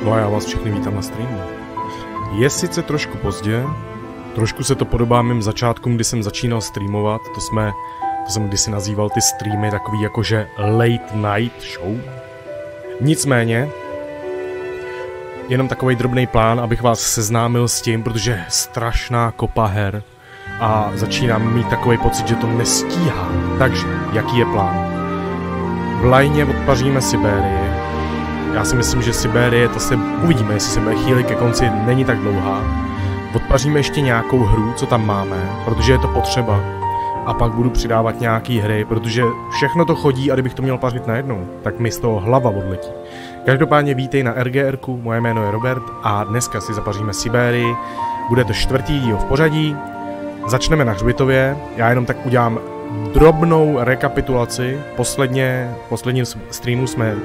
No a já vás všechny vítám na streamu. Je sice trošku pozdě, trošku se to podobá mým začátkům, kdy jsem začínal streamovat, to jsem kdysi nazýval ty streamy takový jakože late night show. Nicméně, jenom takový drobný plán, abych vás seznámil s tím, protože je strašná kopa her a začínám mít takový pocit, že to nestíhám. Takže, jaký je plán? V lajně odpaříme Syberii. Já si myslím, že Syberie, to se uvidíme, jestli se bude chvíli ke konci, není tak dlouhá. Odpaříme ještě nějakou hru, co tam máme, protože je to potřeba. A pak budu přidávat nějaký hry, protože všechno to chodí a kdybych to měl pařit najednou, tak mi z toho hlava odletí. Každopádně vítej na RGRku, moje jméno je Robert a dneska si zapaříme Syberii. Bude to 4. díl v pořadí. Začneme na hřbitově, já jenom tak udělám drobnou rekapitulaci. Posledním streamu jsme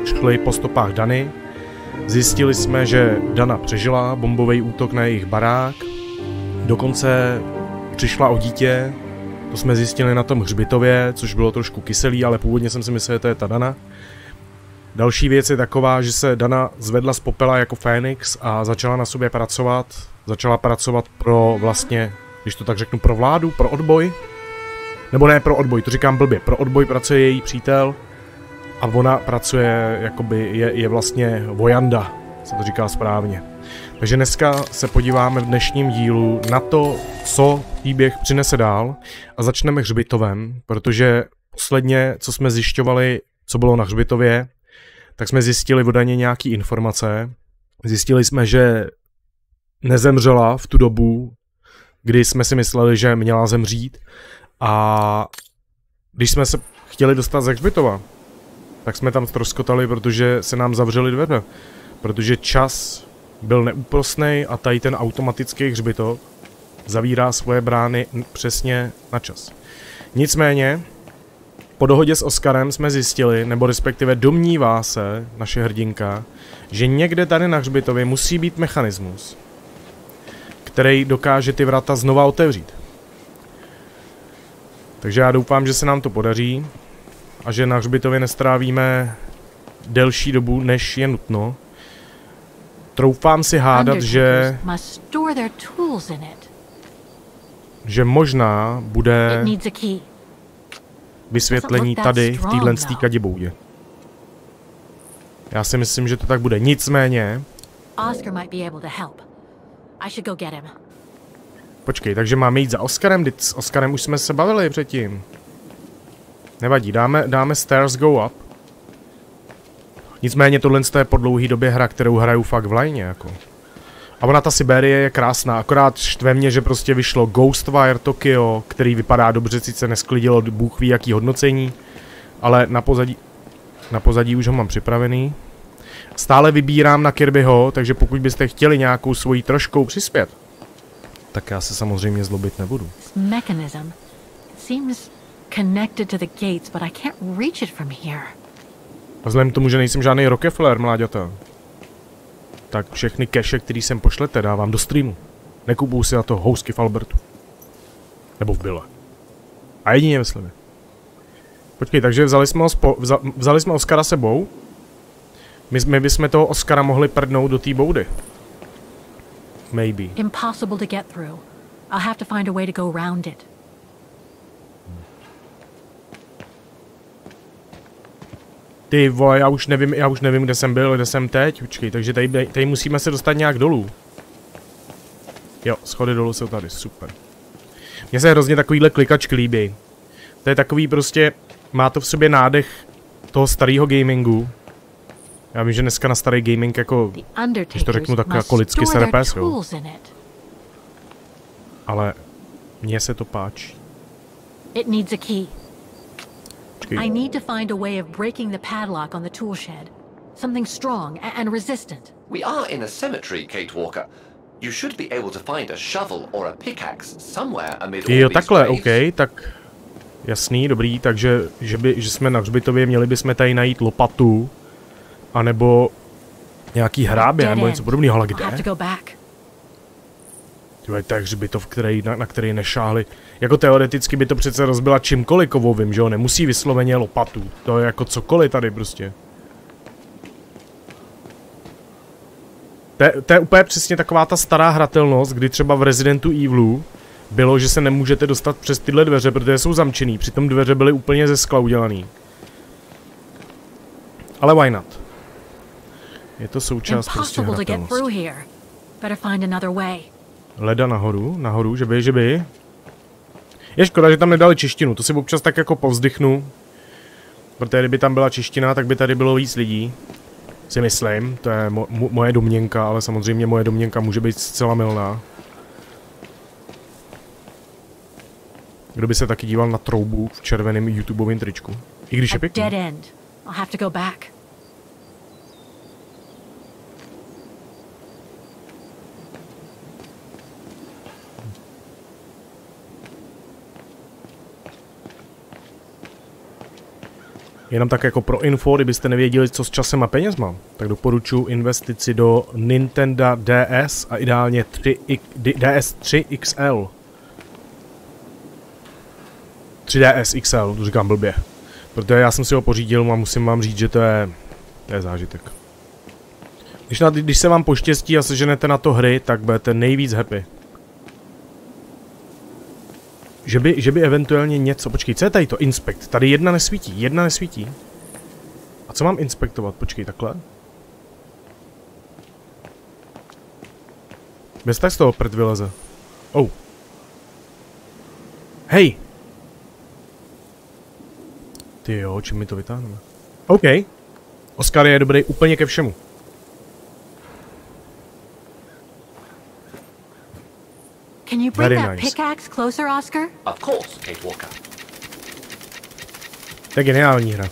šli po stopách Dany. Zjistili jsme, že Dana přežila bombový útok na jejich barák. Dokonce přišla o dítě. To jsme zjistili na tom hřbitově, což bylo trošku kyselý, ale původně jsem si myslel, že to je ta Dana. Další věc je taková, že se Dana zvedla z popela jako Fénix a začala na sobě pracovat. Začala pracovat pro vlastně, když to tak řeknu, pro vládu, pro odboj. Nebo ne pro odboj, to říkám blbě. Pro odboj pracuje její přítel a ona pracuje, jakoby je vlastně vojanda, se to říká správně. Takže dneska se podíváme v dnešním dílu na to, co příběh přinese dál a začneme hřbitovem, protože posledně, co jsme zjišťovali, co bylo na hřbitově, tak jsme zjistili v Daně nějaký informace. Zjistili jsme, že nezemřela v tu dobu, kdy jsme si mysleli, že měla zemřít. A když jsme se chtěli dostat ze hřbitova, tak jsme tam ztroskotali, protože se nám zavřely dveře. Protože čas byl neúprosnej a tady ten automatický hřbitov zavírá svoje brány přesně na čas. Nicméně, po dohodě s Oskarem jsme zjistili, nebo respektive domnívá se naše hrdinka, že někde tady na hřbitově musí být mechanismus, který dokáže ty vrata znova otevřít. Takže já doufám, že se nám to podaří a že na hřbitově nestrávíme delší dobu, než je nutno. Troufám si hádat, že možná bude vysvětlení tady v této kadiboudě. Já si myslím, že to tak bude. Nicméně... Počkej, takže máme jít za Oskarem? S Oskarem už jsme se bavili předtím. Nevadí, dáme Stairs Go Up. Nicméně tohle je po dlouhý době hra, kterou hraju fakt v lajně, jako. A ona ta Syberie je krásná, akorát štve mě, že prostě vyšlo Ghostwire Tokyo, který vypadá dobře, sice nesklidilo bůh ví jaký hodnocení, ale na pozadí už ho mám připravený. Stále vybírám na Kirbyho, takže pokud byste chtěli nějakou svojí troškou přispět, tak já se samozřejmě zlobit nebudu. A vzhledem k tomu, že nejsem žádný Rockefeller, mláďata, tak všechny cache, který sem pošlete, dávám do streamu. Nekupuju si na to housky v Albertu. Nebo v Bille. A jedině ve Slivě. Počkej, takže vzali jsme Oscara sebou. My bychom toho Oscara mohli prdnout do té boudy. Maybe. Impossible to get through. I'll have to find a way to go around it. Ty vole, já už nevím, kde jsem byl, kde jsem teď. Počkej, takže tady musíme se dostat nějak dolů. Jo, schody dolů jsou tady, super. Mně se hrozně takovýhle klikačky líbí. To je takový prostě, má to v sobě nádech toho starého gamingu. Já vím, že dneska na starý gaming jako, když to řeknu tak jako lidsky se repes, jo. Ale mně se to páčí. I need to find a way of breaking the padlock on the tool shed. Something strong and resistant. We are in a cemetery, Kate Walker. You should be able to find a shovel or a pickaxe somewhere amid all jo, these takhle, graves. OK, tak jasný, dobrý, takže že jsme na hřbitově, měli bychom tady najít lopatu, anebo nějaký hrábě, nebo něco podobného, ale kde? Tyhle, to je hřbitov, na který nešáhli. Jako teoreticky by to přece rozbila čímkoliv kovovým, že jo? Nemusí vysloveně lopatu. To je jako cokoliv tady prostě. To je úplně přesně taková ta stará hratelnost, kdy třeba v Residentu Evilu bylo, že se nemůžete dostat přes tyhle dveře, protože jsou zamčený. Přitom dveře byly úplně ze skla udělaný. Ale why not? Je to součást prostě hratelnosti. Leda nahoru, že by. Je škoda, že tam nedali češtinu, to si občas tak jako povzdychnu. Protože kdyby tam byla čeština, tak by tady bylo víc lidí. Si myslím, to je moje domněnka, ale samozřejmě moje domněnka může být zcela mylná. Kdo by se taky díval na troubu v červeném YouTubeovém tričku? I když je pěkný. Jenom tak jako pro info, kdybyste nevěděli, co s časem a penězma, tak doporučuji investici do Nintendo DS a ideálně DS 3 XL. 3DS XL, to říkám blbě. Protože já jsem si ho pořídil a musím vám říct, že to je zážitek. Když se vám poštěstí a seženete na to hry, tak budete nejvíc happy. Že by eventuálně něco... Počkej, co je tady to? Inspect. Tady jedna nesvítí. A co mám inspektovat? Počkej, takhle? Bez tak z toho prd vyleze. Oh. Hej! Ty jo, čím mi to vytáhneme? OK. Oscar je dobrý úplně ke všemu. Can you bring that pickaxe closer, Oscar? Of course, Kate Walker. To je geniální hra.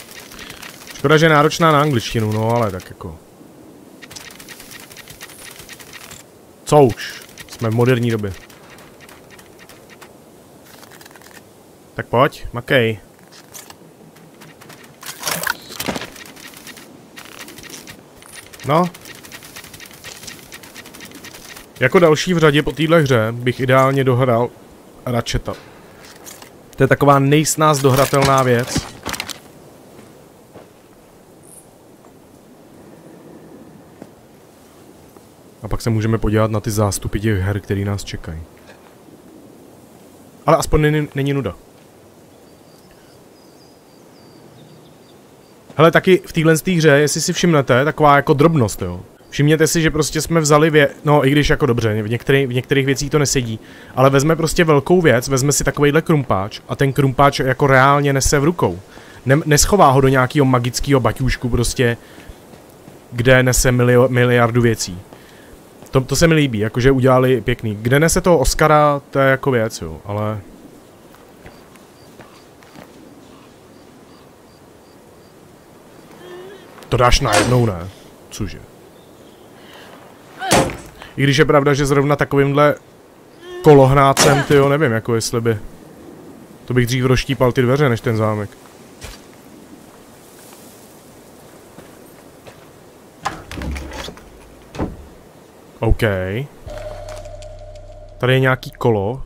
Škoda, že je náročná na angličtinu, no ale tak jako... Co už? Jsme v moderní době. Tak pojď, makej. No. Jako další v řadě po téhle hře bych ideálně dohrál Ratcheta. To je taková nejsnáz dohratelná věc. A pak se můžeme podívat na ty zástupy těch her, které nás čekají. Ale aspoň není nuda. Hele, taky v téhle hře, jestli si všimnete, taková jako drobnost, jo. Všimněte si, že prostě jsme vzali no i když jako dobře, v některých věcích to nesedí, ale vezme prostě velkou věc, vezme si takovejhle krumpáč a ten krumpáč jako reálně nese v rukou. Neschová ho do nějakého magického baťůžku prostě, kde nese miliardu věcí. To se mi líbí, jakože udělali pěkný. Kde nese toho Oscara, to je jako věc, jo, ale... To dáš najednou, ne? Cože? I když je pravda, že zrovna takovýmhle kolohnácem, tyjo, nevím, jako jestli by... To bych dřív rozštípal ty dveře, než ten zámek. OK. Tady je nějaký kolo.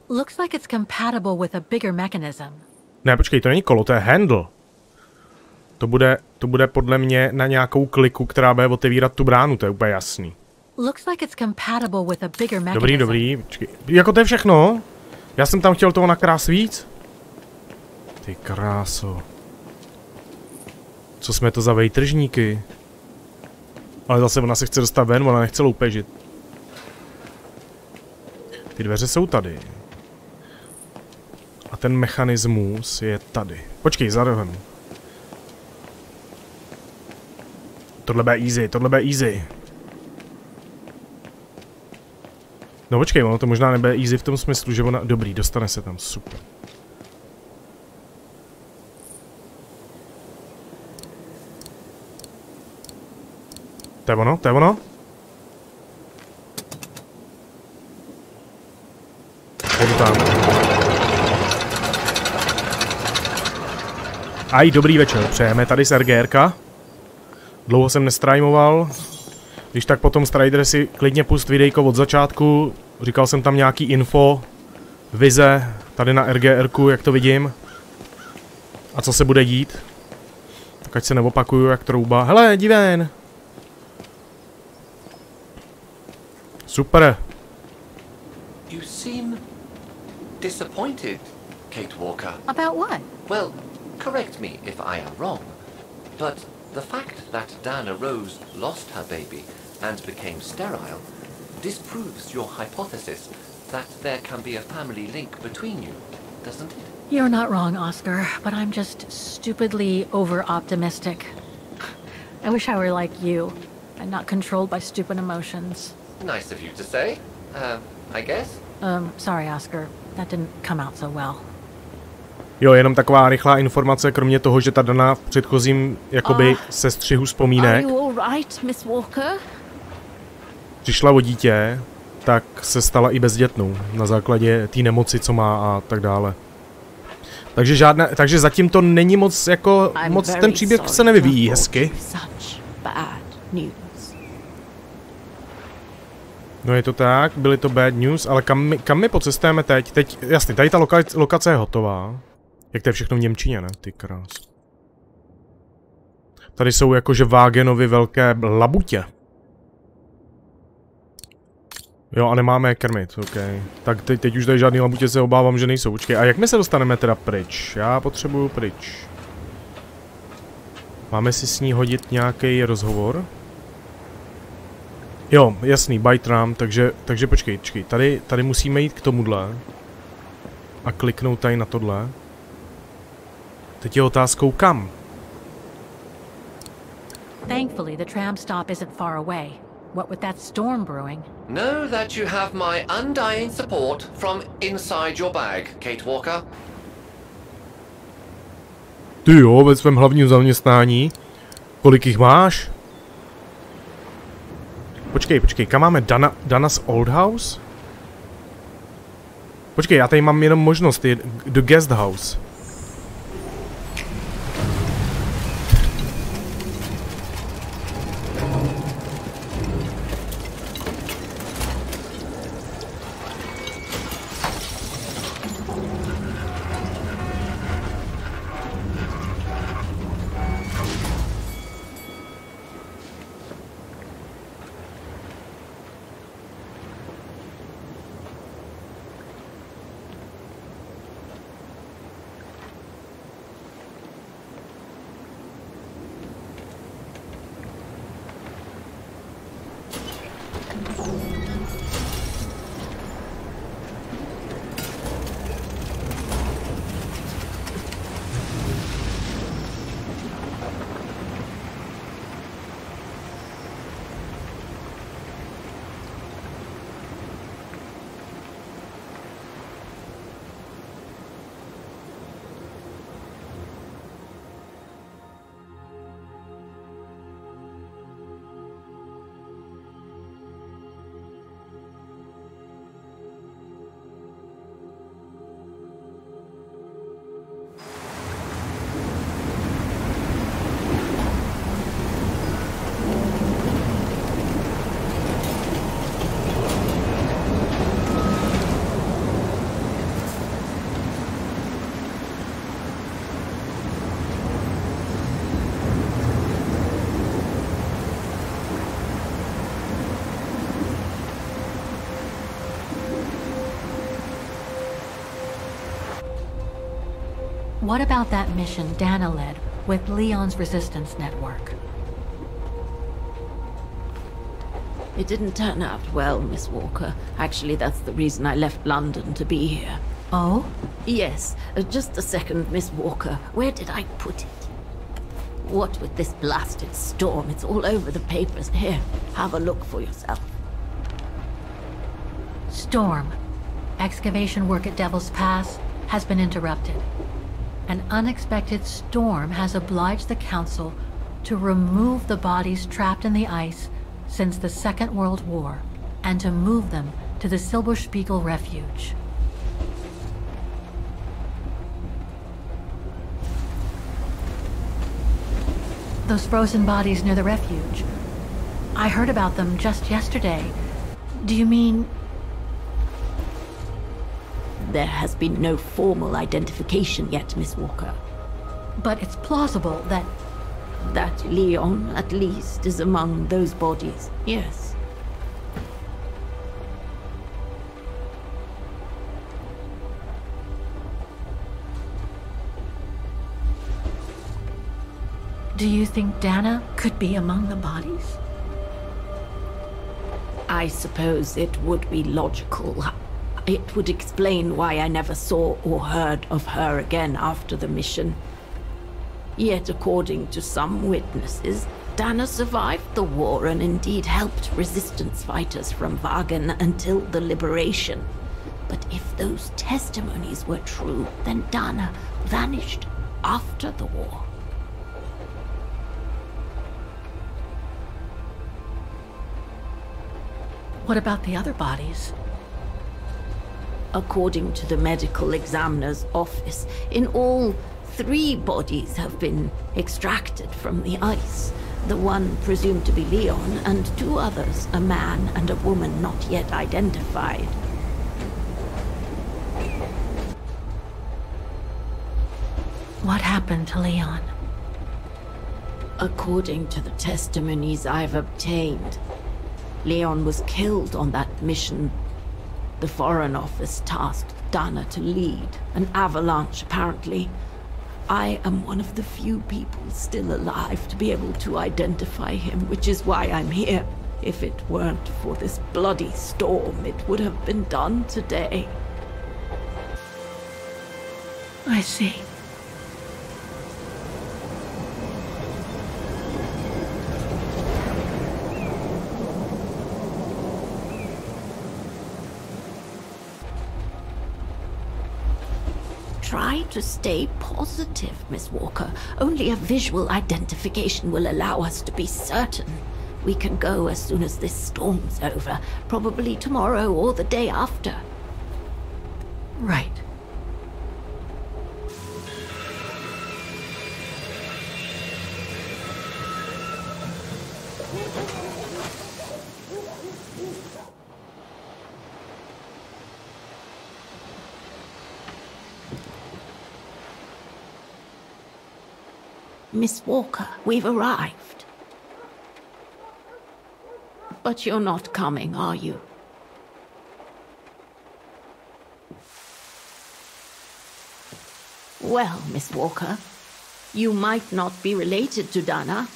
Looks like it's compatible with a bigger mechanism. Ne, počkej, to není kolo, to je handle. To bude podle mě na nějakou kliku, která bude otevírat tu bránu, to je úplně jasný. Looks like it's compatible with a bigger mechanism. Dobrý, počkej. Jako to je všechno? Já jsem tam chtěl toho nakrás víc. Ty kráso. Co jsme to za vejtržníky? Ale zase ona se chce dostat ven, ona nechce loupežit. Ty dveře jsou tady. A ten mechanismus je tady. Počkej, za rohem. Tohle bude easy. No počkej, ono to možná nebude easy v tom smyslu, že ona... Dobrý, dostane se tam, super. To je ono? Pojdu tam. Aj, dobrý večer, přejeme tady z RGRka. Dlouho jsem nestreamoval. Když tak potom Strider si klidně pust videjko od začátku. Říkal jsem tam nějaký info, vize, tady na RGRku, jak to vidím. A co se bude dít. Tak ať se neopakuju jak trouba. Hele, jdi ven. Super. You seem disappointed, Kate Walker. About what? Well, correct me if I am wrong, but the fact that Dana Roze lost her baby and became sterile disproves your hypothesis that there can be a family link between you, doesn't it? You're not wrong, Oscar, but I'm just stupidly over-optimistic. I wish I were like you, and not controlled by stupid emotions. Nice of you to say, I guess. Sorry, Oscar. That didn't come out so well. Jo, jenom taková rychlá informace, kromě toho, že ta Dana v předchozím, jakoby, sestřihu vzpomínek Are you all right, Miss Walker? přišla o dítě, tak se stala i bezdětnou na základě té nemoci, co má a tak dále. Takže zatím to není moc, jako, moc ten příběh se nevyvíjí hezky. No je to tak, byly to bad news, ale kam my pocestujeme teď? Teď, jasně, tady ta lokace je hotová. Jak to je všechno v němčině, ne? Ty krás. Tady jsou jakože Wagenovy velké labutě. Jo, a nemáme krmit, ok. Tak teď už tady žádný labutě, se obávám, že nejsou. Počkej, a jak my se dostaneme teda pryč? Já potřebuju pryč. Máme si s ní hodit nějaký rozhovor? Jo, jasný, by tram, takže počkej, tady musíme jít k tomuhle. A kliknout tady na tohle. Teď je otázkou kam? Thankfully, the tram stop isn't far away. What with that storm brewing? Know that you have my undying support from inside your bag, Kate Walker. Ty jo, ve svém hlavním zaměstnání. Kolik jich máš? Počkej, kam máme Dana's Old House? Počkej, já tady mám jenom možnost, the guest house. What about that mission Dana led with Leon's resistance network? It didn't turn out well, Miss Walker. Actually, that's the reason I left London to be here. Oh? Yes, just a second, Miss Walker. Where did I put it? What with this blasted storm? It's all over the papers. Here, have a look for yourself. Storm. Excavation work at Devil's Pass has been interrupted. An unexpected storm has obliged the Council to remove the bodies trapped in the ice since the Second World War and to move them to the Silberspiegel Refuge. Those frozen bodies near the refuge. I heard about them just yesterday. Do you mean... There has been no formal identification yet, Miss Walker. But it's plausible that... That Leon, at least, is among those bodies, yes. Do you think Dana could be among the bodies? I suppose it would be logical. It would explain why I never saw or heard of her again after the mission. Yet, according to some witnesses, Dana survived the war and indeed helped resistance fighters from Wagen until the liberation. But if those testimonies were true, then Dana vanished after the war. What about the other bodies? According to the medical examiner's office, in all, 3 bodies have been extracted from the ice. The one presumed to be Leon, and 2 others, a man and a woman not yet identified. What happened to Leon? According to the testimonies I've obtained, Leon was killed on that mission. The Foreign Office tasked Dana to lead an avalanche, apparently. I am one of the few people still alive to be able to identify him, which is why I'm here. If it weren't for this bloody storm, it would have been done today. I see. Try to stay positive, Miss Walker. Only a visual identification will allow us to be certain. We can go as soon as this storm's over, probably tomorrow or the day after. Right. Miss Walker, we've arrived. But you're not coming, are you? Well, Miss Walker, you might not be related to Dana,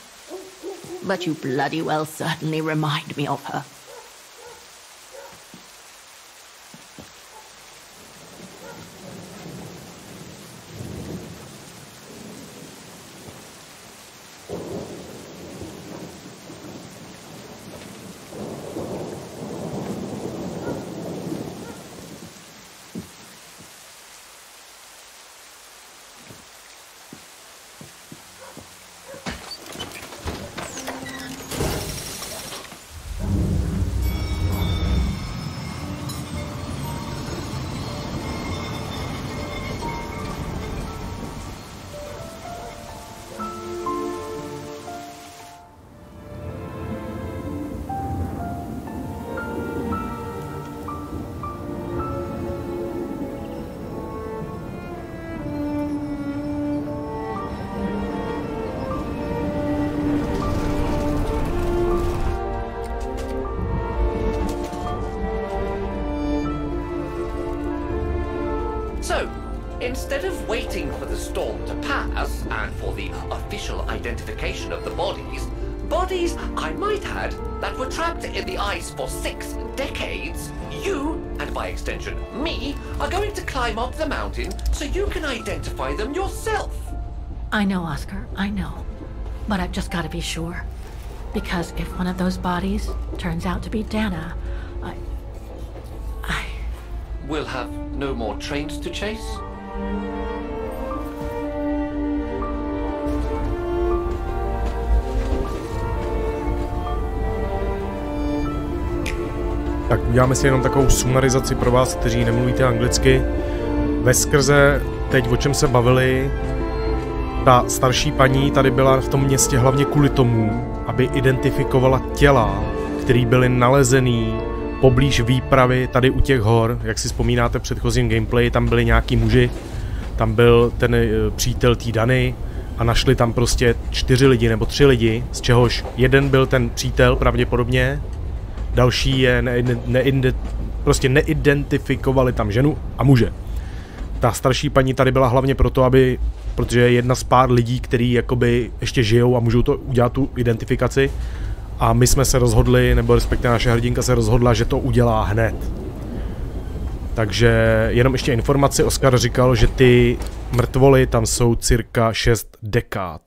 but you bloody well certainly remind me of her. So, instead of waiting for the storm to pass and for the official identification of the bodies, I might add, that were trapped in the ice for 6 decades, you, and by extension me, are going to climb up the mountain so you can identify them yourself. I know, Oscar, I know. But I've just got to be sure. Because if one of those bodies turns out to be Dana, I... We'll have no more trains to chase? Tak uděláme si jenom takovou sumarizaci pro vás, kteří nemluvíte anglicky. Veskrze teď, o čem se bavili, ta starší paní tady byla v tom městě hlavně kvůli tomu, aby identifikovala těla, které byly nalezený poblíž výpravy tady u těch hor. Jak si vzpomínáte v předchozím gameplay, tam byli nějaký muži, tam byl ten přítel té Dany a našli tam prostě 4 lidi nebo 3 lidi, z čehož jeden byl ten přítel pravděpodobně, další je prostě neidentifikovali tam ženu a muže. Ta starší paní tady byla hlavně proto, aby protože je jedna z pár lidí, kteří jakoby ještě žijou a můžou to udělat tu identifikaci. A my jsme se rozhodli, nebo respektive naše hrdinka se rozhodla, že to udělá hned. Takže jenom ještě informaci, Oskar říkal, že ty mrtvoly tam jsou cirka 6 dekád.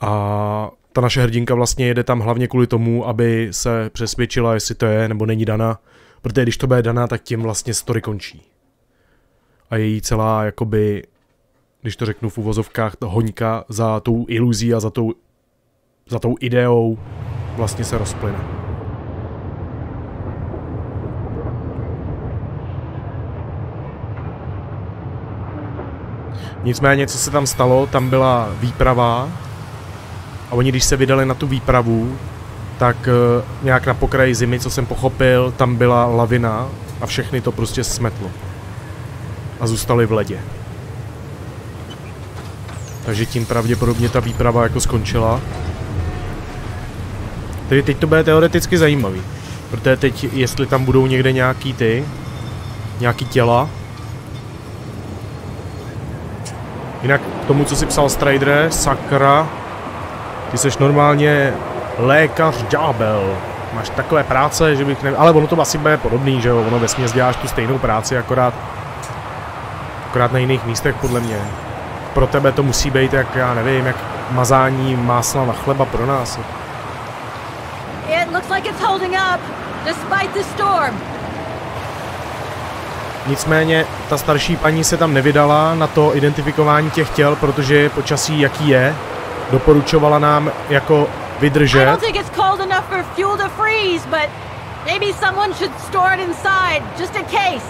A ta naše hrdinka vlastně jede tam hlavně kvůli tomu, aby se přesvědčila, jestli to je nebo není Dana. Protože když to bude Dana, tak tím vlastně story končí. A její celá, jakoby, když to řeknu v uvozovkách, hoňka za tou iluzí a za tou ideou vlastně se rozplyne. Nicméně, co se tam stalo, tam byla výprava a oni, když se vydali na tu výpravu, tak nějak na pokraji zimy, co jsem pochopil, tam byla lavina a všechny to prostě smetlo. A zůstali v ledě. Takže tím pravděpodobně ta výprava jako skončila. Tedy teď to bude teoreticky zajímavý. Protože teď, jestli tam budou někde nějaký těla. Jinak k tomu, co si psal Strider, sakra, ty seš normálně lékař ďábel. Máš takové práce, že bych nevím, ale ono to asi bude podobný, že jo, ono vesměs děláš tu stejnou práci, akorát na jiných místech, podle mě. Pro tebe to musí být, jak já nevím, jak mazání másla na chleba pro nás. It looks like it's holding up, despite the storm. Nicméně ta starší paní se tam nevydala na to identifikování těch těl, protože počasí jaký je, doporučovala nám jako vydržet. I don't think it's cold enough for fuel to freeze, but maybe someone should store it inside, just in case.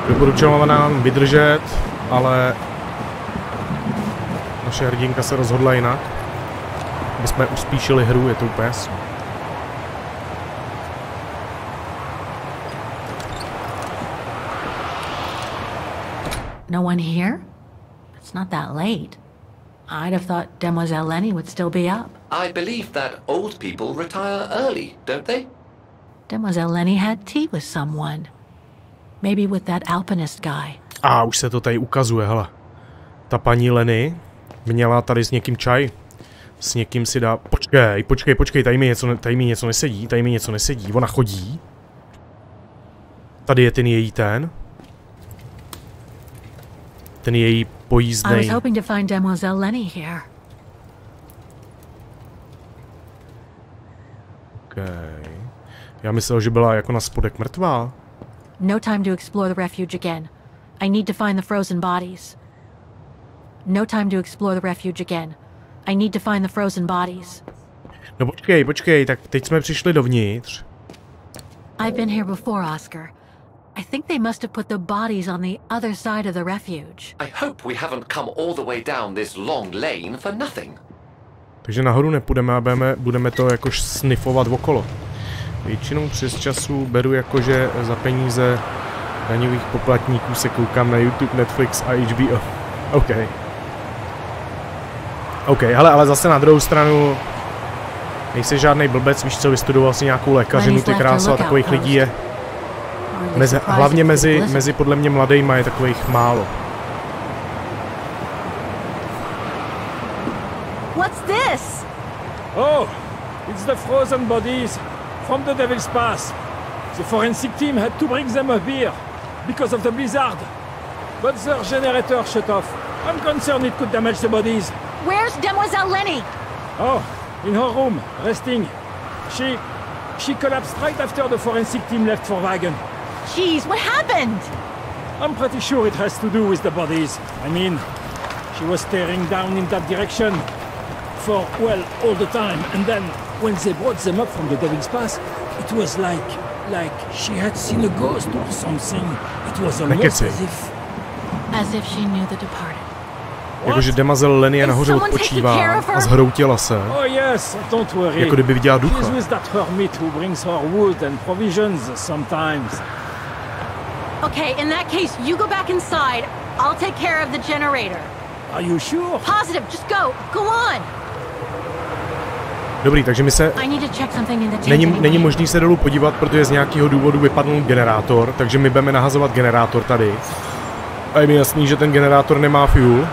Doporučovala nám vydržet, ale naše hrdinka se rozhodla jinak. My jsme uspíšili hru, je to úplně jasný. No one here? It's not that late. I'd have thought Demoiselle Lenny would still be up. I believe that old people retire early, don't they? Demoiselle Lenny had tea with someone. Maybe with that alpinist guy. A už se to tady ukazuje, hele. Ta paní Lenny měla tady s někým čaj. S někým si dá... Počkej, tady mi něco nesedí, ona chodí. Tady je ten její ten její pojízdnej. I was hoping to find Demoiselle Lenny here. Okay. Já myslel, že byla jako na spodek mrtvá. No time to explore the refuge again. I need to find the frozen bodies. No time to explore the refuge again. I need to find the frozen bodies. No počkej, tak teď jsme přišli dovnitř. I've been here before, Oscar. I think they must have put the bodies on the other side of the refuge. I hope we haven't come all the way down this long lane for nothing. Takže nahoru nepůjdeme a budeme to jakož snifovat okolo. Většinou přes času beru jakože za peníze daňových poplatníků se koukám na YouTube, Netflix a HBO. OK, hele, ale zase na druhou stranu nejsi žádnej blbec, víš co, vystudoval si nějakou lékařinu, ty krása, takových lidí je hlavně mezi podle mě mladejma je takových málo. What's this? Oh, it's the frozen bodies from the Devil's Pass. The forensic team had to bring them up here because of the blizzard. But their generator shut off. I'm concerned it could damage the bodies. Where's Demoiselle Lenny? Oh, in her room, resting. She collapsed right after the forensic team left for Wagon. Jeez, what happened? I'm pretty sure it has to do with the bodies. I mean, she was staring down in that direction for, well, all the time. And then, when they brought them up from the Devil's Pass, it was like she had seen a ghost or something. It was almost as if she knew the departed. Jakože Demoiselle Lenny je nahoře odpočívá a zhroutila se. Oh yes, don't worry. Jako kdyby viděla ducha. She's with that hermit who brings her wood and provisions sometimes. Okay, in that case, you go back inside. I'll take care of the generator. Are you sure? Positive, just go. Go on. Dobrý, takže my se... Není možný se dolů podívat, protože z nějakého důvodu vypadl generátor, takže my budeme nahazovat generátor tady. A je mi jasný, že ten generátor nemá fuel.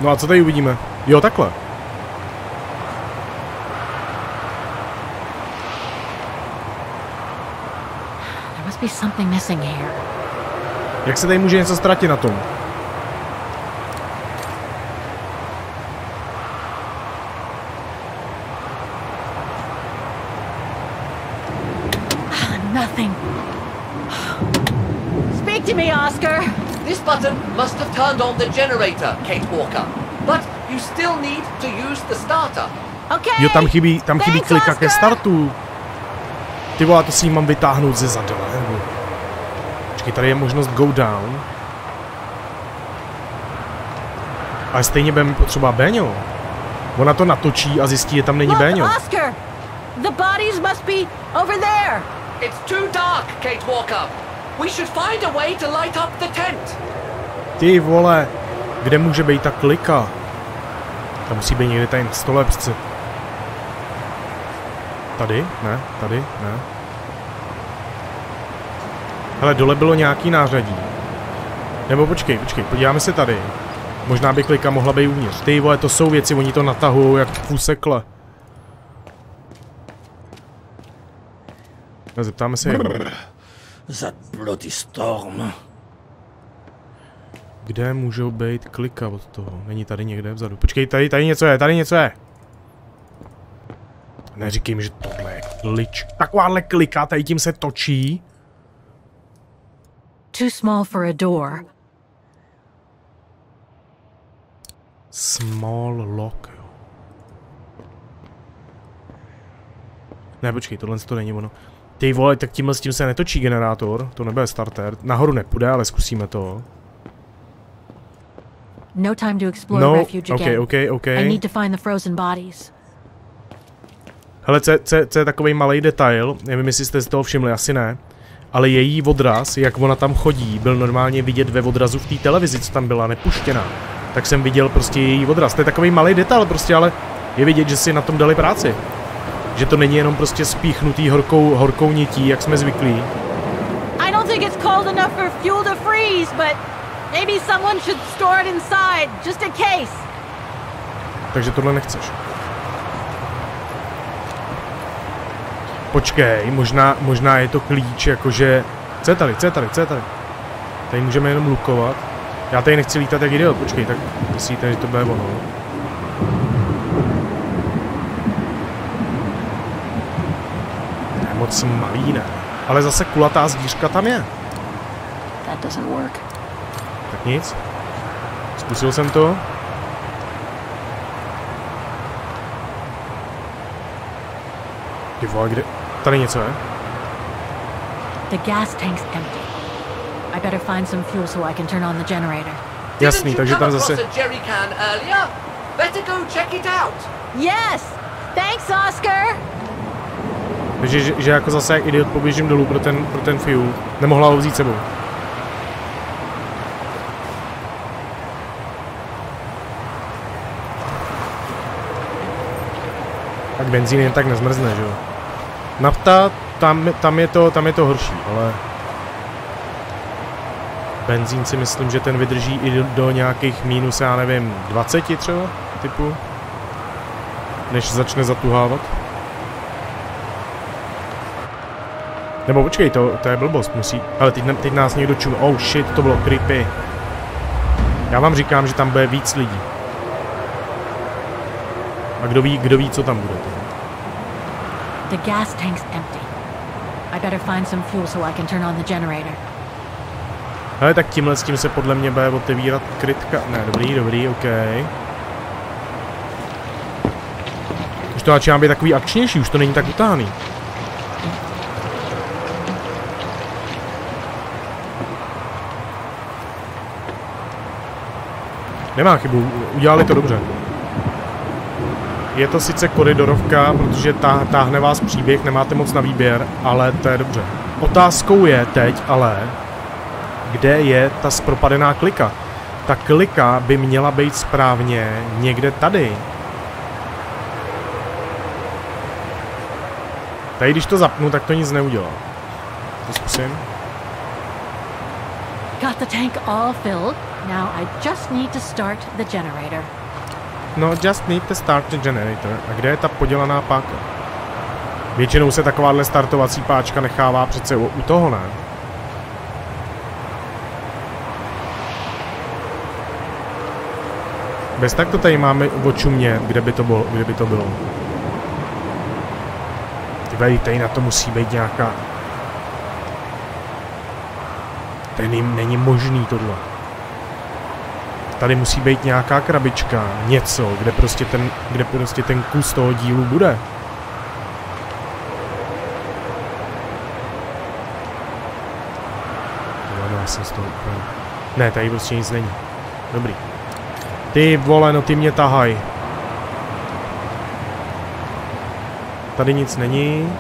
No a co tady uvidíme? Jo, takhle. There must be something missing here. Jak se tady může něco ztratit na tom? Nothing. Speak to me, Oscar. This button must have turned on the generator, Kate Walker. But you still need to use the starter. Okay. Jo, tam chybí Thanks, klika ke Oscar. startu. Ty vole, to si ji mám vytáhnout ze zadele. Počkej, tady je možnost go down. Ale stejně budeme potřeba Béňo. Ona to natočí a zjistí, že tam není Béňo. Look, Oscar! The bodies must be over there. It's too dark, Kate Walker. We should find a way to light up the tent. Ty vole, kde může být ta klika? Ta musí být někde tady na stole přece. Tady? Ne, tady? Ne. Hele, dole bylo nějaký nářadí. Nebo počkej, podíváme se tady. Možná by klika mohla být uvnitř. Ty vole, to jsou věci, oni to natahujou jak fusekle. Zeptáme se jeho. That bloody storm. Kde můžou být klika od toho? Není tady někde vzadu. Počkej, tady něco je. Neříkej mi, že tohle je klič. Takováhle klika, tady tím se točí. Too small for a door. Small lock. Ne, počkej, tohle to není ono. Ty vole, tak tímhle s tím se netočí generátor. To nebude starter. Nahoru nepůjde, ale zkusíme to. No time to explore refuge again. Okay. I need to find the frozen bodies. Hele, co je takovej malej detail, nevím, jestli jste si toho všimli, asi ne, ale její odraz, jak ona tam chodí, byl normálně vidět ve odrazu v té televizi, co tam byla nepuštěná. Tak jsem viděl prostě její odraz. To je takovej malej detail prostě, ale je vidět, že si na tom dali práci. Že to není jenom prostě spíchnutý horkou nití, jak jsme zvyklí. I don't think it's cold enough for fuel to freeze, but maybe someone should store it inside, just in case. Takže tohle nechceš. Počkej, možná je to klíč, jakože... Co je tady? Tady můžeme jenom lukovat. Já tady nechci lítat jak idiot, počkej, tak myslíte, že to bude ono. To je moc malý, ne? Ale zase kulatá zvířka tam je. That doesn't work. Tak nic. Zkusil jsem to. Ty vole, kde? Tady něco je? The gas tank's empty. I better find some fuel so I can turn on the generator. Jasný, takže tam zase... Better go check it out. Yes! Thanks, Oscar! Takže že jako zase jak idiot poběžím dolů pro ten fuel. Nemohla ho vzít sebou. Tak benzín jen tak nezmrzne, že jo? Nafta, tam je to horší, ale... Benzín si myslím, že ten vydrží i do nějakých minus, já nevím, 20 třeba, typu. Než začne zatuhávat. Nebo počkej, to je blbost, musí... Ale teď nás někdo čumí. Oh shit, to bylo creepy. Já vám říkám, že tam bude víc lidí. A kdo ví, co tam bude. The gas tank's empty. I better find some fuel so I can turn on the generator. Hele, tak tímhle s tím se podle mě bude otevírat krytka. Ne, dobrý, OK. Už to začíná být takový akčnější, už to není tak utáhaný. Nemá chybu, udělali to dobře. Je to sice koridorovka, protože táhne vás příběh, nemáte moc na výběr, ale to je dobře. Otázkou je teď ale, kde je ta zpropadená klika. Ta klika by měla být správně někde tady. Tady když to zapnu, tak to nic neudělá. To zkusím. Got the tank all filled. Now I just need to start the generator. No, just need to start the generator. A kde je ta podělaná páka? Většinou se takováhle startovací páčka nechává přece u toho, ne? Bez tak to tady máme očumět, kde by to bylo. Ty tady na to musí být nějaká... Tady není možný tohle. Tady musí být nějaká krabička, něco, kde prostě ten kus toho dílu bude. No, já jsem z toho úplně... Ne, tady prostě nic není. Dobrý. Ty vole, no ty mě tahaj. Tady nic není.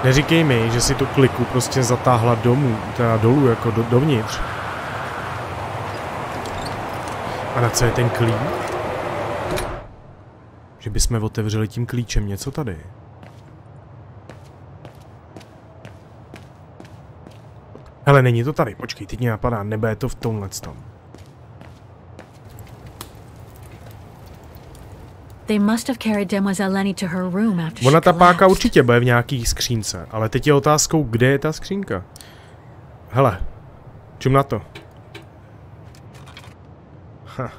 Neříkej mi, že si tu kliku prostě zatáhla dolů, jako dovnitř. A na co je ten klíč? Že bychom otevřeli tím klíčem něco tady. Hele, není to tady, počkej, teď mě napadá, nebo je to v tomhle tom. They must have carried Demoiselle Lenny to her room after Ona she ta páka collapsed. určitě bude v nějaký skřínce, ale teď je otázkou, kde je ta skřínka. Hele, čum na to. Ha.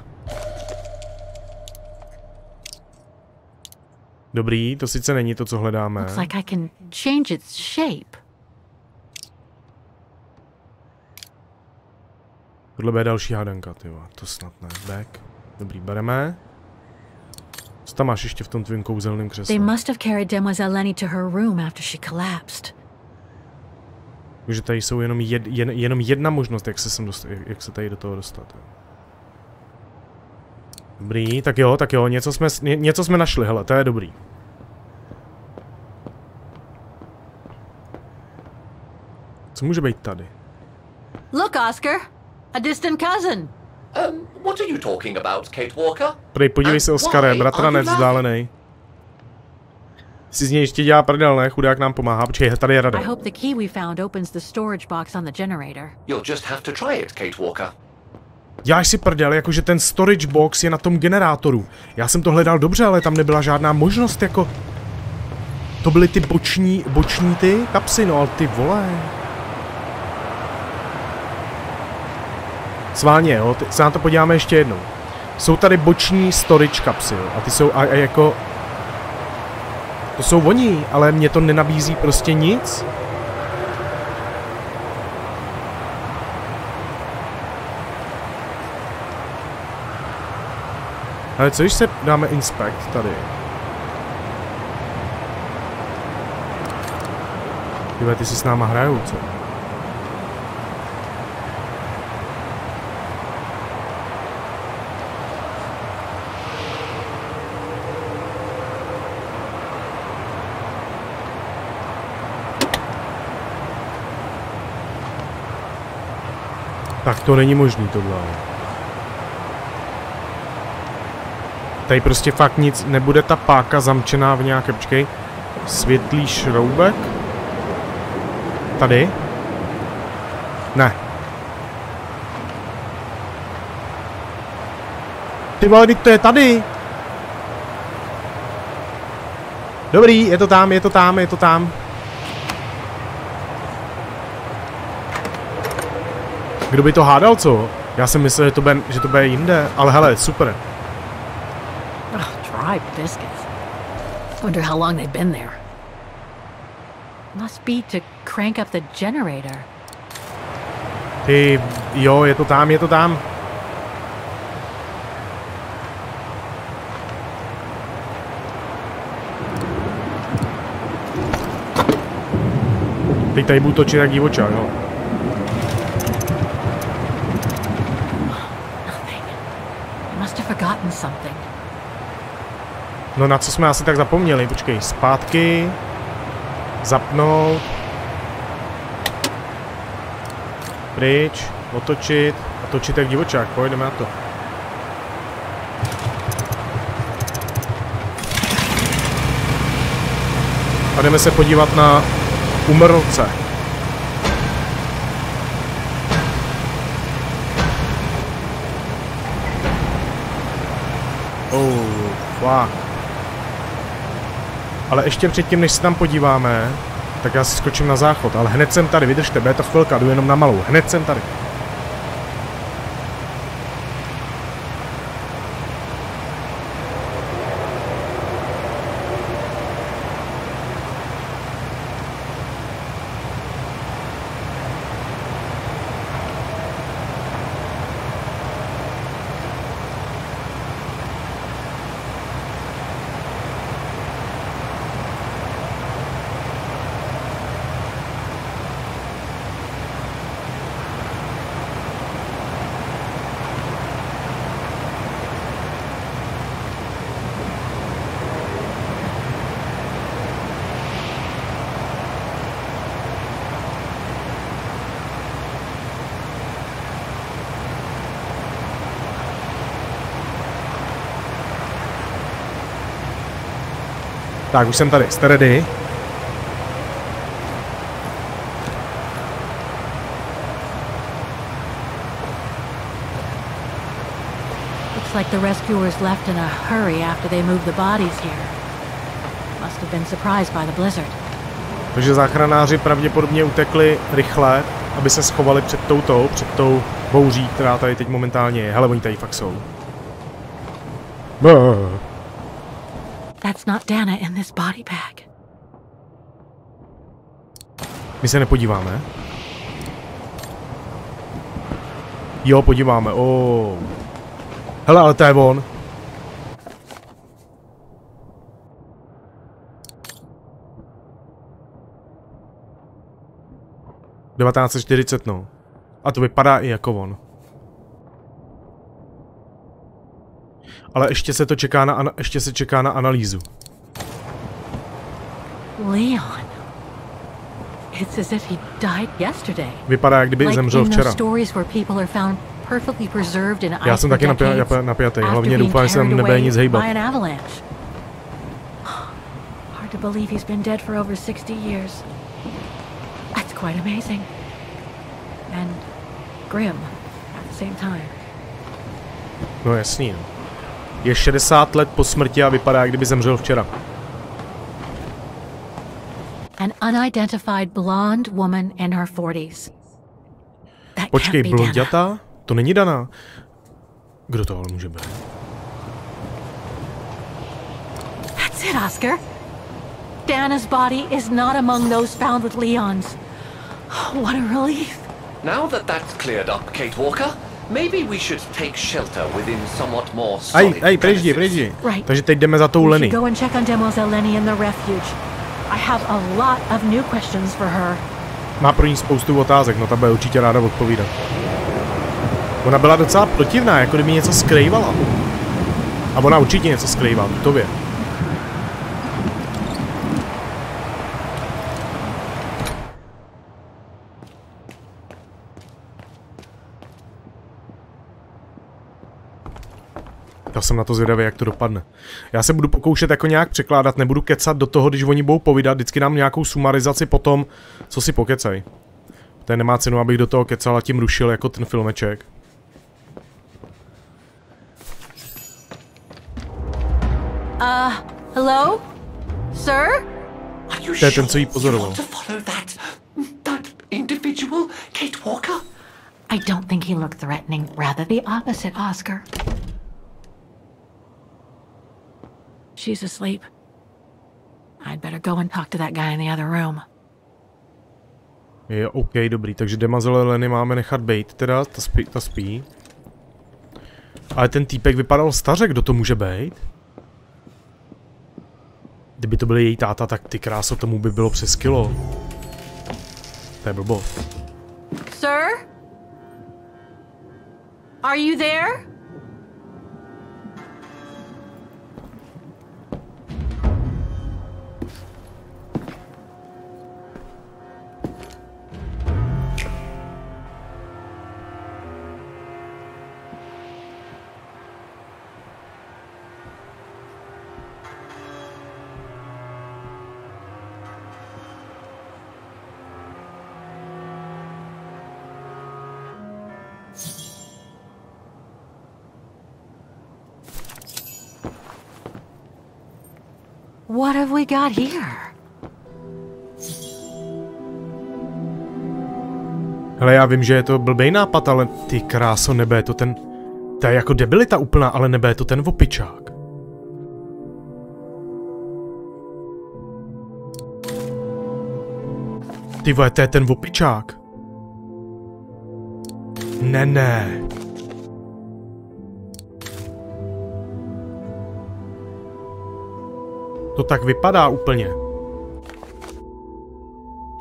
Dobrý, to sice není to, co hledáme. Looks like I can change its shape. Tohle bude další hádanka, tyjo, to snad ne. Back. Dobrý, bereme. Co tam máš ještě v tom tvým kouzelným křesle? They must have carried Demoiselle Lenny to her room after she collapsed. Takže tady jsou jenom jedna možnost, jak se tady do toho dostat. Dobrý, tak jo, něco jsme našli, hele, to je dobrý. Co může být tady? Look, Oscar! A distant cousin! What are you talking about, Kate Walker? Prej, podívej se, Oskare, bratranec vzdálenej. Si z něj ještě dělá prdel, ne? Chudák nám pomáhá. Počkej, tady je Rada. I hope the key we found opens the storage box on the generator. You'll just have to try it, Kate Walker. Děláš si prdel, jakože ten storage box je na tom generátoru. Já jsem to hledal dobře, ale tam nebyla žádná možnost, jako... To byly ty boční ty kapsy, no ale ty vole. Sválně, jo, se na to podíváme ještě jednou. Jsou tady boční storage kapsy, jo, a ty jsou a jako... To jsou oni, ale mě to nenabízí prostě nic. Ale co když se dáme inspect tady? Tyhle, ty si s náma hrajou, co? Tak to není možný tohle. Tady prostě fakt nic, nebude ta páka zamčená v nějaké, počkej, světlý šroubek? Tady? Ne. Ty vole, to je tady! Dobrý, je to tam, je to tam, je to tam. Kdo by to hádal, co? Já jsem myslel, že to bude jinde, ale hele, super. Dry biscuits. Wonder how long they've been there. Must be to crank up the generator. Ty, jo, je to tam, je to tam. Teď tady budu točit jak divočák, jo. Must have forgotten something. No na co jsme asi tak zapomněli, počkej, zpátky. Zapnout. Pryč, otočit a točit jak divočák, pojedeme na to. A jdeme se podívat na Umrlce. Oh, fuck. Ale ještě předtím, než se tam podíváme, tak já si skočím na záchod, ale hned jsem tady, vydržte, bude to chvilka, jdu jenom na malou, hned jsem tady. Tak, už jsem tady, jste ready? Looks like the rescuers left in a hurry after they moved the bodies here. Must have been surprised by the blizzard. Takže záchranáři pravděpodobně utekli rychle, aby se schovali před tou bouří, která tady teď momentálně je. Hele, oni tady fakt jsou. That's not Dana in this body bag. My se nepodíváme. Jo, podíváme. Oh. Hele, ale to je on. – 1940, no. A to vypadá i jako on. Ale ještě se to čeká na analýzu. Leon. It's as if he died yesterday. Vypadá, jak kdyby zemřel včera. Já jsem taky napjatý, hlavně doufám, že se tam nebude nic hejbat. Hard to believe he's been dead for over 60 years. That's quite amazing. And grim at the same time. No jasný. Je 60 let po smrti a vypadá, jak kdyby zemřel včera. An unidentified blonde woman in her 40s. Počkej, blonděta? To není Dana. Kdo to ale může být? That's it, Oscar. Dana's body is not among those found with Leon's. What a relief. Now that that's cleared up, Kate Walker, maybe we should take shelter within somewhat more solid preždi. Right. Takže teď jdeme za tou Lenny. Go and check on Demoiselle Lenny in the refuge. I have a lot of new questions for her. Má pro ní spoustu otázek, no ta bude určitě ráda odpovídat. Ona byla docela protivná, jako kdyby něco skrývala. A ona určitě něco skrývá, to ví. Já jsem na to zvědavý, jak to dopadne. Já se budu pokoušet jako nějak překládat, nebudu kecat do toho, když oni budou povídat, vždycky dám nějakou sumarizaci potom, co si pokecají. To nemá cenu, abych do toho kecal a tím rušil jako ten filmeček. Hello? Sir? To je ten, co jí pozoroval. That individual, Kate Walker? I don't think he looked threatening, rather the opposite, Oscar. She's asleep. I'd better go and talk to that guy in the other room. Je OK, dobrý, takže Demoiselle Lenny máme nechat bejt, teda, ta spí. Ale ten týpek vypadal staře, kdo to může bejt? Kdyby to byl její táta, tak ty kráso, tomu by bylo přes kilo. To je blbost. Sir? Are you there? What have we got here? Hele, já vím, že je to blbej nápad, ale ty kráso, nebe, to ten... To je jako debilita úplná, ale nebe, to ten opičák. Ty vole, to je ten opičák. Ne. To tak vypadá úplně.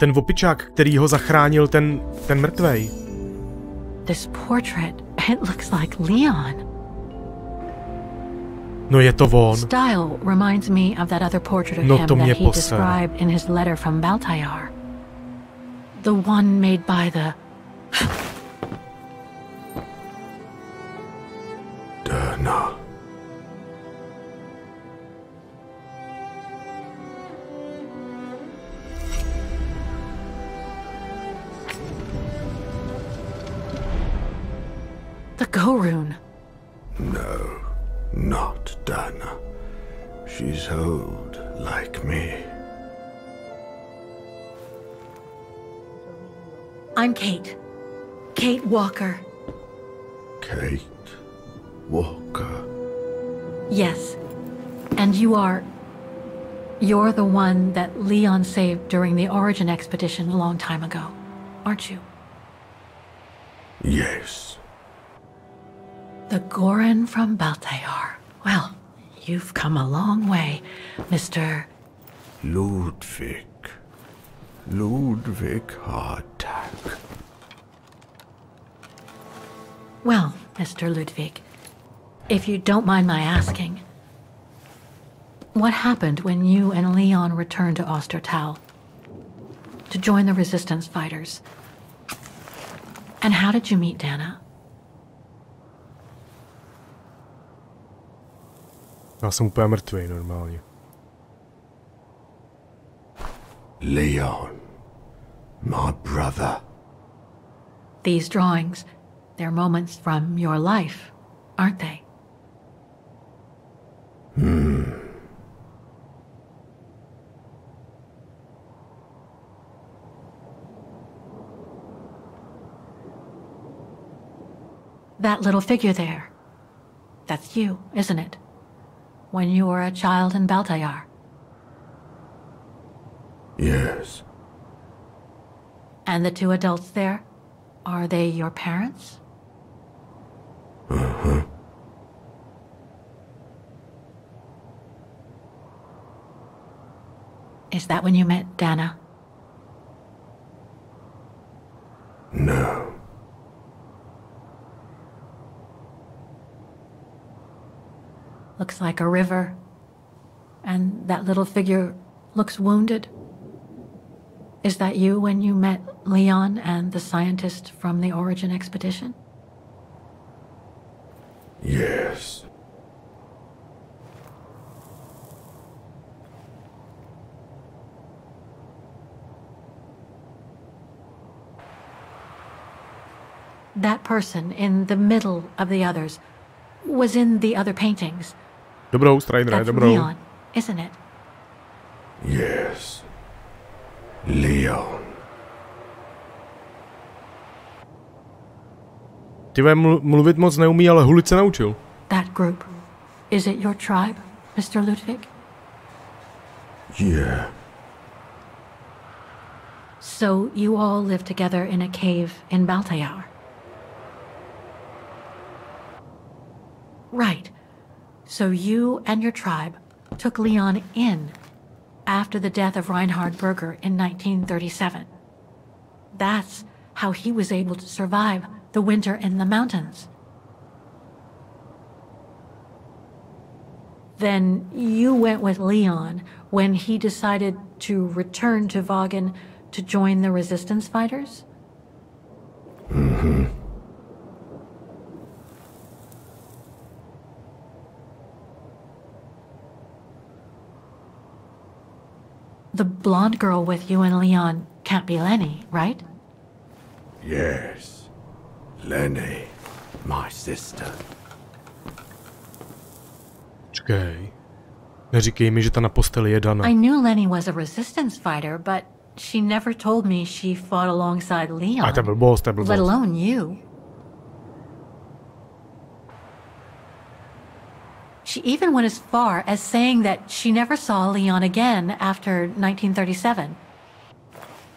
Ten opičák, který ho zachránil, ten mrtvej. This portrait, it looks like Leon. No je to on. Style reminds me of that other portrait of No him to mě that he posere. described in his letter from Baltayar. The one made by the... Dana. The Go rune. No, not Dana. She's old, like me. I'm Kate. Kate Walker. Kate Walker. Yes. And you're the one that Leon saved during the Origin expedition a long time ago, aren't you? Yes. The Goran from Baltayar. Well, you've come a long way, Mr. Ludwig. Ludwig Hardtack. Well, Mr. Ludwig, if you don't mind my asking, what happened when you and Leon returned to Ostertal to join the resistance fighters? And how did you meet Dana? Já jsem úplně mrtvej normálně. Leon. My brother. These drawings, they're moments from your life, aren't they? That little figure there, that's you, isn't it? When you were a child in Baltayar. Yes. And the two adults there, are they your parents? Uh-huh. Is that when you met Dana? No. Looks like a river. And that little figure looks wounded. Is that you when you met Leon and the scientist from the Origin expedition? Yes. That person in the middle of the others was in the other paintings. Dobrou, Strajdere, That's dobrou. Leon, isn't it? Yes. Leon. Ty mluvit moc neumí, ale hulit se naučil. That group. Is it your tribe, Mr. Ludwig? Yeah. So you all live together in a cave in Baltayar? Right. So you and your tribe took Leon in after the death of Reinhard Berger in 1937. That's how he was able to survive the winter in the mountains. Then you went with Leon when he decided to return to Vagen to join the resistance fighters? Mm-hmm. The blonde girl with you and Leon can't be Lenny, right? Yes. Lenny, my sister. Čekej. Neříkej mi, že ta na posteli je Dana. I knew Lenny was a resistance fighter, but she never told me she fought alongside Leon. A to je blbost. Let alone you. She even went as far as saying that she never saw Leon again after 1937,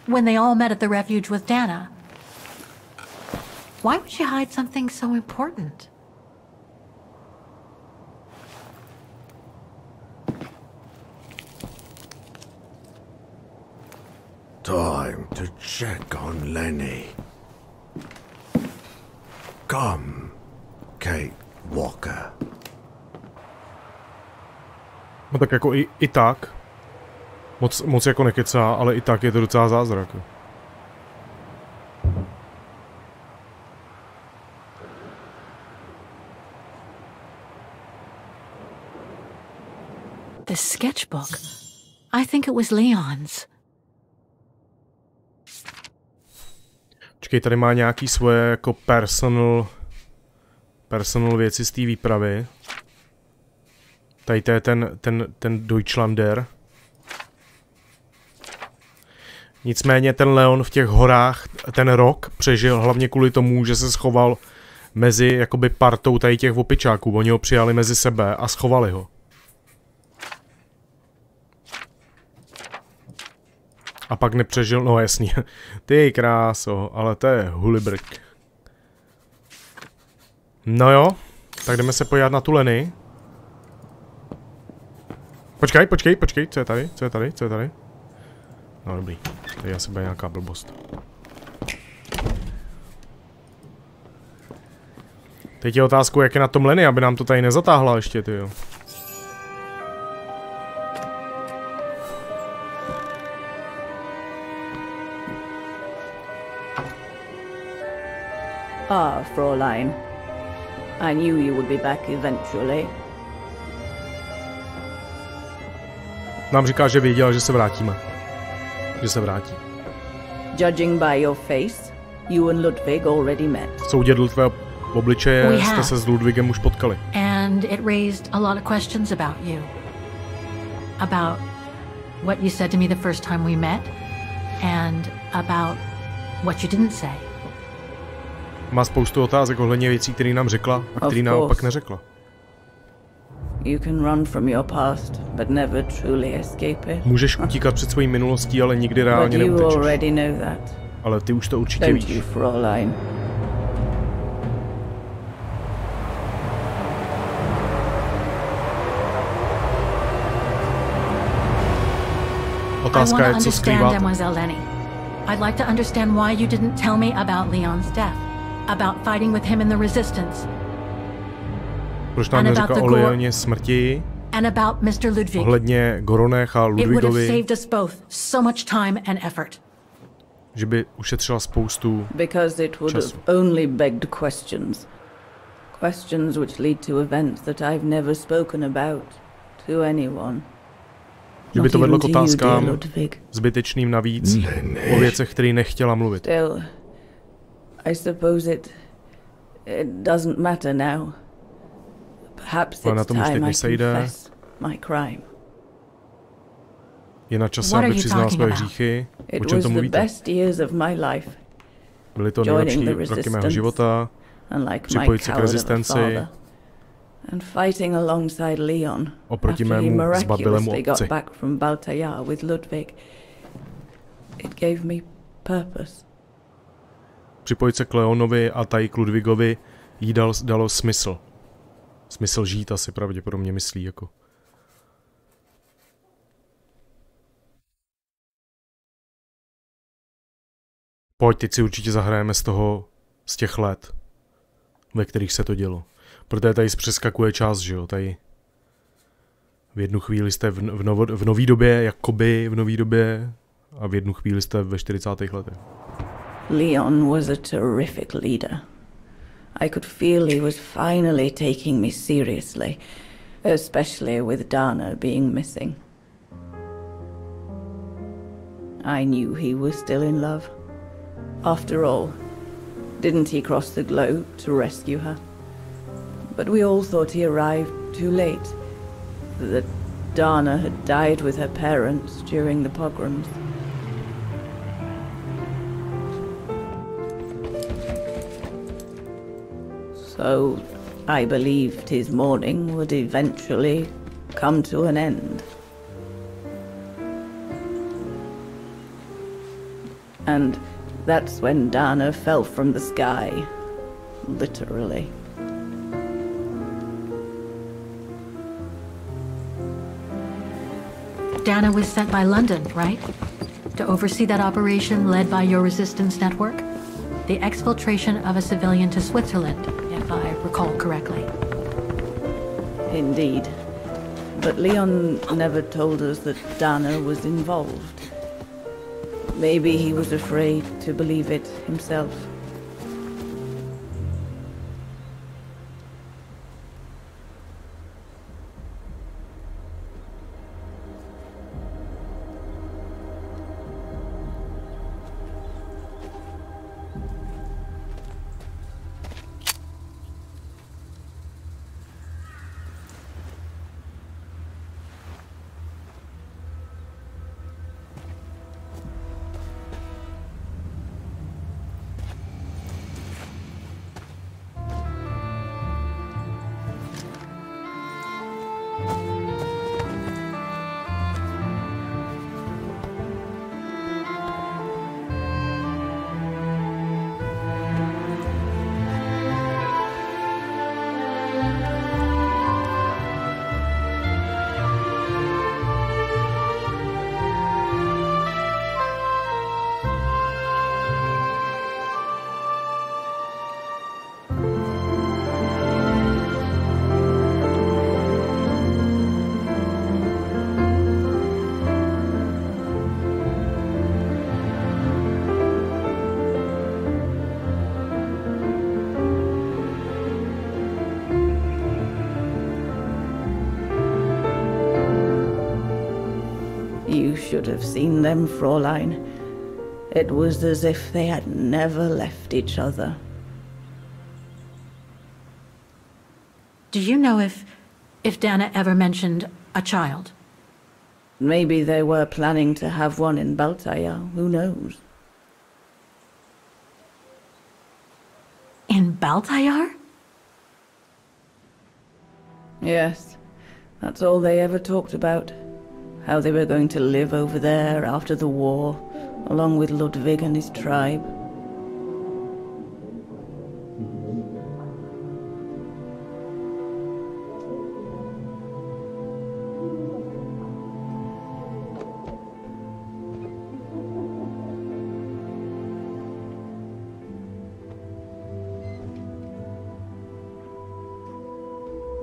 when they all met at the refuge with Dana. Why would she hide something so important? Time to check on Lenny. Come, Kate Walker. No tak jako i tak. Moc jako nekecá, ale i tak je to docela zázrak. The sketchbook. I think it was Leon's. Počkej, tady má nějaký svoje jako personal věci z té výpravy. Tady to je ten Deutschlander. Nicméně ten Leon v těch horách ten rok přežil hlavně kvůli tomu, že se schoval mezi jakoby partou tady těch opičáků. Oni ho přijali mezi sebe a schovali ho. A pak nepřežil, no jasně, ty kráso, ale to je hulibrk. No jo, tak jdeme se podívat na tu Lenny. Počkej, co je tady? No dobrý, tady asi bude nějaká blbost. Teď je otázkou, jak je na tom Lenny, aby nám to tady nezatáhla ještě, tyjo. Ah, Fräulein. I knew you would be back eventually. Nám říká, že věděla, že se vrátíme. Že se vrátí. Judging by your face, you and Ludwig already met. Soudě dle tvého obličeje jste se s Ludwigem už potkali. And it raised a lot of questions about you. About what you said to me the first time we met. And about what you didn't say. Má spoustu otázek ohledně věcí, které nám řekla a které nám pak neřekla. You can run from your past, but never truly escape it. Můžeš utíkat před svojí minulostí, ale nikdy reálně neutečeš. already know that. Ale ty už to určitě víš. You, Fräulein? Otázka je, co skrýváte. I'd like to understand why you didn't tell me about Leon's death, about fighting with him in the resistance. Proč nám neříká o Leoně smrti? And about Mr. Ludwig. Ohledně Goronech a Ludwigovi. It would have saved us both so much time and effort. Že by ušetřila spoustu Because it would času. have only begged questions. Questions which lead to events that I've never spoken about to anyone. Že by to vedlo k otázkám zbytečným navíc o věcech, které nechtěla mluvit. Still, I suppose it doesn't matter now. Perhaps it's time I confess my crime. Je na čase, aby přiznala své hříchy. O čem to mluvíte? Byly to nejlepší roky mého života, připojit se k rezistenci, and fighting alongside Leon oproti after he mému miraculously zbabilému got otci. back from Baltaya with Ludwig. It gave me purpose. Připojit se k Leonovi a tady k Ludwigovi jí dalo smysl. Smysl žít asi pravděpodobně myslí jako. Pojď, teď si určitě zahrajeme z těch let, ve kterých se to dělo. Protože tady přeskakuje čas, že jo, tady v jednu chvíli jste v nový době, jakoby v nový době, a v jednu chvíli jste ve 40. letech. Leon was a terrific leader. I could feel he was finally taking me seriously, especially with Dana being missing. I knew he was still in love. After all, Didn't he cross the globe to rescue her? But we all thought he arrived too late. That Dana had died with her parents during the pogroms. So I believed his mourning would eventually come to an end. And that's when Dana fell from the sky, literally. Dana was sent by London, right? To oversee that operation led by your resistance network? The exfiltration of a civilian to Switzerland, if I recall correctly. Indeed. But Leon never told us that Dana was involved. Maybe he was afraid to believe it himself. You should have seen them, Fräulein. It was as if they had never left each other. Do you know if Dana ever mentioned a child? Maybe they were planning to have one in Baltaya, who knows? In Baltayar? Yes, that's all they ever talked about. How they were going to live over there after the war, along with Ludwig and his tribe.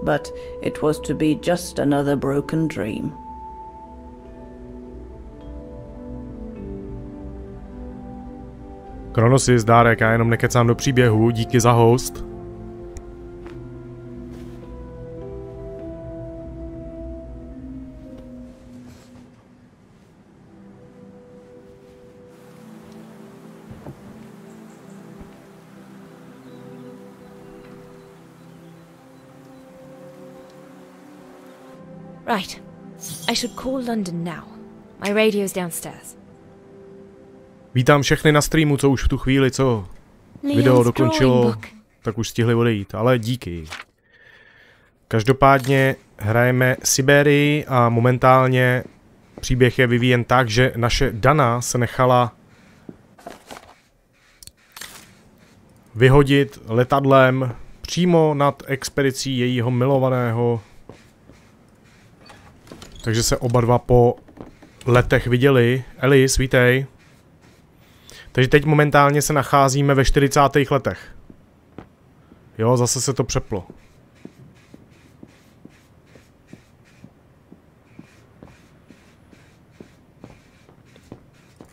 But it was to be just another broken dream. Kronosis, dárek, já jenom nekecám do příběhu, díky za host. Right. I should call London now. My radio's downstairs. Vítám všechny na streamu, co už v tu chvíli, co video dokončilo, tak už stihli odejít, ale díky. Každopádně hrajeme Syberii a momentálně příběh je vyvíjen tak, že naše Dana se nechala vyhodit letadlem přímo nad expedicí jejího milovaného. Takže se oba dva po letech viděli. Elis, vítej. Takže teď momentálně se nacházíme ve 40. letech. Jo, zase se to přeplo.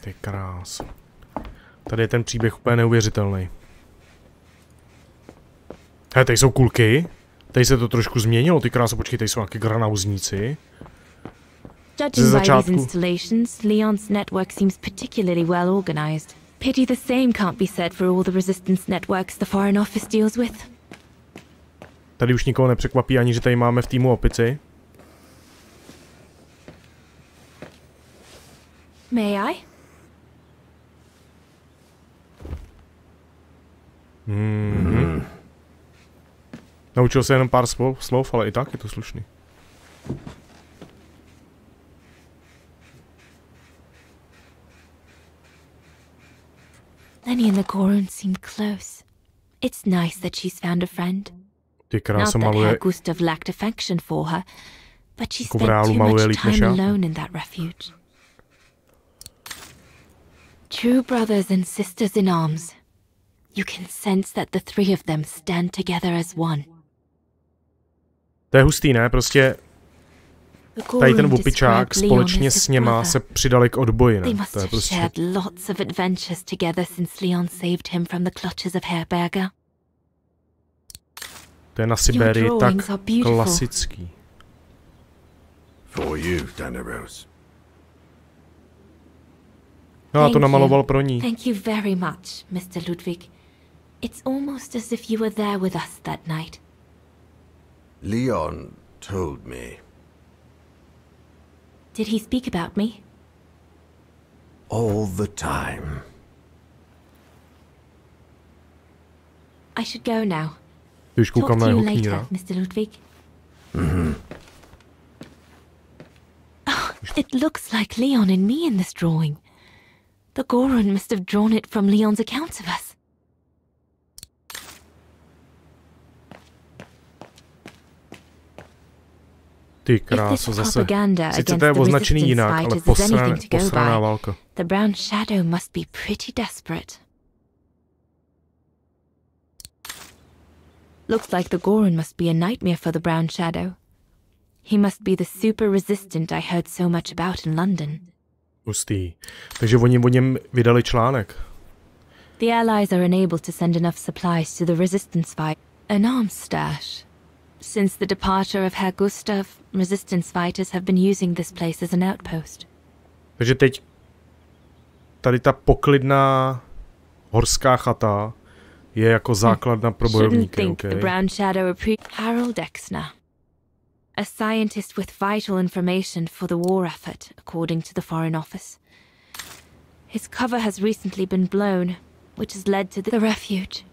Ty krás. Tady je ten příběh úplně neuvěřitelný. Hele, tady jsou kulky. Tady se to trošku změnilo, ty kráso, počkej, tady jsou nějaký granauzníci. Judging by these installations, Leon's network seems particularly well organized. Pity the same can't be said for all the resistance networks the Foreign Office deals with. Tady už nikoho nepřekvapí ani, že tady máme v týmu opici. May I? Naučil se jenom pár slov, ale i tak je to slušný. Lenny and the Goron seem close. It's nice that she's found a friend. Ty Not krása that maluje, Herr Gustav lacked affection for her, but she jako v spent reálu too maluje much líp než time já. alone in that refuge. True brothers and sisters in arms. You can sense that the three of them stand together as one. To je hustý, ne? Prostě tady ten opičák společně s něma se přidali k odboji, They ne? must To je have prostě... shared lots of adventures together since Leon saved him from the clutches of Herberger. To je na Syberii Your tak drawings are beautiful. klasický. For you, Dana Roze. No a to Thank namaloval you. pro ní. Thank you very much, Mr. Ludwig. It's almost as if you were there with us that night. Leon told me. Did he speak about me? All the time. I should go now. Ty už Talk koukám to na you jeho later, kníra. Mr. Ludwig. Oh, it looks like Leon and me in this drawing. The Goron must have drawn it from Leon's accounts of us. Ty If this kráso, zase. propaganda Sice against to je the označený resistance jinak, ale fighters is anything to go posraná by, válka. the brown shadow must be pretty desperate. Looks like the Goron must be a nightmare for the brown shadow. He must be the super resistant I heard so much about in London. Hustý. Takže oni o něm vydali článek. The Allies are unable to send enough supplies to the resistance fight. An arms stash. Since the departure of Herr Gustav, resistance fighters have been using this place as an outpost. Takže teď tady ta poklidná horská chata je jako základna pro Shouldn't bojovníky, think okay? the brown shadow Harold Exner. A scientist with vital information for the war effort, according to the Foreign Office. His cover has recently been blown, which has led to the refuge.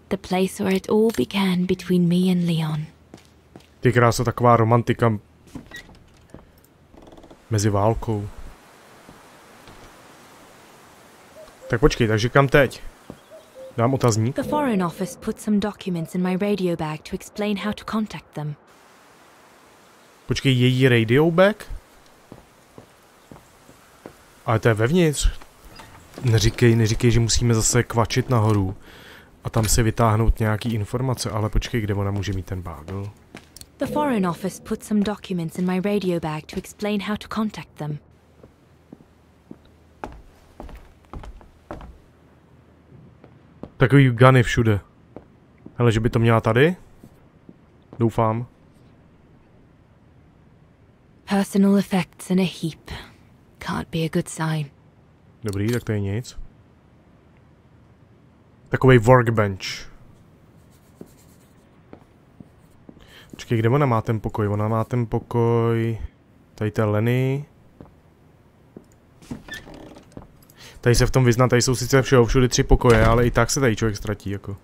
The place where it all began between me and Leon. Ty krása, taková romantika mezi válkou. Tak počkej, takže kam teď? Dám otazník. The Foreign Office put some documents in my radio bag to explain how to contact them. Počkej, její radio bag? Ale to je vevnitř. Neříkej, že musíme zase kvačit nahoru a tam si vytáhnout nějaký informace, ale počkej, kde ona může mít ten bagel? The Foreign Office put some documents in my radio bag to explain how to contact them. Takový guny všude. Hele, že by to měla tady? Doufám. Personal effects in a heap. Can't be a good sign. Dobrý, tak to je nic. Takovej workbench. Počkej, kde ona má ten pokoj? Ona má ten pokoj... Tady to je Lenny. Tady se v tom vyzná, tady jsou sice všude 3 pokoje, ale i tak se tady člověk ztratí, jako.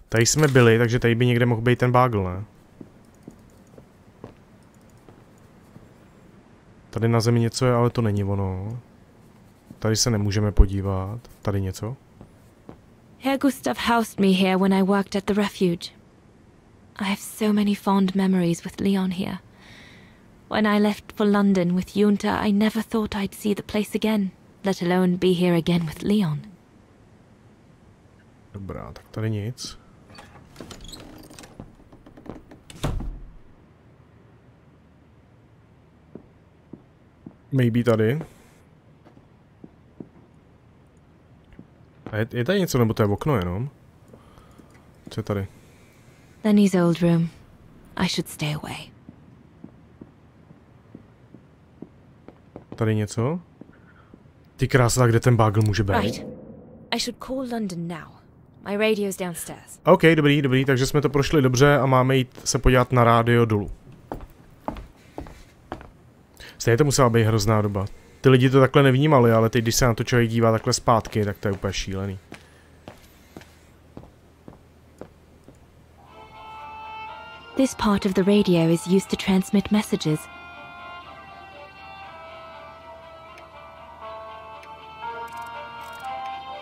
Tady jsme byli, takže tady by někde mohl být ten bagel, ne? Tady na zemi něco je, ale to není ono. Tady se nemůžeme podívat. Tady něco? Herr Gustav housed me here when I worked at the refuge. I have so many fond memories with Leon here. When I left for London with Junta, I never thought I'd see the place again, let alone be here again with Leon. Dobrá, tak tady nic. Maybe tady. A je tady něco, nebo to je okno jenom? Co je tady? Lenny's old room. I should stay away. tady něco? Ty krása, kde ten bagel může být? Right. I should call London now. My radio's downstairs. OK, dobrý, takže jsme to prošli dobře a máme jít se podívat na rádio dolů. Stejně to musela být hrozná doba. Ty lidi to takhle nevnímali, ale teď, když se na to člověk dívá takhle zpátky, tak to je úplně šílený. This part of the radio is used to transmit messages.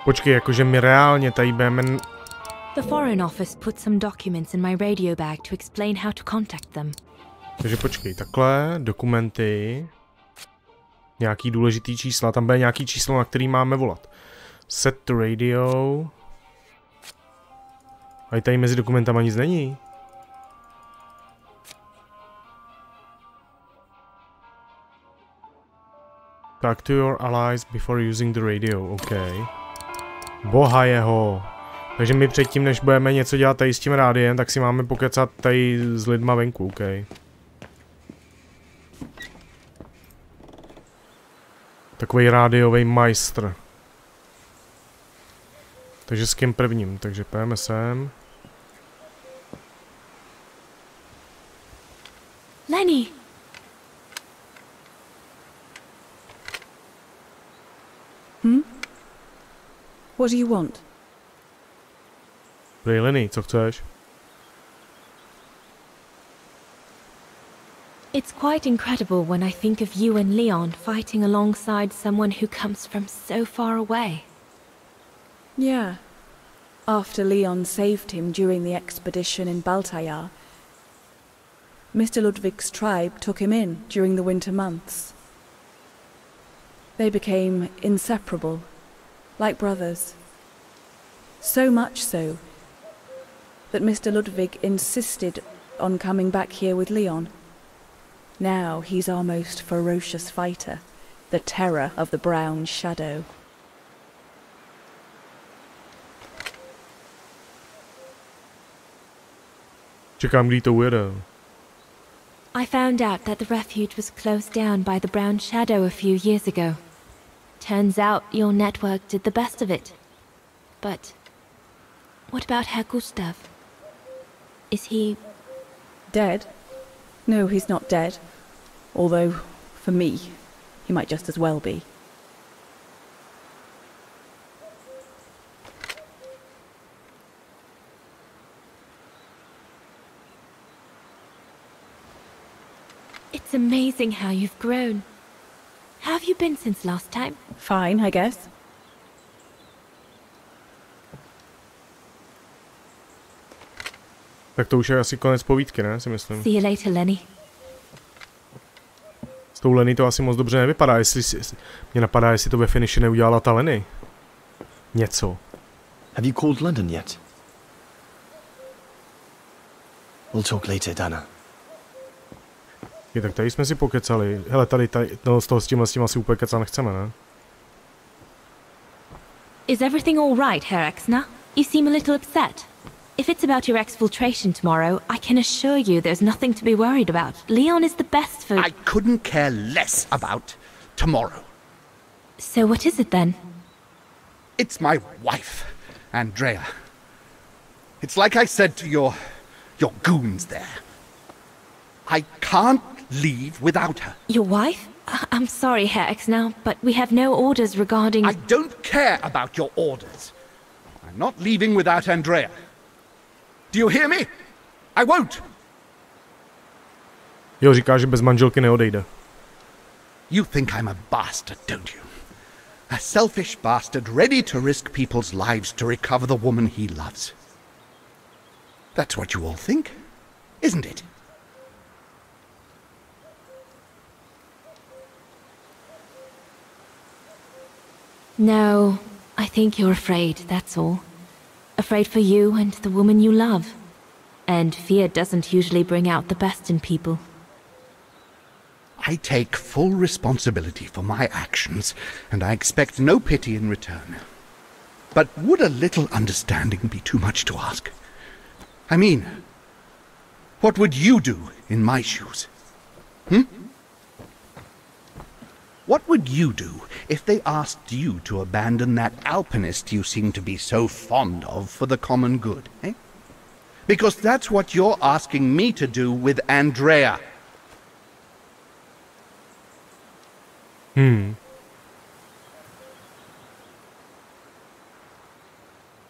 Počkej, jakože my reálně tady budeme... The Foreign Office put some documents in my radio bag to explain how to contact them. Takže počkej, takhle, dokumenty, nějaký důležitý čísla, tam bude nějaký číslo, na který máme volat. Set to radio. A tady mezi dokumentama nic není. Talk to your allies before using the radio, OK. Boha jeho. Takže my předtím, než budeme něco dělat tady s tím rádiem, tak si máme pokecat tady s lidma venku, OK. Takový rádiový majstr. Takže s kým prvním? Takže pojďme sem. Lenny! What do you want? Prej Lenny, co chceš? It's quite incredible when I think of you and Leon fighting alongside someone who comes from so far away. Yeah. After Leon saved him during the expedition in Baltayar, Mr. Ludwig's tribe took him in during the winter months. They became inseparable, like brothers. So much so that Mr. Ludwig insisted on coming back here with Leon. Now he's our most ferocious fighter, the terror of the brown shadow. Čekám, kdy to ujede. I found out that the refuge was closed down by the brown shadow a few years ago. Turns out your network did the best of it. But what about Herr Gustav? Is he... Dead? No, he's not dead. Although, for me, he might just as well be. It's amazing how you've grown. How have you been since last time? Fine, I guess. Tak to už je asi konec povídky, ne? Si myslím. See you later, Lenny. S tou Lenny to asi moc dobře nevypadá, mě napadá, jestli to ve finiši neudělala ta Lenny. Něco. Have you called London yet? We'll talk later, Dana. Je, tak tady jsme si pokecali. Hele, tady, no s tím asi úplně kecat nechceme, ne? Is everything all right, Herr Exner? You seem a little upset. If it's about your exfiltration tomorrow, I can assure you there's nothing to be worried about. Leon is the best for... I couldn't care less about tomorrow. So what is it then? It's my wife, Andrea. It's like I said to your goons there. I can't leave without her. Your wife? I'm sorry, Herr Exner, but we have no orders regarding... I don't care about your orders. I'm not leaving without Andrea. Do you hear me? I won't. Jo, říká, že bez manželky neodejde. You think I'm a bastard, don't you? A selfish bastard ready to risk people's lives to recover the woman he loves. That's what you all think, isn't it? No, I think you're afraid, that's all. Afraid for you and the woman you love. And fear doesn't usually bring out the best in people. I take full responsibility for my actions, and I expect no pity in return. But would a little understanding be too much to ask? I mean, what would you do in my shoes? What would you do if they asked you to abandon that alpinist you seem to be so fond of for the common good, eh? Because that's what you're asking me to do with Andrea.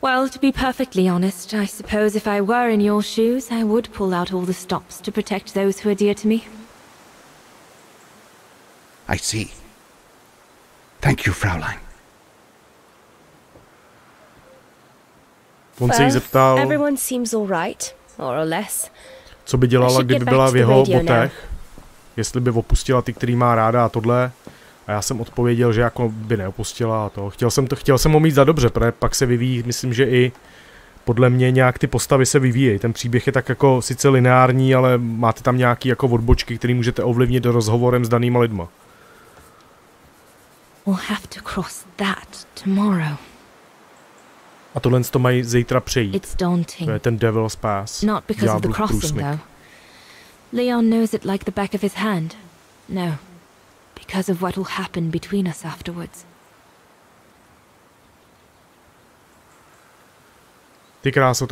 Well, to be perfectly honest, I suppose if I were in your shoes, I would pull out all the stops to protect those who are dear to me. I see. Thank you, Fraulein. On se jí zeptal, everyone seems all right, more or less. Co by dělala, kdyby byla v jeho botech, jestli by opustila ty, který má ráda a tohle. A já jsem odpověděl, že jako by neopustila a to. Chtěl jsem ho mít za dobře, protože pak se vyvíjí, myslím, že i podle mě nějak ty postavy se vyvíjejí. Ten příběh je tak jako sice lineární, ale máte tam nějaký jako odbočky, které můžete ovlivnit rozhovorem s danýma lidma. We'll have to cross that tomorrow. A tohle to mají zítra přejít. It's daunting. To je ten Devil's Pass. Not because of the crossing, though. Leon knows it like the back of his hand. No. Because of what will happen between us afterwards. Ty kráso,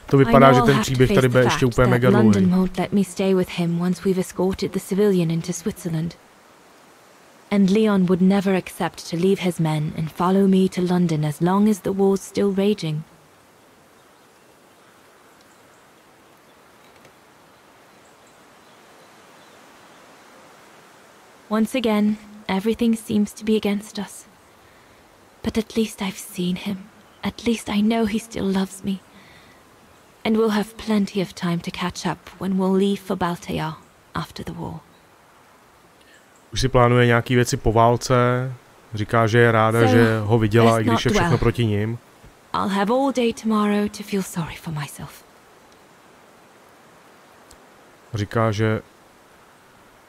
to vypadá, že ten příběh tady bude ještě úplně mega dlouhý. London won't let me stay with him once we've escorted the civilian into Switzerland. And Leon would never accept to leave his men and follow me to London as long as the war's still raging. Once again, everything seems to be against us. But at least I've seen him. At least I know he still loves me. And we'll have plenty of time to catch up when we'll leave for Baltea after the war. Už si plánuje nějaký věci po válce. Říká, že je ráda, že ho viděla, i když je všechno proti ním. I'll have all day tomorrow to feel sorry for myself. Říká, že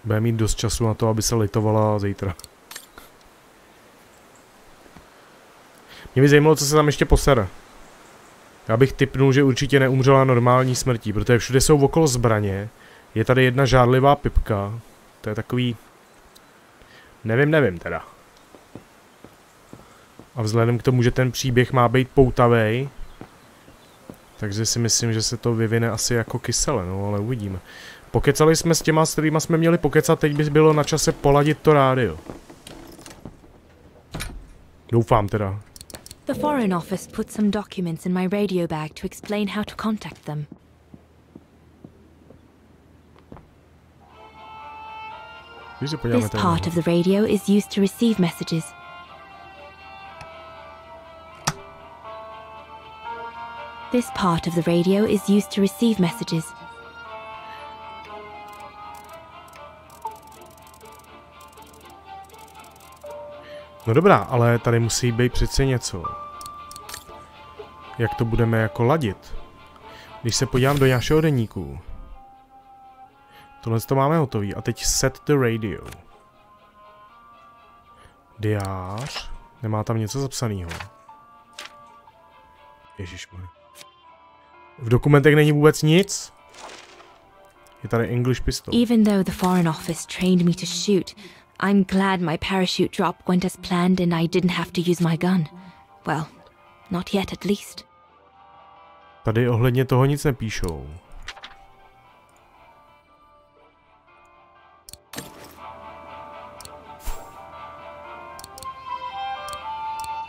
bude mít dost času na to, aby se litovala zítra. Mě by zajímalo, co se tam ještě posere. Já bych tipnul, že určitě neumřela normální smrtí, protože všude jsou okolo zbraně. Je tady jedna žárlivá pipka. To je takový... Nevím teda. A vzhledem k tomu, že ten příběh má být poutavej, takže si myslím, že se to vyvine asi jako kysele, no ale uvidíme. Pokecali jsme s těma, s kterýma jsme měli pokecat, teď by bylo na čase poladit to rádio. Doufám teda. The Foreign Office put some documents in my radio bag to explain how to contact them. This part of the radio is used to receive messages. This part of the radio is used to receive messages. No dobrá, ale tady musí být přece něco. Jak to budeme jako ladit? Když se podívám do našeho deníku. Tohle to máme hotový. A teď set the radio. Diář. Nemá tam něco zapsaného. Ježišmarja. V dokumentech není vůbec nic. Je tady English pistol. Even though the Foreign Office trained me to shoot, I'm glad my parachute drop went as planned and I didn't have to use my gun. Well, not yet at least. Tady ohledně toho nic nepíšou.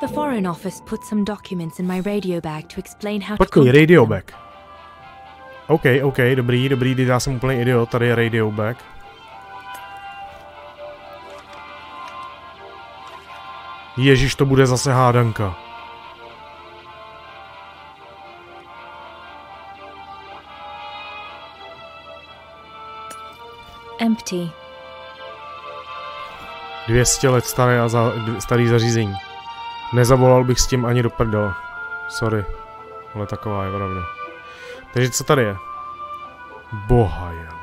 The Foreign Office put some documents in my radio bag to explain how to contact radio bag. OK, dobrý, já jsem úplný idiot, tady je radio bag. Ježíš, to bude zase hádanka. Empty. 200 let starý zařízení. Nezavolal bych s tím ani do prdele. Sorry. Ale taková je pravda. Takže co tady je? Bohajem.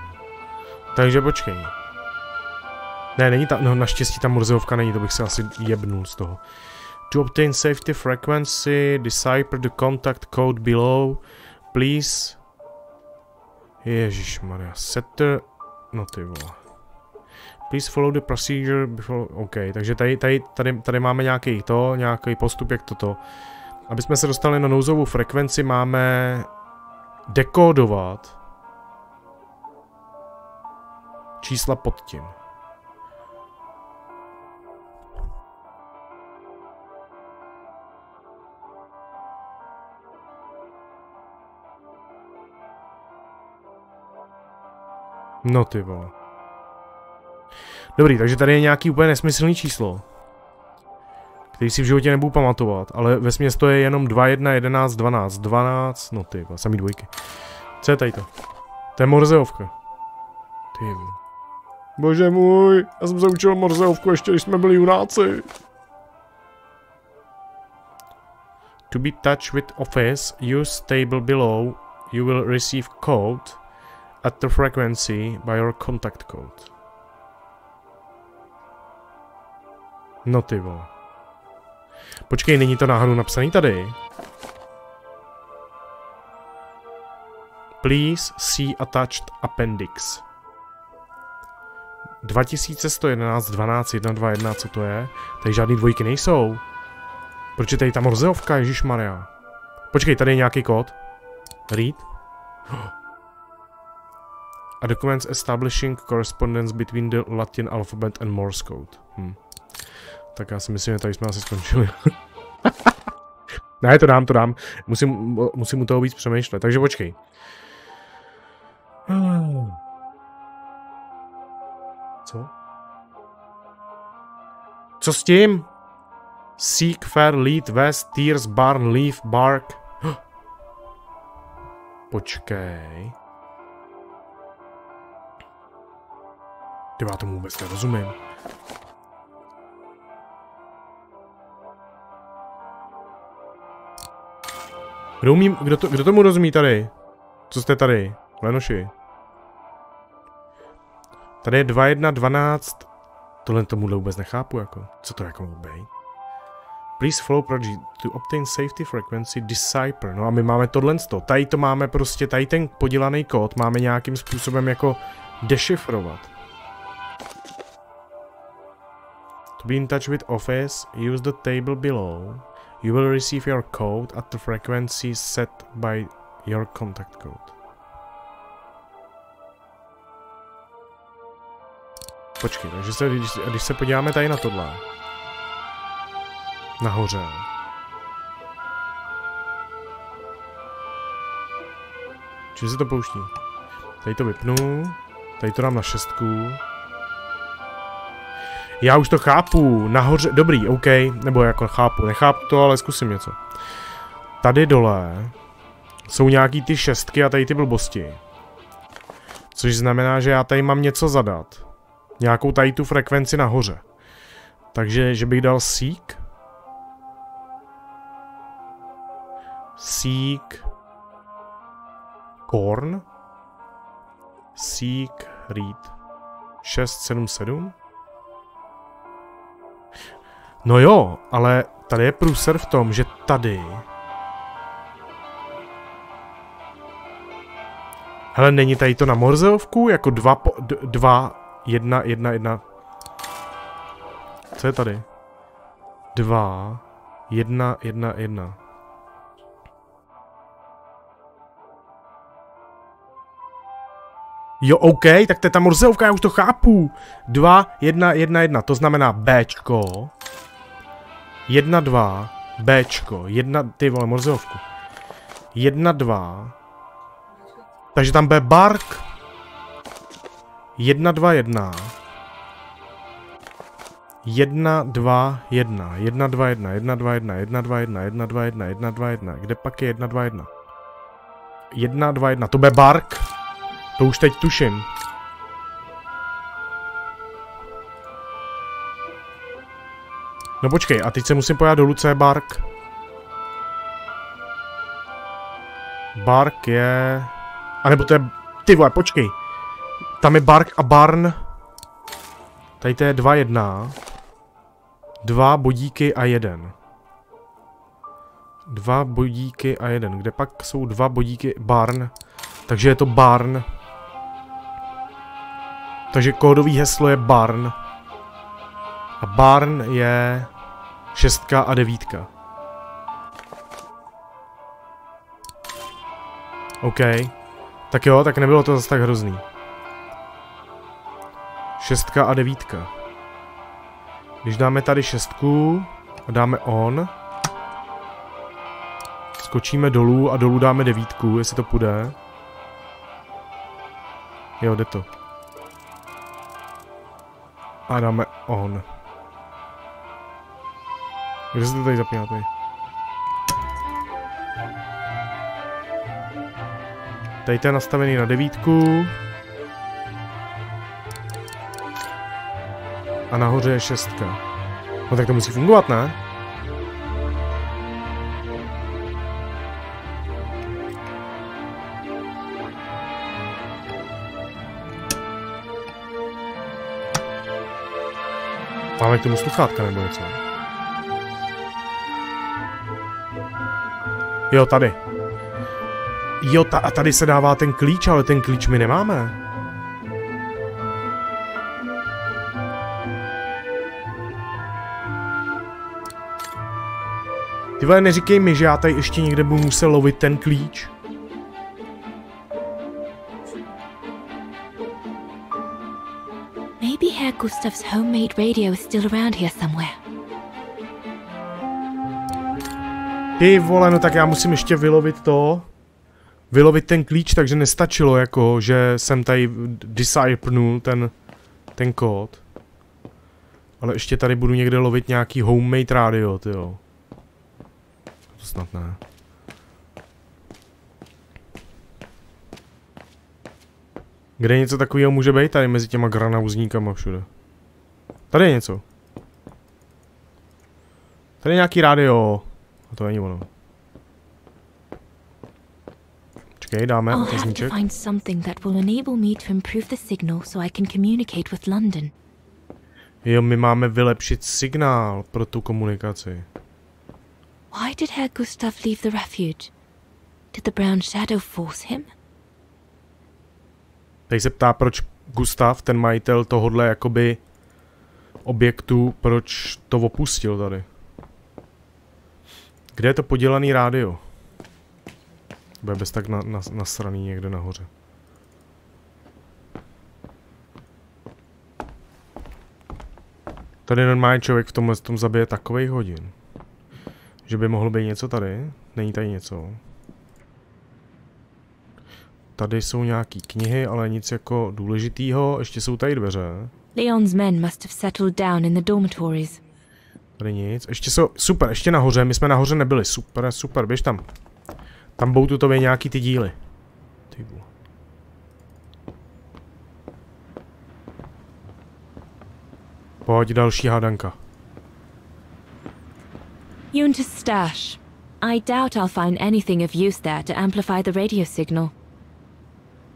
Takže počkej. Ne, není tam, no naštěstí tam morzeovka není, to bych se asi jebnul z toho. To obtain safety frequency, decipher the contact code below, please. Ježišmarja, set the... No ty vole. Please follow the procedure before... OK, takže tady máme nějaký postup, jak toto. Aby jsme se dostali na nouzovou frekvenci, máme dekódovat čísla pod tím. No ty vole. Dobrý, takže tady je nějaký úplně nesmyslný číslo, který si v životě nebudu pamatovat, ale vesměs to je jenom 2, 1, 11, 12, 12, no ty vole, samý dvojky. Co je tady to? To je morzeovka. Ty vole. Bože můj, já jsem se učil morzeovku ještě, když jsme byli junáci. To be touched with office, use table below, you will receive code at the frequency by your contact code. No ty vole. Počkej, není to náhodou napsaný tady? Please see attached appendix. 2111 12 121, co to je? Tady žádný dvojky nejsou. Proč je tady ta morzeovka, ježišmarja? Počkej, tady je nějaký kód. Read. A documents establishing correspondence between the Latin alphabet and Morse code. Tak já si myslím, že tady jsme asi skončili. Ne, to dám. Musím u toho víc přemýšlet. Takže počkej. Co? Co s tím? Seek, fair, lead, west, tears, barn, leaf, bark. Počkej. Ty, já tomu vůbec nerozumím. Kdo tomu rozumí tady? Co jste tady? Lenoši. Tady je 2, 1, 12. Tohle tomuhle vůbec nechápu, jako. Co to jako může být? Please follow project to obtain safety frequency decipher. No a my máme tohle. Tady to máme prostě, tady ten podělaný kód máme nějakým způsobem jako dešifrovat. To be in touch with office, use the table below. You will receive your code at the frequency set by your contact code. Počkej, takže když se podíváme tady na tohle. Nahoře. Čím se to pouští? Tady to vypnu. Tady to dám na 6. Já už to chápu. Nahoře. Dobrý, OK. Nebo jako nechápu to, ale zkusím něco. Tady dole jsou nějaký ty 6 a tady ty blbosti. Což znamená, že já tady mám něco zadat. Nějakou tady tu frekvenci nahoře. Takže, že bych dal seek. Seek. Corn. Seek read. 677. No jo, ale tady je průser v tom, že tady... Hele, není tady to na morzeovku? Jako 2, 1, 1, 1. Co je tady? 2, 1, 1, 1. Jo, OK, tak to je ta morzeovka, já už to chápu. 2, 1, 1, 1, to znamená Bčko. 1, 2, Bčko, 1, ty vole, morzeovku. 1, 2. Takže tam bude bark. 1, 2, 1. 1, 2, 1. 1, 2, 1. 1, 2, 1. 1, 2, 1. 1, 2, 1. 1, 2, 1. Kde pak je 1, 2, 1? 1, 2, 1. To bude bark. To už teď tuším. No počkej, a teď se musím pojít dolů, co je bark. Bark je... A nebo to je... Ty vole, počkej. Tam je bark a barn. Tady to je 2, 1. 2 bodíky a 1. 2 bodíky a 1. Kde pak jsou 2 bodíky barn? Takže je to barn. Takže kódový heslo je barn. A barn je 6 a 9. OK. Tak jo, tak nebylo to zase tak hrozný. 6 a 9. Když dáme tady 6 a dáme on, skočíme dolů a dolů dáme 9, jestli to půjde. Jo, jde to. A dáme on. Kde se to tady zapíná tady? Tady to je nastavený na 9. A nahoře je 6. No tak to musí fungovat, ne? Máme k tomu sluchátka nebo něco? Jo, tady. Jo, a tady se dává ten klíč, ale ten klíč my nemáme. Ty vole, neříkej mi, že já tady ještě někde budu muset lovit ten klíč. Maybe Herr Gustav's homemade radio is still around here somewhere. Ty vole, no tak já musím ještě vylovit to. Vylovit ten klíč, takže nestačilo jako, že jsem tady decipernul ten kód. Ale ještě tady budu někde lovit nějaký homemade radio, tyjo. To snad ne. Kde něco takového může být? Tady mezi těma granauzníkama všude. Tady je něco. Tady je nějaký rádio. A to není ono. Čekej, dáme otazníček. Jo, my máme vylepšit signál pro tu komunikaci. Why did Herr Gustav leave the refuge? Did the brown shadow force him? Tady se ptá, proč Gustav, ten majitel tohodle jakoby objektu, proč to opustil tady. Kde je to podělaný rádio? Bude bez tak nasraný někde nahoře. Tady normálně člověk v tomhle tom zabije takovej hodin. Že by mohlo být něco tady. Není tady něco. Tady jsou nějaký knihy, ale nic jako důležitýho. Ještě jsou tady dveře. Leon's men must have settled down in the dormitories. Tady nic. Ještě jsou... Super, ještě nahoře. My jsme nahoře nebyli. Super, super. Běž tam. Tam budou tutově nějaký ty díly. Ty vole. Pojď, další hádanka. Junta's stash. I doubt I'll find anything of use there to amplify the radio signal.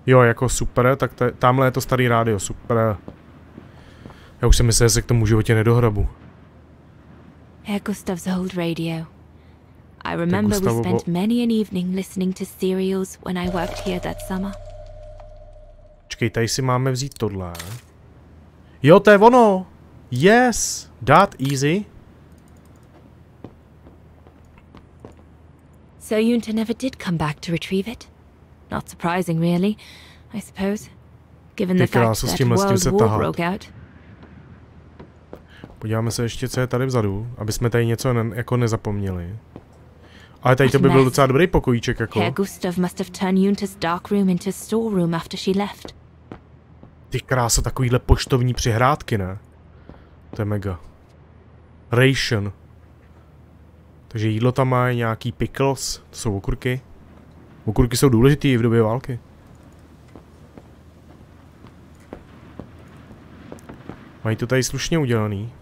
Jo, jako super, tak tamhle je to starý rádio, super. Já už jsem myslel, že se k tomu životě nedohrabu. Herr Gustav's old radio. I remember we spent many an evening listening to serials when I worked here that summer. Čekej, tady si máme vzít tohle. Jo, to je ono! Yes! That easy. So Junta never did come back to retrieve it? Not surprising, really, I suppose, given the fact that World War broke out. Podíváme se ještě, co je tady vzadu, aby jsme tady něco jako nezapomněli. Ale tady to by byl docela dobrý pokojíček, jako. Herr Gustav must have turned Junta's dark room into a storeroom after she left. Ty krása, takovýhle poštovní přihrádky, ne? To je mega. Ration. Takže jídlo tam má nějaký pickles, to jsou okurky. Okurky jsou důležitý i v době války. Mají to tady slušně udělaný.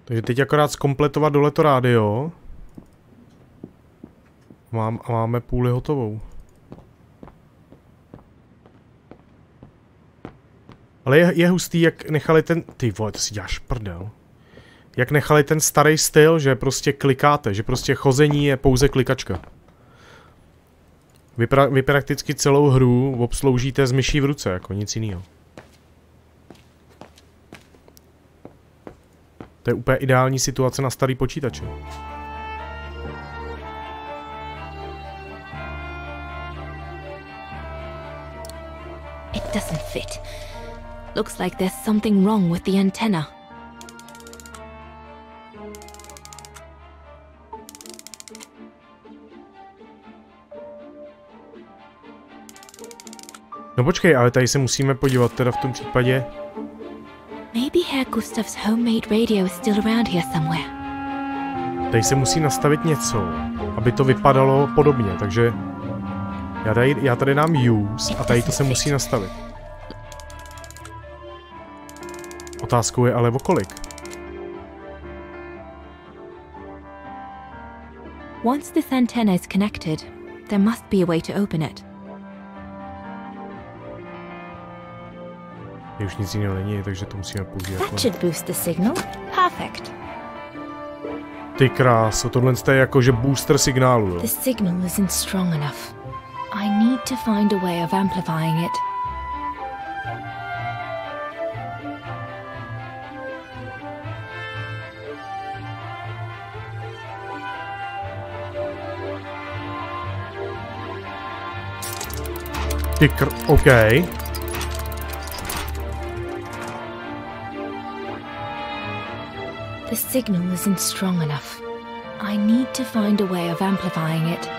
Takže teď akorát zkompletovat dole to rádio. Máme půli hotovou. Ale je hustý, jak nechali ten... Ty vole, to si děláš prdel. Jak nechali ten starý styl, že prostě klikáte, že prostě chození je pouze klikačka. Vy prakticky celou hru obsloužíte s myší v ruce, jako nic jiného. To je úplně ideální situace na starý počítače. It doesn't fit. Looks like there's something wrong with the antenna. No počkej, ale tady se musíme podívat teda v tom případě. Maybe Herr Gustav's homemade radio is still around here somewhere. Tady se musí nastavit něco, aby to vypadalo podobně, takže já tady dám use a tady to se musí nastavit. Otázkou je ale o kolik. Once this antenna is connected, there must be a way to open it. Už nic jiného není, takže to musíme použít. That should boost the signal. Perfect. Ty kráso, tohle je jakože booster signálu, jo. The signal isn't strong enough. I need to find a way of amplifying it. OK. The signal isn't strong enough. I need to find a way of amplifying it.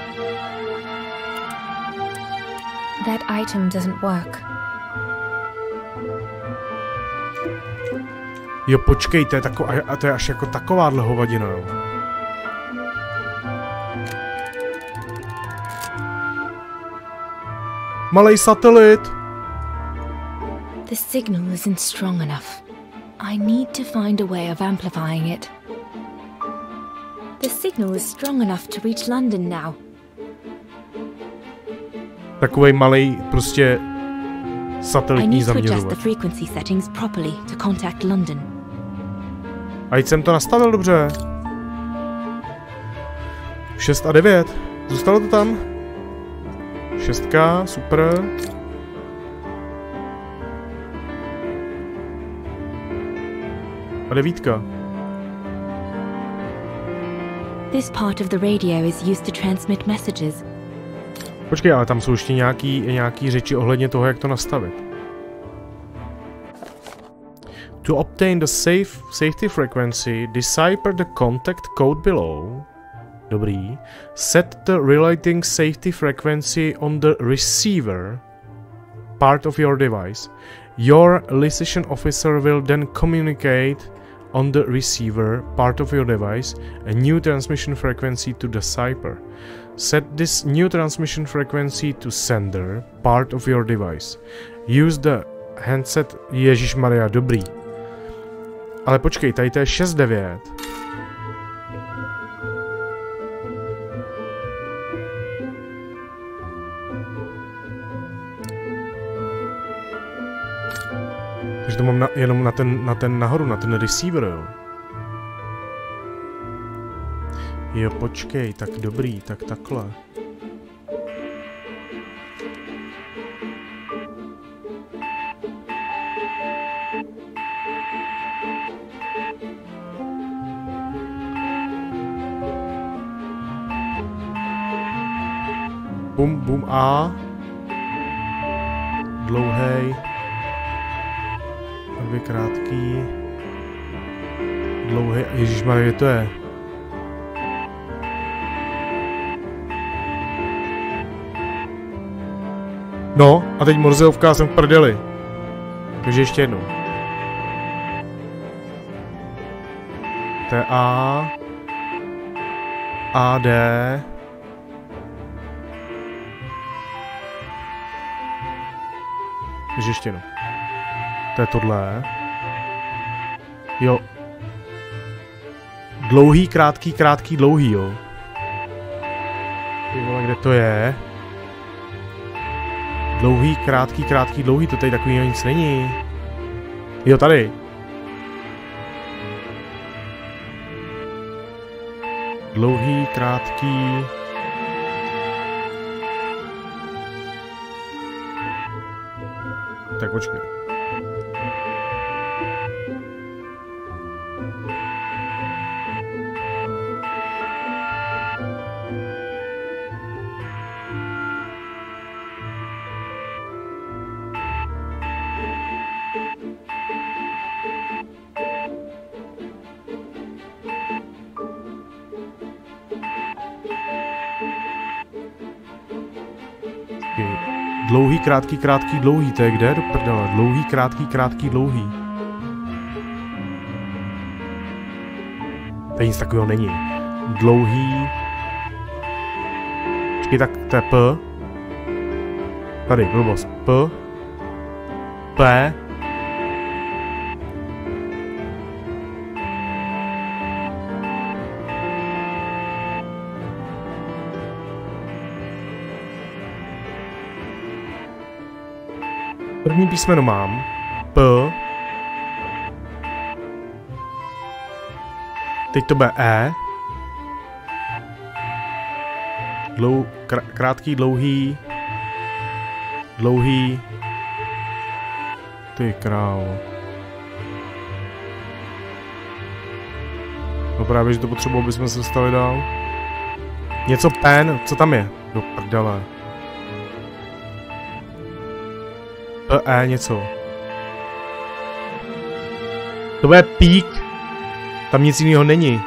That item doesn't work. Jo, počkej, to je až jako takováhle hovadina, jo. Malej satelit. The signal isn't strong enough. I need to find a way of amplifying it. The signal is strong enough to reach London now. Takovej malej, prostě satelitní zaměřovač. I need to adjust the frequency settings properly to contact London. A jsem to nastavil dobře. 6 a 9. Zůstalo to tam? 6, super. A 9. This part of the radio is used to transmit messages. Počkej, ale tam jsou ještě nějaký řeči ohledně toho, jak to nastavit. To obtain the safety frequency, decipher the contact code below. Dobrý. Set the relating safety frequency on the receiver part of your device. Your liaison officer will then communicate on the receiver part of your device a new transmission frequency to decipher. Set this new transmission frequency to sender part of your device. Use the handset. Ježišmarja, dobrý. Ale počkej, tady to je 6-9. Takže to mám jenom na ten nahoru, na ten receiver, jo. Jo, počkej, tak dobrý, tak takhle. Bum A. Dlouhej. A 2 krátký. Dlouhej. Ježišmarja, kde to je? No, a teď morzeovka, jsem v prdeli. Takže ještě jednou. To je A. A, D. Takže ještě jednou. To je tohle. Jo. Dlouhý, krátký, dlouhý, jo. Ty vole, kde to je? Dlouhý, krátký, dlouhý, to tady takový nic není. Jo, tady. Dlouhý, krátký. Tak počkej. Dlouhý, krátký, krátký, dlouhý, to je kde? Do prdele. Dlouhý, krátký, krátký, dlouhý. Tady nic takového není. Dlouhý. Počkej, tak to je P. Tady, blbost. P. P. První písmeno mám. P. Teď to bude E. Krátký, dlouhý. Dlouhý. Ty krávo. No právě, že to potřebuji, aby jsme se dostali dál. Něco pen, co tam je? Do prdele. E něco. To bude pík. Tam nic jiného není.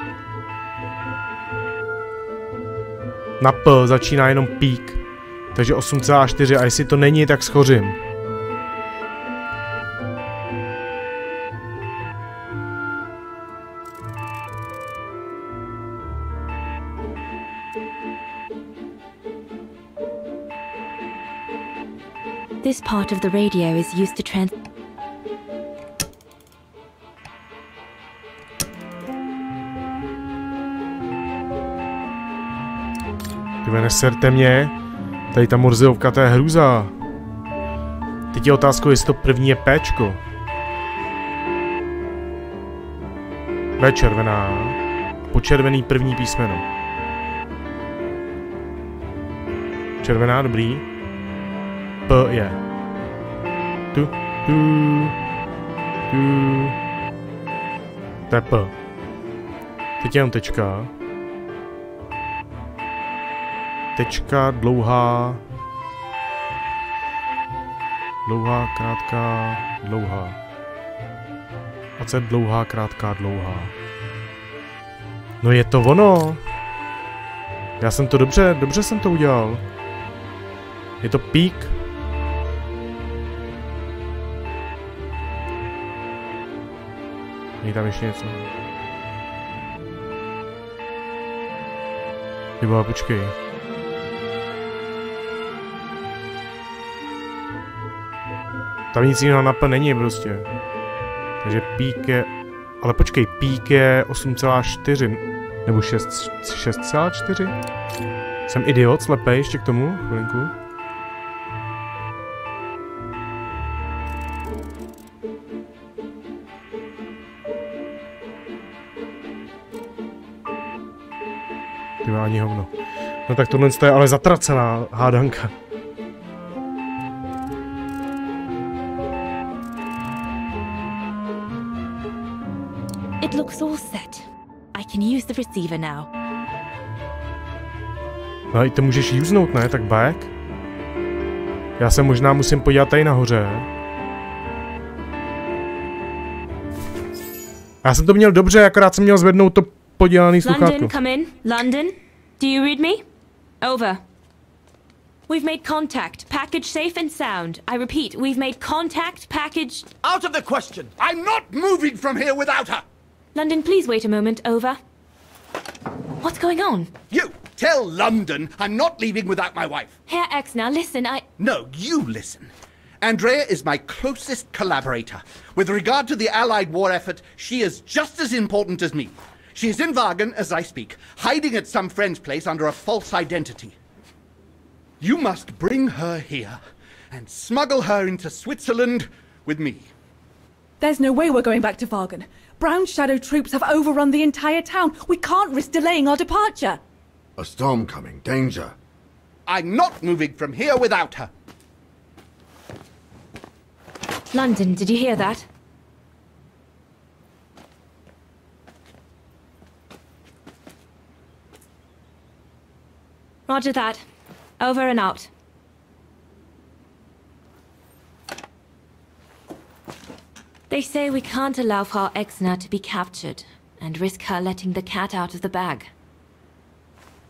Na P začíná jenom pík. Takže 8,4 a jestli to není, tak schořím. This part of the radio is used to Tyve, neserte mě. Tady ta morzeovka, to je hrůza. Teď je otázkou, jestli to první je Pčko. B červená. Počervený první písmeno. Červená, dobrý. P je. Tu. To je P. Teď je jenom tečka. Tečka, dlouhá. Dlouhá, krátká, dlouhá. A co je dlouhá, krátká, dlouhá? No je to ono. Já jsem to dobře jsem to udělal. Je to pík. Je tam ještě něco. Tyba, počkej. Tam nic jiného na P není prostě. Takže pík je... Ale počkej, pík je 8,4. Nebo 6,4? Jsem idiot, slepej, ještě k tomu, chvilinku. Tyva, ani hovno. No tak tohle je ale zatracená hádanka. It looks all set. I can use the receiver now. No i to můžeš usenout, ne? Tak back. Já se možná musím podívat tady nahoře. Já jsem to měl dobře, akorát jsem měl zvednout to podělaný sluchátko. London, come in. London, do you read me? Over. We've made contact. Package safe and sound. I repeat, we've made contact. Package... Out of the question! I'm not moving from here without her! London, please wait a moment. Over. What's going on? You! Tell London I'm not leaving without my wife. Herr X, now listen, No, you listen. Andrea is my closest collaborator. With regard to the Allied war effort, she is just as important as me. She is in Wagen as I speak, hiding at some friend's place under a false identity. You must bring her here and smuggle her into Switzerland with me. There's no way we're going back to Vargan. Brown Shadow troops have overrun the entire town. We can't risk delaying our departure. A storm coming. Danger. I'm not moving from here without her. London, did you hear that? Roger that. Over and out. They say we can't allow Frau Exner to be captured and risk her letting the cat out of the bag.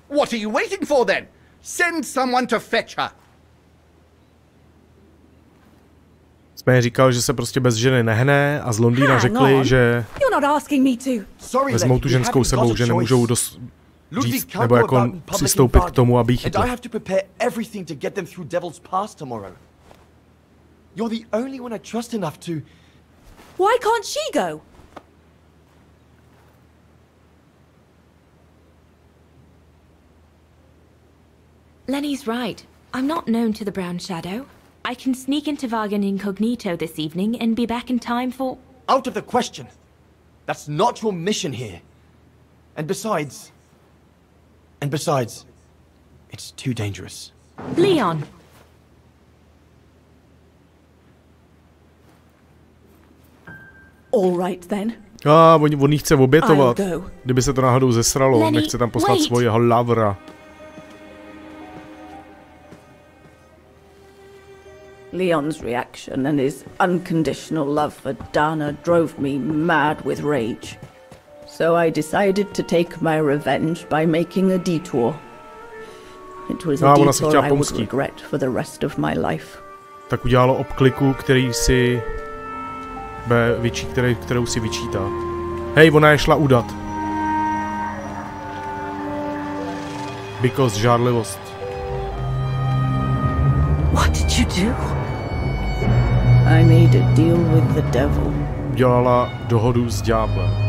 What are you waiting for then? Send someone to fetch her. Jsme říkal, že se prostě bez ženy nehne a z Londýna řekli, že vezmou tu ženskou sebou, že nemůžou říct, nebo jako přistoupit k tomu, aby ji chytli. Why can't she go? Lenny's right. I'm not known to the Brown Shadow. I can sneak into Vargan incognito this evening and be back in time for... Out of the question. That's not your mission here. And besides, it's too dangerous. Leon! All right then. On jí chce obětovat. Kdyby se to náhodou zesralo, Lenny, nechce tam poslat svojeho lavra. Leon's reaction and his unconditional love for Dana drove me mad with rage. So I decided to take my revenge by making a detour. It was a detour I would regret for the rest of my life. Tak udělalo obkliku, kterou si vyčítá. Hej, ona je šla udat. Because žárlivost. What did you do? I made a deal with the devil. Udělala dohodu s ďáblem.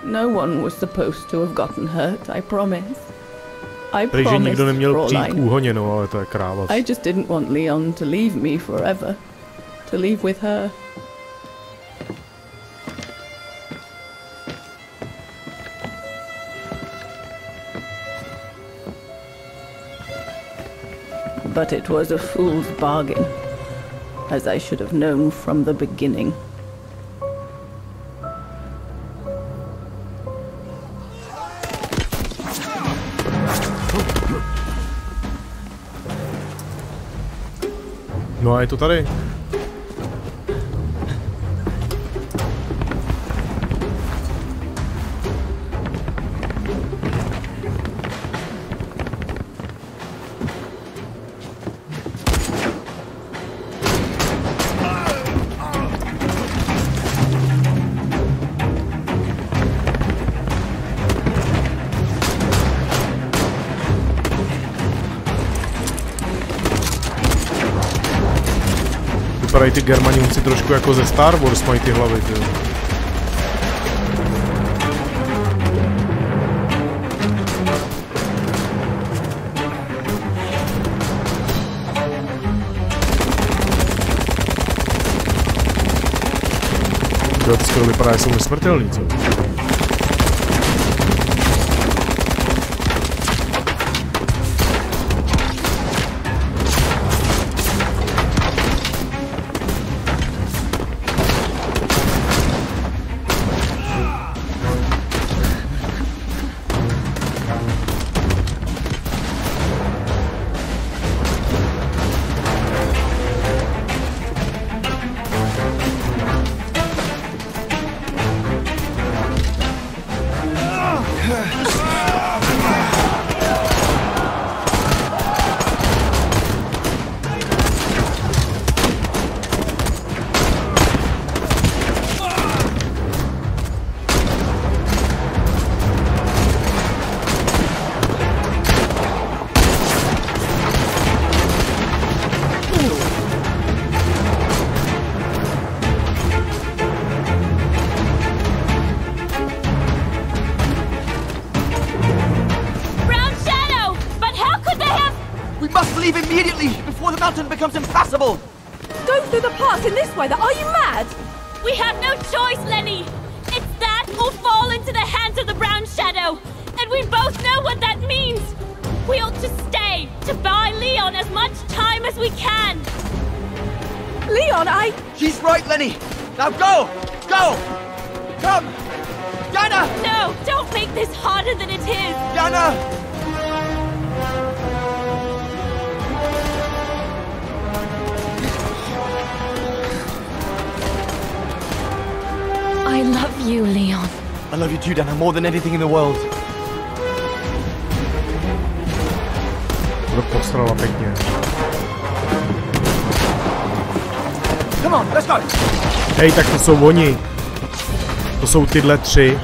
No one was supposed to have gotten hurt, I promise. Takže nikdo neměl přijít k úhoněnou, ale to je kráva. I just didn't want Leon to leave me forever. To leave with her. But it was a fool's bargain, as I should have known from the beginning. No a je to tady. Vypadají ty Germaníci trošku jako ze Star Wars, mají ty hlavy, ty. To skoro vypadá, že jsou nesmrtelný, co? mountain becomes impassable! Go through the pass in this weather, are you mad? We have no choice, Lenny! It's that or fall into the hands of the Brown Shadow! And we both know what that means! We ought to stay, to buy Leon as much time as we can! Leon, She's right, Lenny! Now go! Go! Come! Dana! No, don't make this harder than it is! Dana! I love you, Leon. I love you too, Dana, more than anything in the world. To postrala pěkně. Come on, let's go! Hej, tak to jsou oni. To jsou tyhle tři.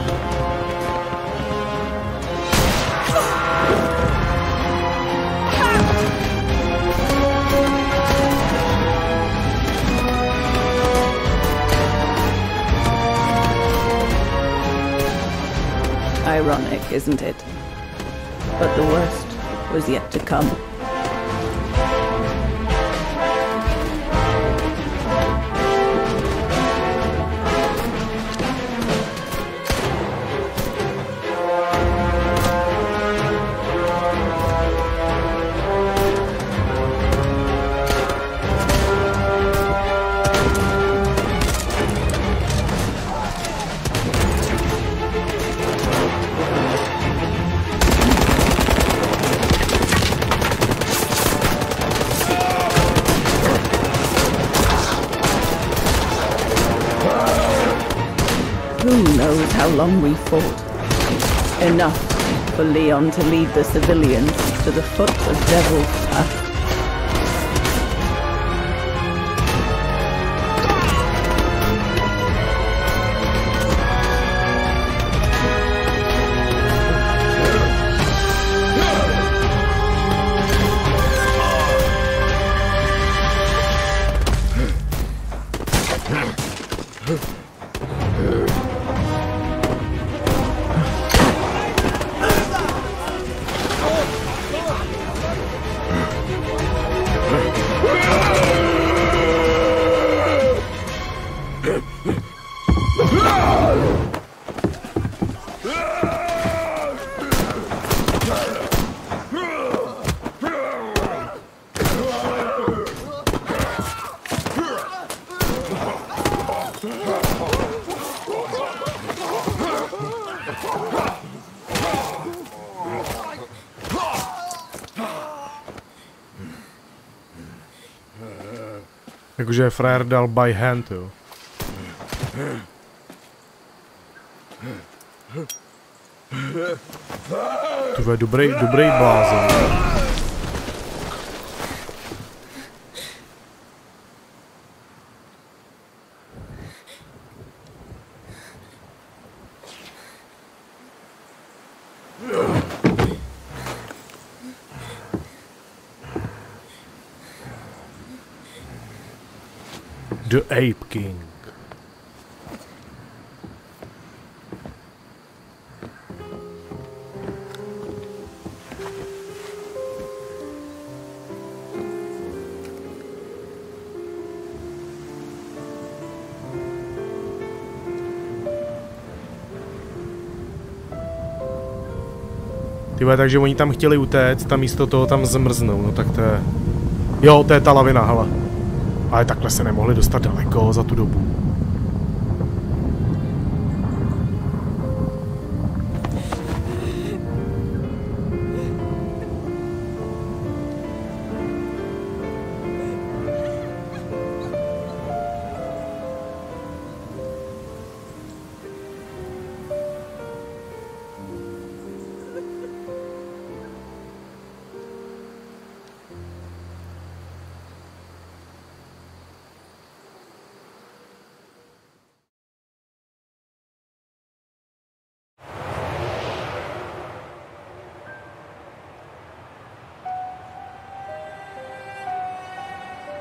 Ironic, isn't it? But the worst was yet to come. Who knows how long we fought? Enough for Leon to lead the civilians to the foot of Devil's Path. Jakože frajer dal by hand, jo. To je dobrý blázen. The Ape King. Tyhle, takže oni tam chtěli utéct, tam místo toho tam zmrznou, no tak to je... Jo, to je ta lavina, hele. Ale takhle se nemohli dostat daleko za tu dobu.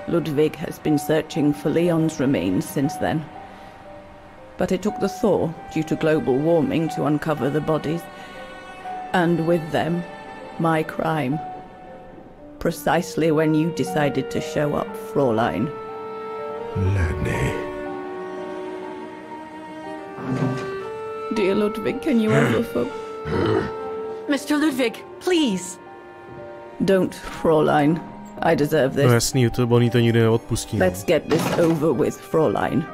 Ludwig has been searching for Leon's remains since then. But it took the thaw due to global warming to uncover the bodies. And with them, my crime. precisely when you decided to show up, Fräulein. Lenny. Dear Ludwig, can you ever Mr. Ludwig, please. Don't, Fräulein. I deserve this. No jasný, on jí to nikdy neodpustí. Let's get this over with, Fräulein.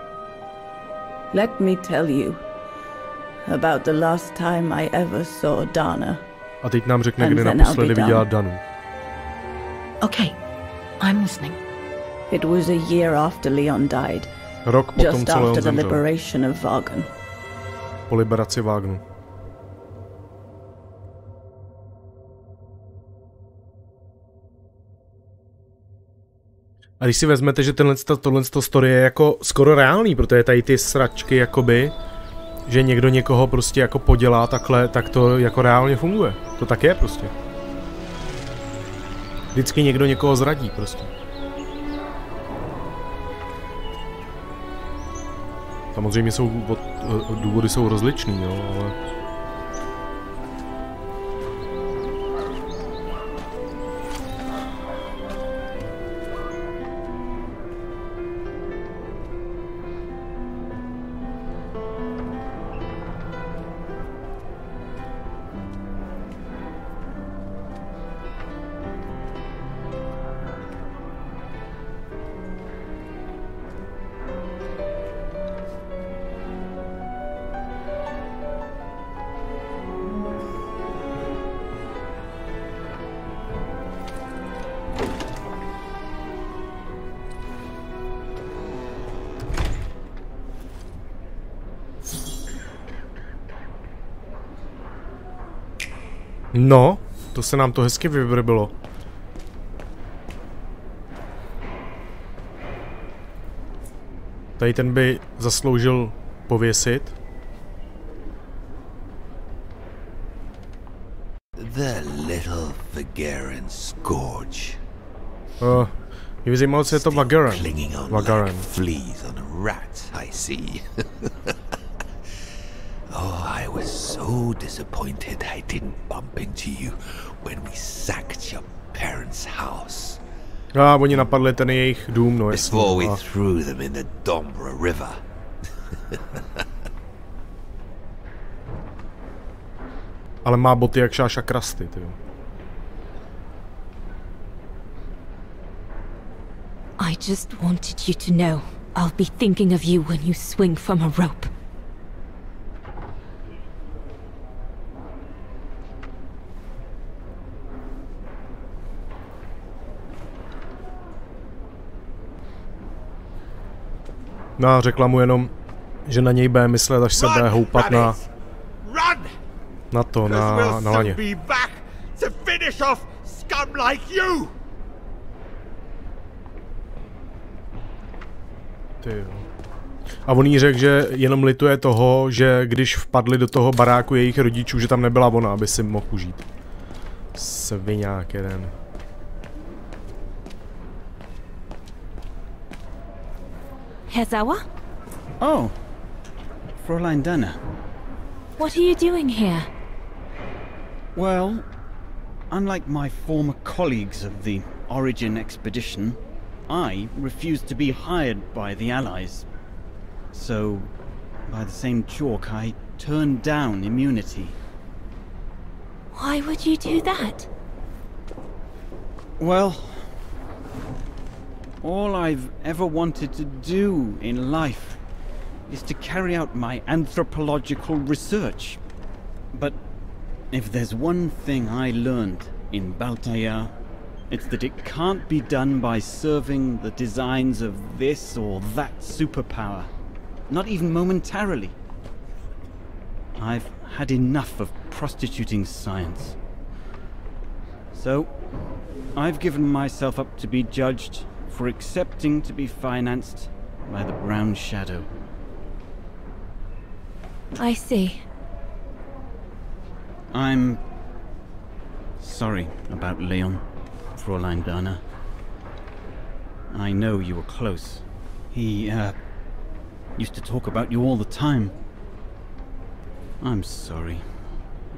Let me tell you about the last time I ever saw Dana. A teď nám řekne, kdy naposledy viděla Danu. Okay, I'm listening. It was a year after Leon died. Rok potom, just co Leon after the zemřel. liberation of Wagen. Po liberaci Wagenu. A když si vezmete, že tohle story je jako skoro reálný, protože tady ty sračky jakoby, že někdo někoho prostě jako podělá takhle, tak to jako reálně funguje. To tak je prostě. Vždycky někdo někoho zradí prostě. Samozřejmě důvody jsou rozličný, jo, ale... No, to se nám to hezky vybrbilo. Tady ten by zasloužil pověsit. The little Vagaren scourge. Mě by zajímalo, co je to Vagaren. Vagaren. Fleas on a rat, I see. Oh, I was so disappointed I didn't bump into you when we sacked your parents' house. Oni napadli ten jejich dům, no jasný. Before we threw them in the Dombra River. Ale má boty jak Šáša Krasty, tyjo. I just wanted you to know I'll be thinking of you when you swing from a rope. No a řekla mu jenom, že na něj bude myslet, až se bude houpat na to, na laně. Ty jo. A on jí řekl, že jenom lituje toho, že když vpadli do toho baráku jejich rodičů, že tam nebyla ona, aby si mohl užít. Sviňák jeden. Herr Sauer? Oh, Fräulein Dana. What are you doing here? Well, unlike my former colleagues of the Origin expedition, I refused to be hired by the Allies. So, by the same chalk, I turned down immunity. Why would you do that? Well, all I've ever wanted to do in life is to carry out my anthropological research. But if there's one thing I learned in Baltaya, it's that it can't be done by serving the designs of this or that superpower. Not even momentarily. I've had enough of prostituting science. So, I've given myself up to be judged for accepting to be financed by the Brown Shadow. I see. I'm sorry about Leon, Fräulein Dana. I know you were close. He, used to talk about you all the time. I'm sorry.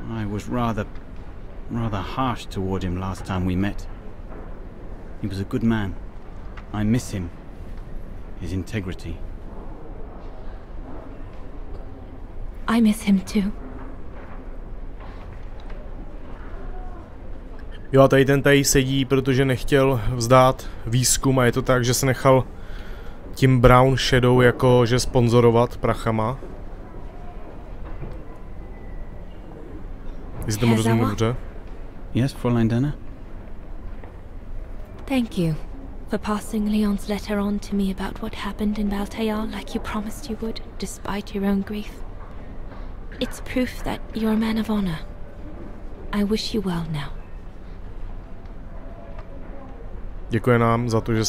I was rather harsh toward him last time we met. He was a good man. I miss him. His integrity. I miss him too. Jo, a tady ten tady sedí, protože nechtěl vzdát výzkum a je to tak, že se nechal tím Brown Shadow jakože sponzorovat prachama. Jestli tomu rozumím dobře. Yes, Fräulein Dana? Thank you for passing Leon's letter on to me about what happened in Baltayar like you promised you would, despite your own grief. It's proof that you're a man of honor. I wish you well now. Děkuje nám za to, že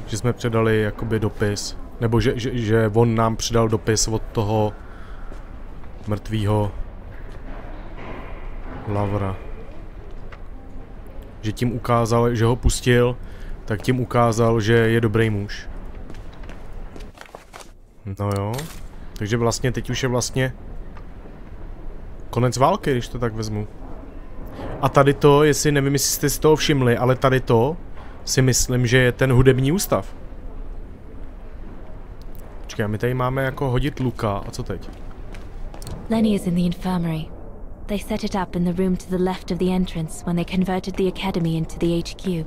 jsme předali jakoby dopis, nebo že on nám předal dopis od toho mrtvýho Lavra. Že tím ukázal, že ho pustil, tak tím ukázal, že je dobrý muž. No jo, takže vlastně teď už je vlastně konec války, když to tak vezmu. A tady to, nevím, jestli jste si toho všimli, ale tady to si myslím, že je ten hudební ústav. Počkej, my tady máme jako hodit luka, a co teď? Lenny is in the infirmary. They set it up in the room to the left of the entrance when they converted the academy into the HQ.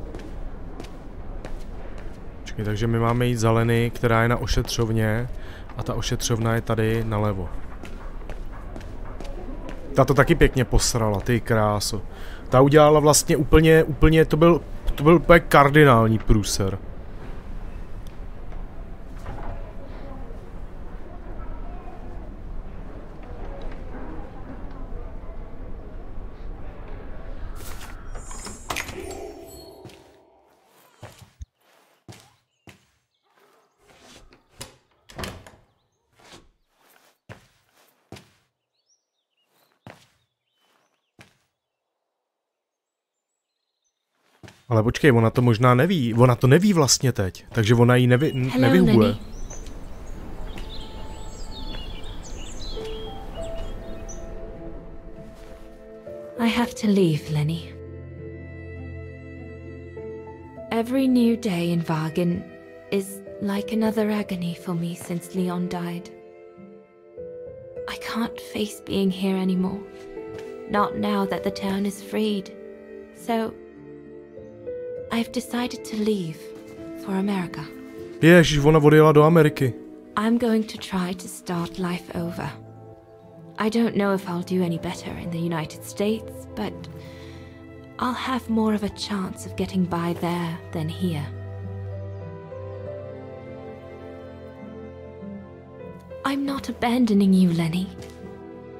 Počkej, takže my máme jít za Lenny, která je na ošetřovně, a ta ošetřovna je tady nalevo. Ta to taky pěkně posrala, ty kráso. Ta udělala vlastně úplně, to byl úplně kardinální průser. Ale počkej, ona to možná neví. Ona to neví vlastně teď, takže ona jí nevyhubuje. I have to leave, Lenny. Every new day in Wagen is like another agony for me since Leon died. I can't face being here anymore. Not now that the town is freed. So I've decided to leave for America. Ježiš, ona odjela do Ameriky. I'm going to try to start life over. I don't know if I'll do any better in the United States, but I'll have more of a chance of getting by there than here. I'm not abandoning you, Lenny.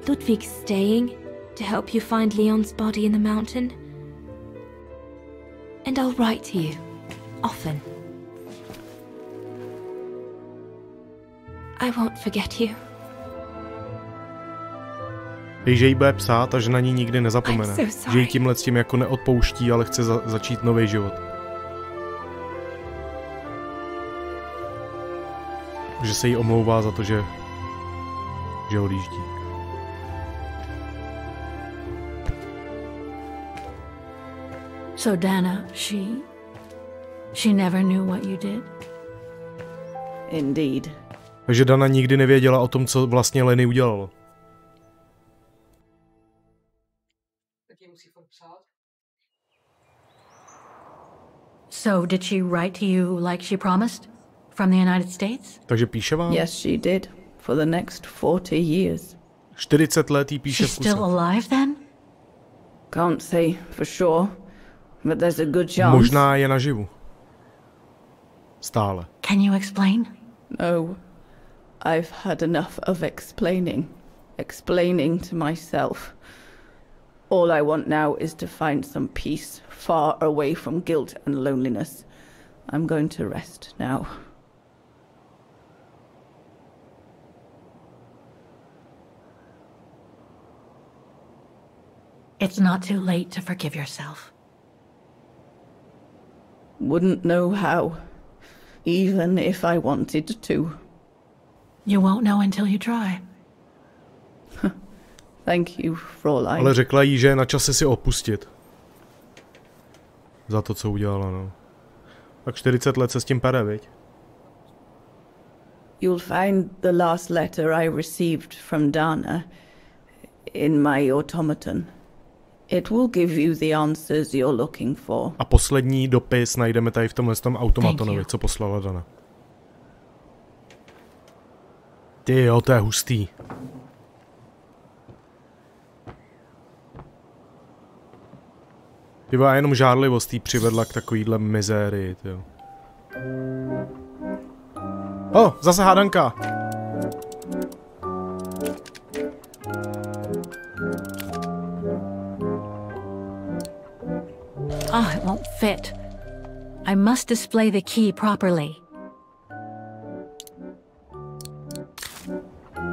Ludwig's staying to help you find Leon's body in the mountain. And I'll write to you, often. I won't forget you. Že jí bude psát a že na ní nikdy nezapomene. Že jí tímhle s tím jako neodpouští, ale chce začít nový život. Že se jí omlouvá za to, že odjíždí. So Dana, she never knew what you did? Indeed. Takže Dana nikdy nevěděla o tom, co vlastně Lenny udělalo. So did she write to you like she promised? From the United States? Takže píše vám? Yes, she did. For the next 40 years. 40 let jí píše v kuse. She's still alive then? Can't say for sure, but there's a good chance. Možná je naživu. Stále. Can you explain? No. I've had enough of explaining to myself. All I want now is to find some peace, far away from guilt and loneliness. I'm going to rest now. It's not too late to forgive yourself. Wouldn't know how, even if I wanted to. You won't know until you try. Thank you, Fräulein. Ale řekla jí, že je na čase si opustit. Za to, co udělala, no. Tak 40 let se s tím pere, viď? You'll find the last letter I received from Dana in my automaton. It will give you the answers you're looking for. A poslední dopis najdeme tady v tomhle automatonovi, co poslala Dana. Ty jo, to je hustý. Ty jenom žárlivost jí přivedla k takovýhle mizérii, tyjo. Zase hádanka! It won't fit. I must display the key properly.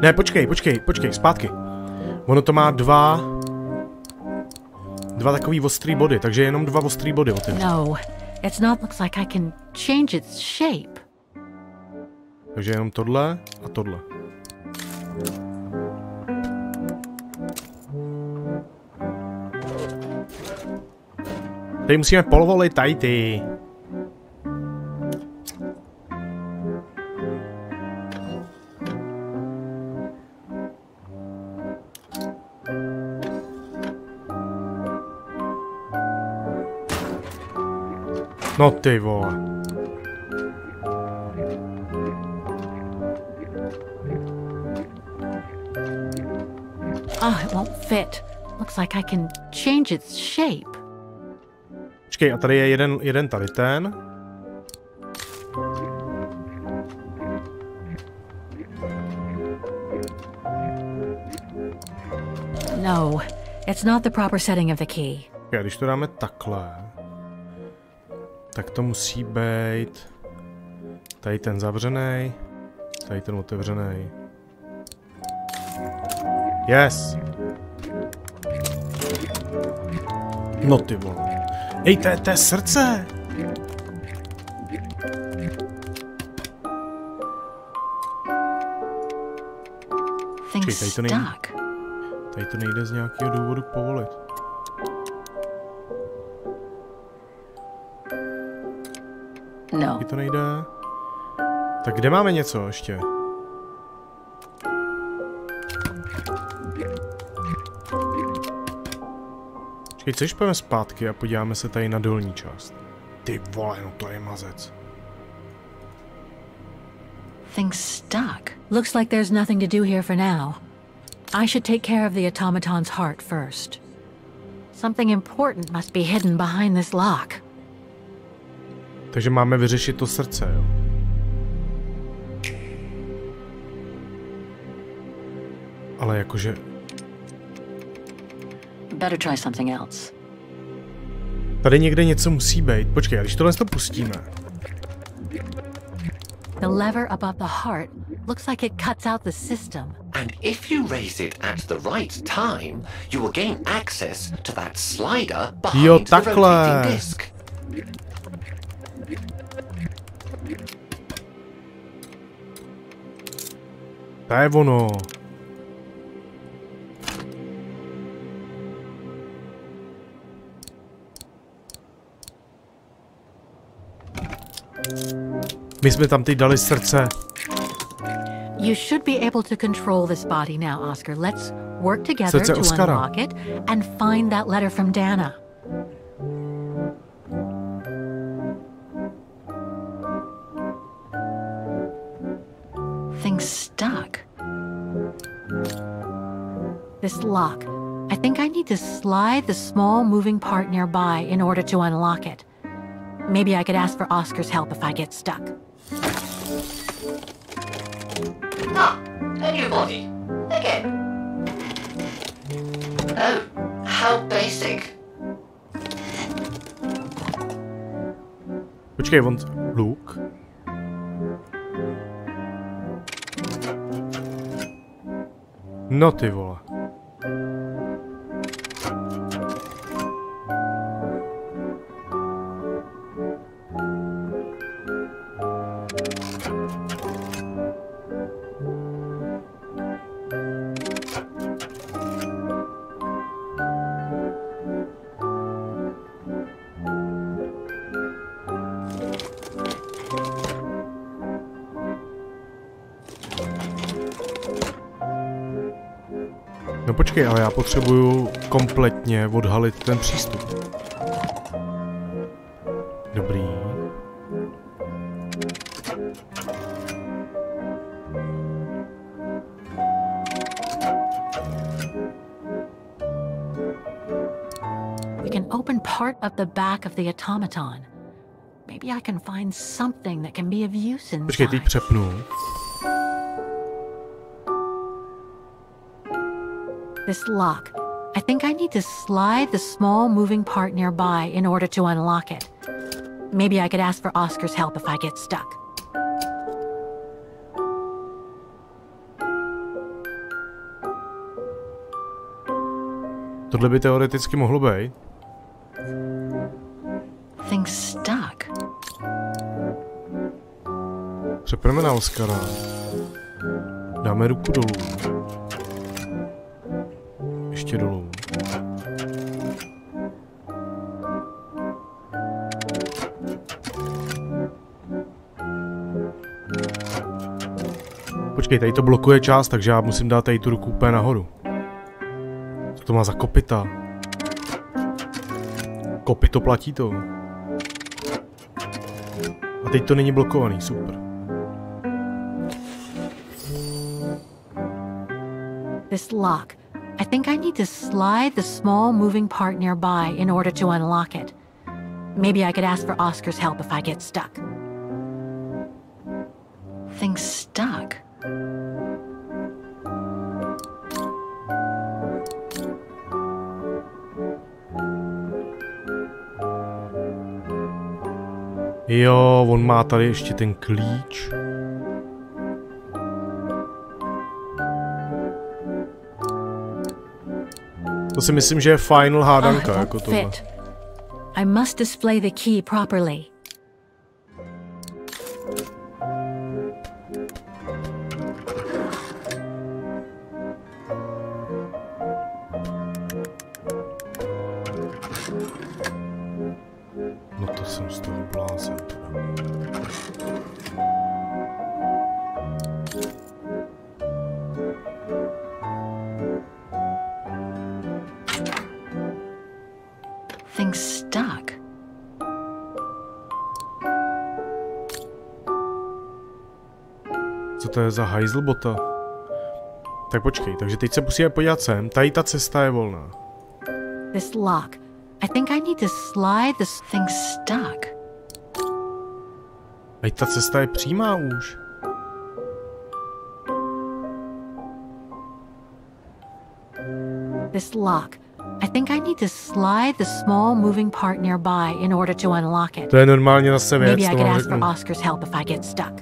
Ne, počkej, zpátky. Ono to má dva takový ostrý body, takže jenom 2 ostrý body otevřít. No, it's not. Looks like I can change its shape. Takže jenom tohle a tohle. Tady musíme polvolit tady ty. No ty vole. It won't fit. Looks like I can change its shape. Počkej, a tady je jeden tady ten. No, it's not the proper setting of the key. Okay, když to dáme takhle, tak to musí být tady ten zavřený, tady ten otevřený. Yes! No ty vole. Ej, to je srdce! Počkej, tady to nejde z nějakého důvodu povolit. No. Taky to nejde. Tak kde máme něco ještě? Počkej, což půjdeme zpátky a podíváme se tady na dolní část. Ty vole, no to je mazec. Things stuck. Looks like there's nothing to do here for now. I should take care of the automaton's heart first. Something important must be hidden behind this lock. Takže máme vyřešit to srdce, jo? Ale jakože... Better try something else. Tady někde něco musí být. Počkej, a když tohle to pustíme... The lever above the heart looks like it cuts out the system. And if you raise it at the right time, you will gain access to that slider behind the rotating disc. To je ono. My jsme tam teď dali srdce. You should be able to control this body now, Oscar. Let's work together to unlock it and find that letter from Dana. Things stuck. This lock. I think I need to slide the small moving part nearby in order to unlock it. Maybe I could ask for Oscar's help if I get stuck. A new body. Again. Oh, how basic. Počkej, on... Luke? No ty vole. No počkej, ale já potřebuju kompletně odhalit ten přístup. Dobrý. We can open part of the back of the automaton. Maybe I can find something that can be of use inside. Počkej, teď přepnu. This lock. I think I need to slide the small moving part nearby in order to unlock it. Maybe I could ask for Oscar's help if I get stuck. Tohle by teoreticky mohlo být. Things stuck. Přepneme na Oscara. Dáme ruku dolů. Ještě dolů. Počkej, tady to blokuje část, takže já musím dát tady tu ruku úplně nahoru. Co to má za kopita? Kopito platí to. A teď to není blokovaný, super. This lock. I think I need to slide the small moving part nearby in order to unlock it. Maybe I could ask for Oscar's help if I get stuck. Things stuck. Jo, on má tady ještě ten klíč. To si myslím, že je final hádanka, jako tohle. I must display the key properly. No to jsem z toho blázen. Things stuck. Co to je za hajzlbota? Tak počkej, takže teď se musíme podívat sem. Tady ta cesta je volná. This lock. I think I need to slide this thing stuck. Tady ta cesta je přímá už. This lock. I think I need to slide the small moving part nearby in order to unlock it. To je normálně zase věc. Maybe I could ask for Oscar's help if I get stuck.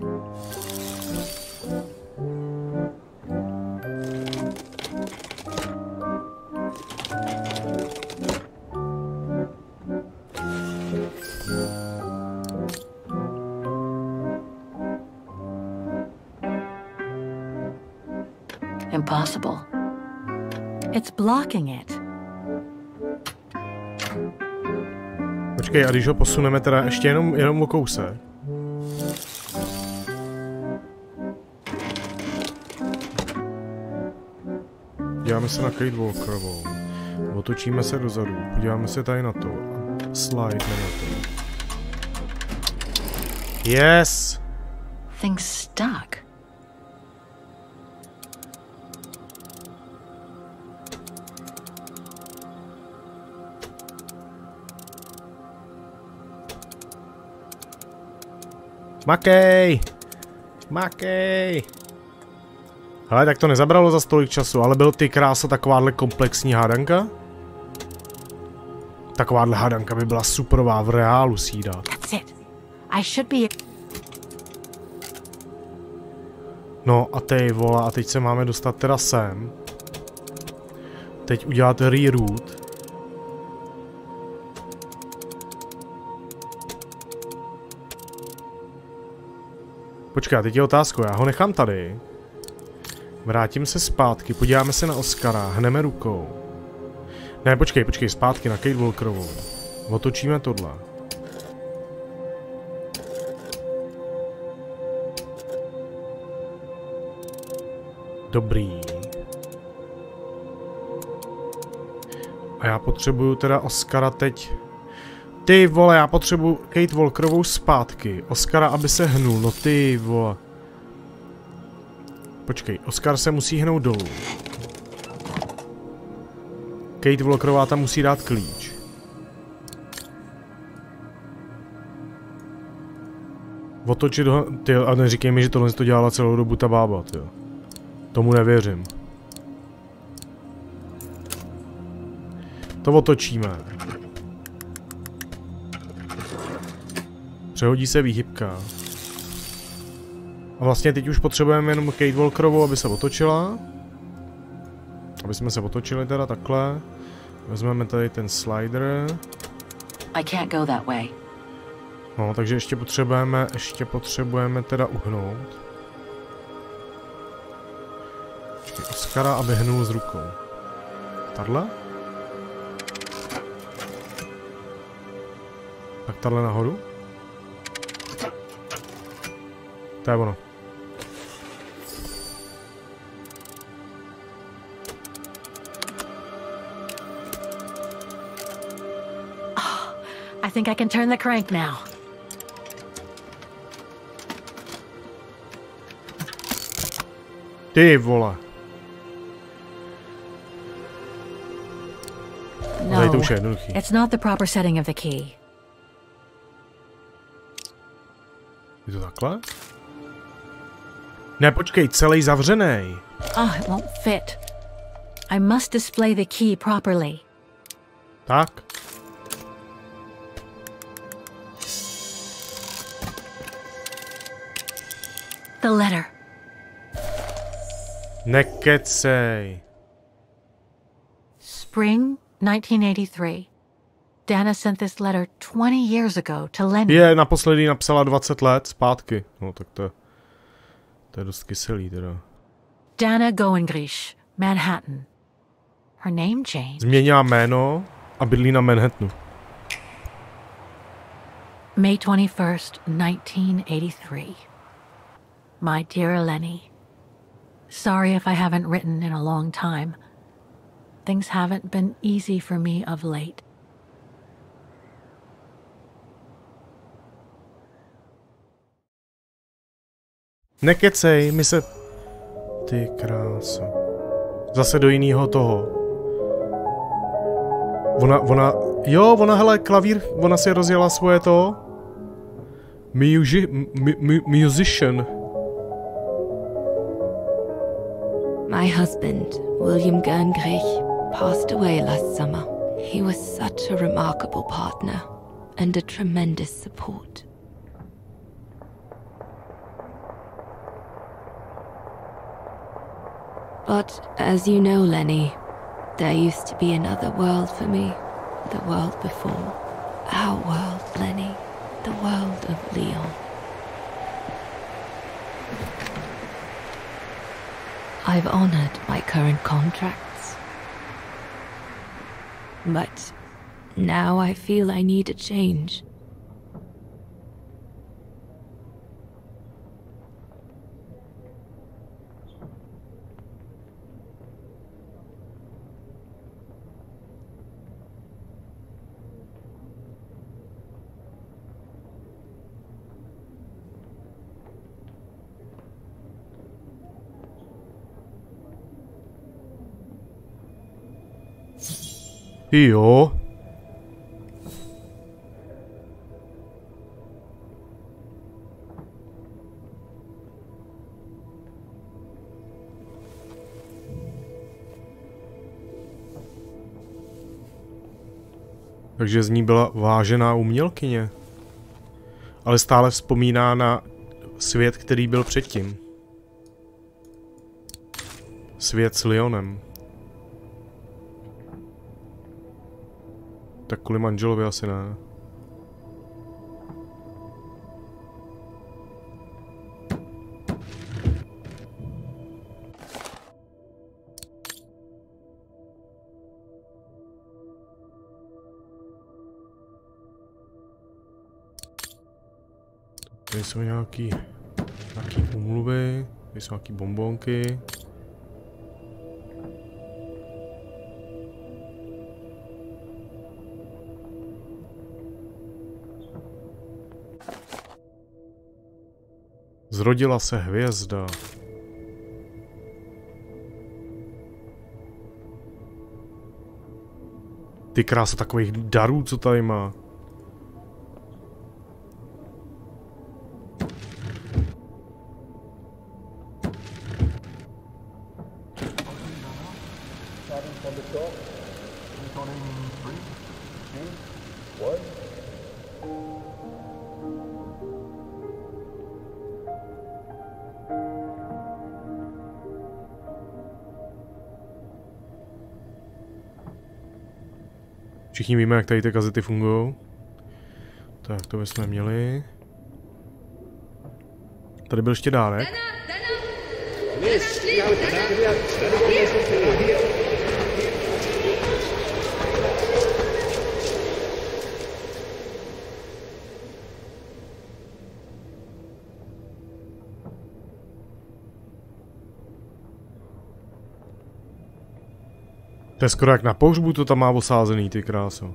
Impossible. It's blocking it. Počkej, a když ho posuneme teda ještě jenom o kousek. Podíváme se na Kate Walkerovou. Otočíme se dozadu. Podíváme se tady na to. Slide na to. Yes! Things stuck. Makej! Makej! Hele, tak to nezabralo za tolik času, ale byl ty krása takováhle komplexní hádanka? Takováhle hádanka by byla superová v reálu si jí dát. No a tej vola, a teď se máme dostat teda sem. Teď udělat reroute. Počkej, teď je otázka, já ho nechám tady. Vrátím se zpátky, podíváme se na Oscara, hneme rukou. Ne, počkej, zpátky na Kate Walkerovou. Otočíme tohle. Dobrý. A já potřebuju teda Oscara teď. Ty vole, já potřebuju Kate Walkerovou zpátky. Oscara, aby se hnul, no ty vole. Počkej, Oscar se musí hnout dolů. Kate Walkerová tam musí dát klíč. Otočit ho, ty, a neříkej mi, že tohle to dělala celou dobu ta bába, ty. Tomu nevěřím. To otočíme. Přehodí se výhybka. A vlastně teď už potřebujeme jenom Kate Walkerovou, aby se otočila. Aby jsme se otočili teda takhle. Vezmeme tady ten slider. I can't go that way. No, takže ještě potřebujeme teda uhnout. Počkej, Oscara, aby hnul s rukou. Tadle? Tak tadle nahoru? To je ono. I think I can turn the crank now. Ty vole. No, it's not the proper setting of the key. Je to takhle? Ne, počkej, celý zavřený. Oh, it won't fit. I must display the key properly. Tak. The letter. Nekecej. Spring 1983. Dana sent this letter 20 years ago to Lenny. Je, naposledy napsala 20 let zpátky. No, tak to je dost kyselý teda. Dana Goengrich, Manhattan. Her name changed. Změnila jméno a bydlí na Manhattanu. May 21st, 1983. My dear Lenny, sorry if I haven't written in a long time. Things haven't been easy for me of late. Nekecej, my se... Ty krása. Zase do jiného toho. Ona, hele, klavír, ona si rozjela svoje to. Musician. My husband, William Gerngrich, passed away last summer. He was such a remarkable partner and a tremendous support. But as you know, Lenny, there used to be another world for me. The world before. Our world, Lenny. The world of Leon. I've honored my current contracts. But now I feel I need a change. Jo. Takže z ní byla vážená umělkyně. Ale stále vzpomíná na svět, který byl předtím. Svět s Leonem. Tak kvůli manželovi asi ne. Tady jsou nějaký úmluvy, tady jsou nějaký bonbonky. Zrodila se hvězda. Ty krása takových darů, co tady má. Všichni víme, jak tady ty kazety fungují. Tak, to bychom měli. Tady byl ještě dárek. To je skoro jak na pohřbu, to tam má osázený, ty kráso.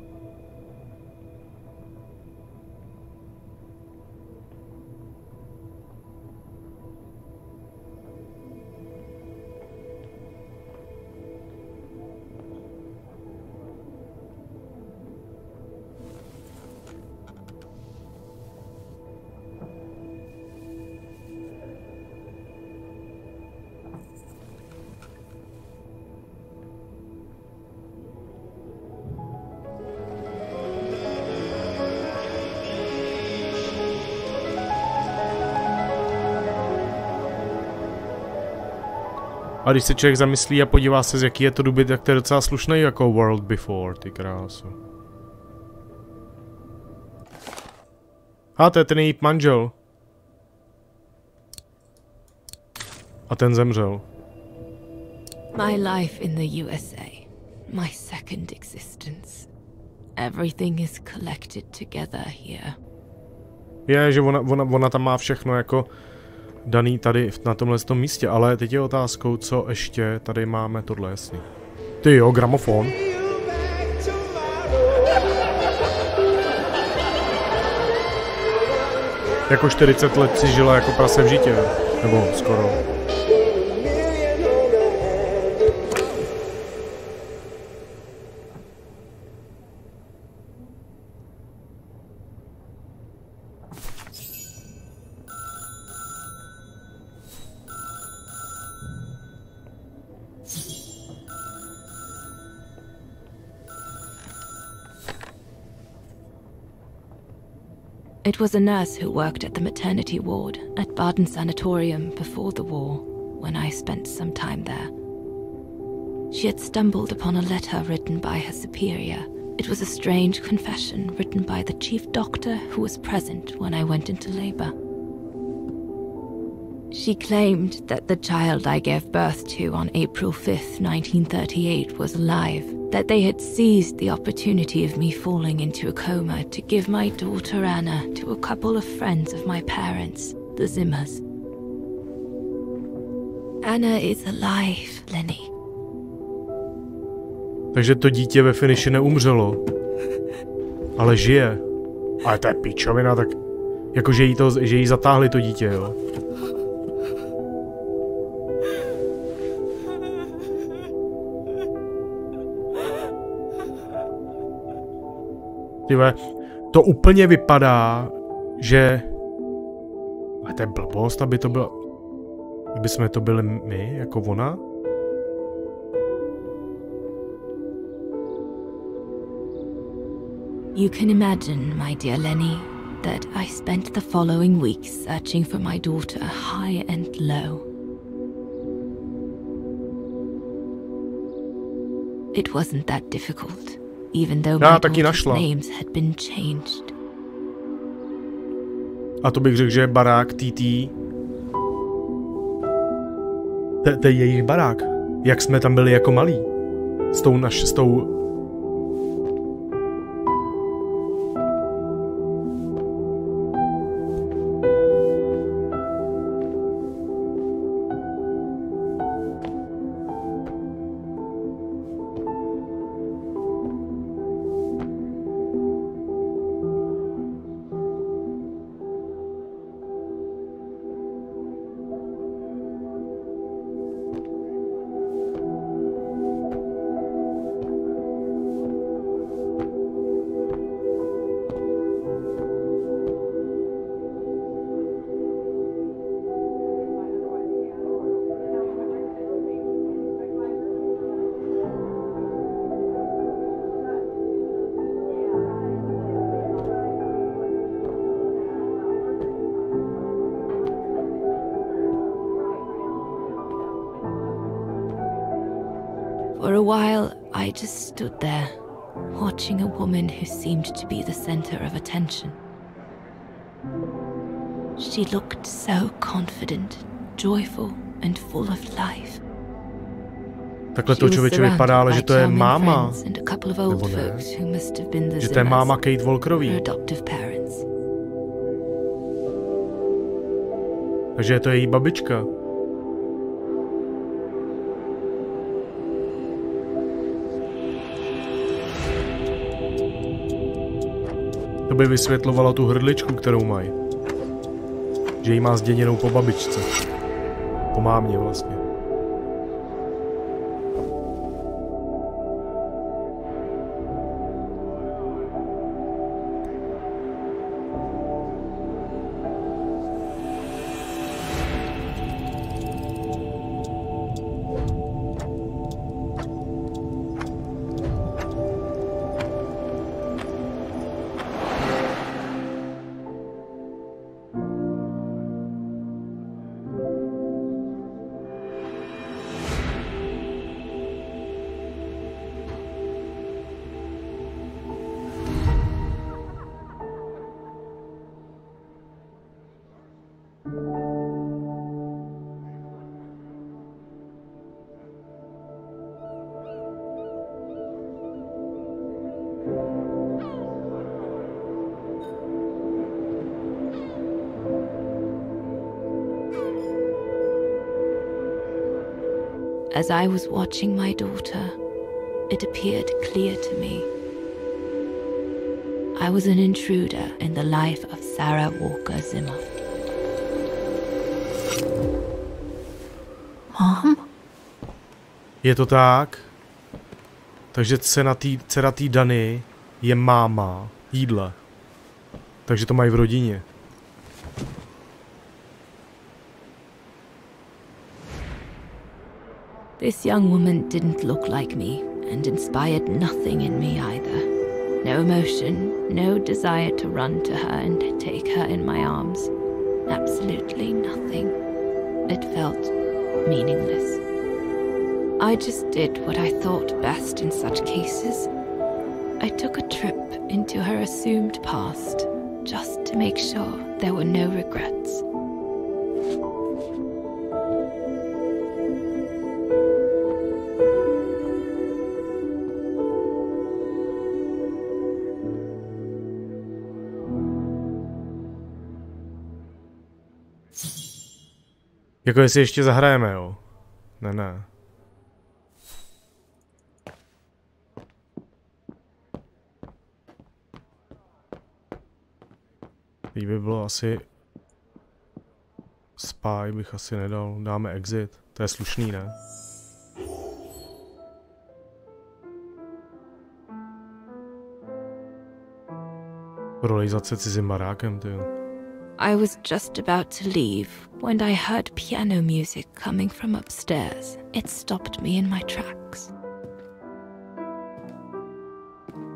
A když se člověk zamyslí a podívá se, z jaký je to doby, tak to je docela slušný jako World Before, ty krásu. A to je ten její manžel. A ten zemřel. My life in the USA. My second existence. Everything is collected together here. Je, že ona tam má všechno jako daný tady na tomhle tom místě, ale teď je otázkou, co ještě tady máme, tohle jasný. Ty jo, gramofon. Jako 40 let si žila jako prase v žitě, nebo skoro. It was a nurse who worked at the maternity ward at Baden Sanatorium before the war, when I spent some time there. She had stumbled upon a letter written by her superior. It was a strange confession written by the chief doctor who was present when I went into labor. She claimed that the child I gave birth to on April 5th, 1938 was alive, that they had seized the opportunity of me falling into a coma to give my daughter Anna to a couple of friends of my parents, the Zimmers. Anna is alive, Lenny. Takže to dítě ve finiši neumřelo, ale žije. Ale to je pičovina, tak jakože jí zatáhli to dítě, jo. Tyve, to úplně vypadá, že... Ale to je blbost, aby to bylo... Kdyby jsme to byli my, jako ona? You can imagine, my dear Lenny, that I spent the following weeks searching for my daughter high and low. It wasn't that difficult, even though my daughter's names had been changed. A to bych řekl, že je barák TT. To je jejich barák. Jak jsme tam byli jako malí. S tou while, I just stood there, watching a woman who seemed to be the center of attention. She looked so confident, joyful, and full of life. Takhle to člověče vypadá, ale že to je máma. Nebo ne? Že to je máma Kate Walkerový. Takže je to její babička. To by vysvětlovalo tu hrdličku, kterou mají. Že ji má zděděnou po babičce. Po mámě vlastně. As I was watching my daughter, it appeared clear to me. I was an intruder in the life of Sarah Walker Zimmer. Mom? Je to tak? Takže dcera té Dany je máma jídla. Takže to mají v rodině. This young woman didn't look like me and inspired nothing in me either. No emotion, no desire to run to her and take her in my arms. Absolutely nothing. It felt meaningless. I just did what I thought best in such cases. I took a trip into her assumed past, just to make sure there were no regrets. Jako jestli ještě zahrajeme, jo? Ne. Teď by bylo asi... Spy bych asi nedal, dáme exit. To je slušný, ne? Prolejzat se cizím barákem, ty. I was just about to leave when I heard piano music coming from upstairs. It stopped me in my tracks.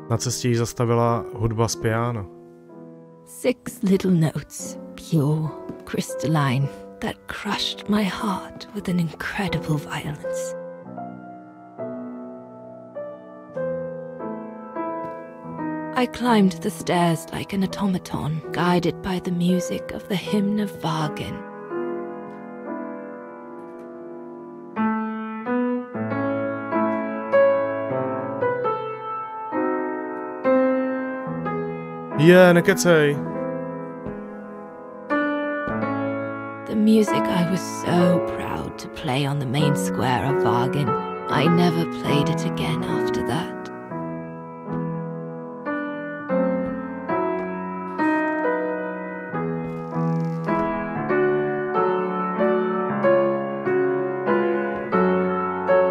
Na cestě jí zastavila hudba z piana. 6 little notes, pure, crystalline, that crushed my heart with an incredible violence. I climbed the stairs like an automaton, guided by the music of the hymn of Wagen. Nekecej. The music I was so proud to play on the main square of Wagen. I never played it again after that.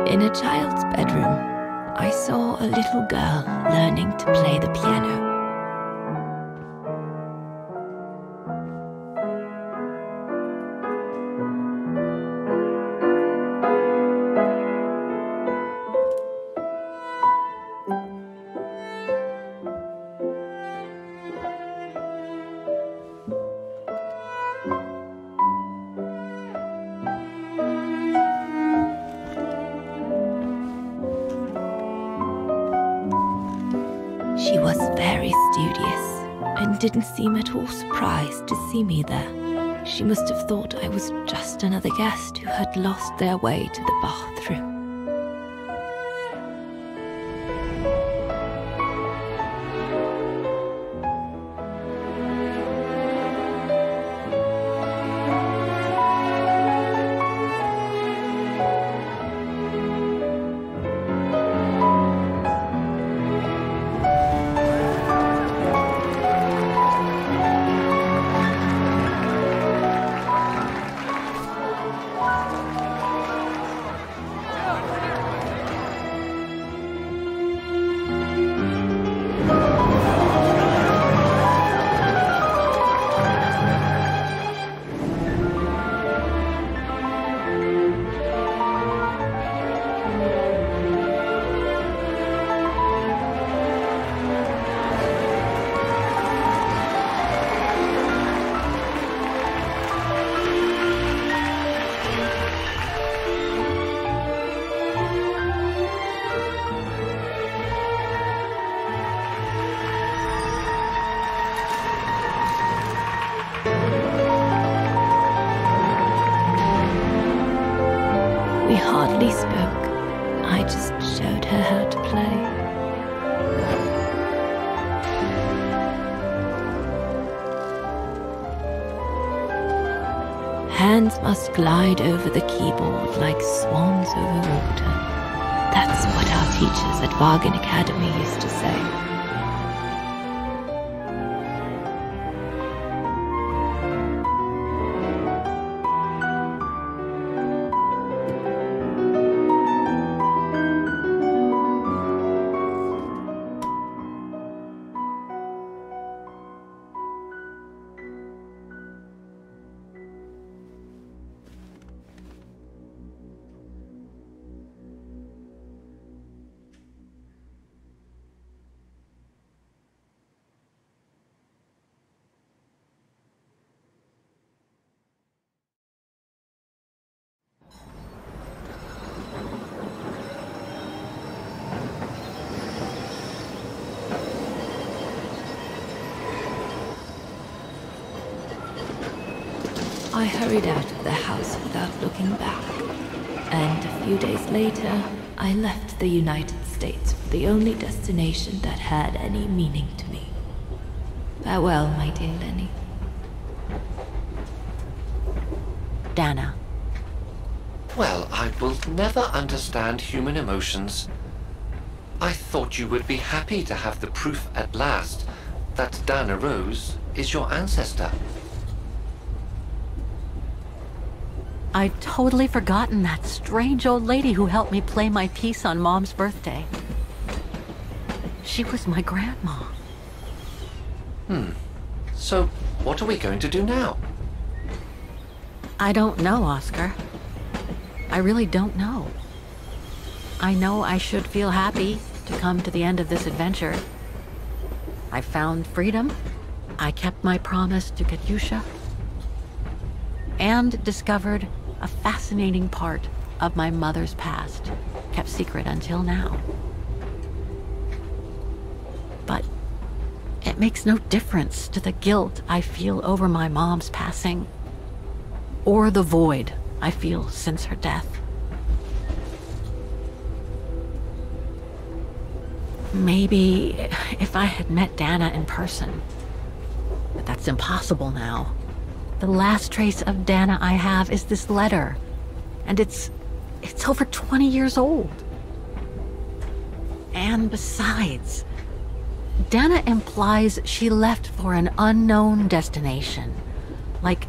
In a child's bedroom, I saw a little girl learning to play the piano. She was very studious and didn't seem at all surprised to see me there. She must have thought I was just another guest who had lost their way to the bathroom. We hardly spoke. I just showed her how to play. Hands must glide over the keyboard like swans over water. That's what our teachers at Bargain Academy used to say. I hurried out of the house without looking back, and a few days later, I left the United States for the only destination that had any meaning to me. Farewell, my dear Lenny. Dana. Well, I will never understand human emotions. I thought you would be happy to have the proof at last that Dana Roze is your ancestor. I'd totally forgotten that strange old lady who helped me play my piece on Mom's birthday. She was my grandma. So, what are we going to do now? I don't know, Oscar. I really don't know. I know I should feel happy to come to the end of this adventure. I found freedom. I kept my promise to Katyusha. And discovered a fascinating part of my mother's past, kept secret until now. But it makes no difference to the guilt I feel over my mom's passing, or the void I feel since her death. Maybe if I had met Dana in person, but that's impossible now. The last trace of Dana I have is this letter, and it's over 20 years old. And besides, Dana implies she left for an unknown destination, like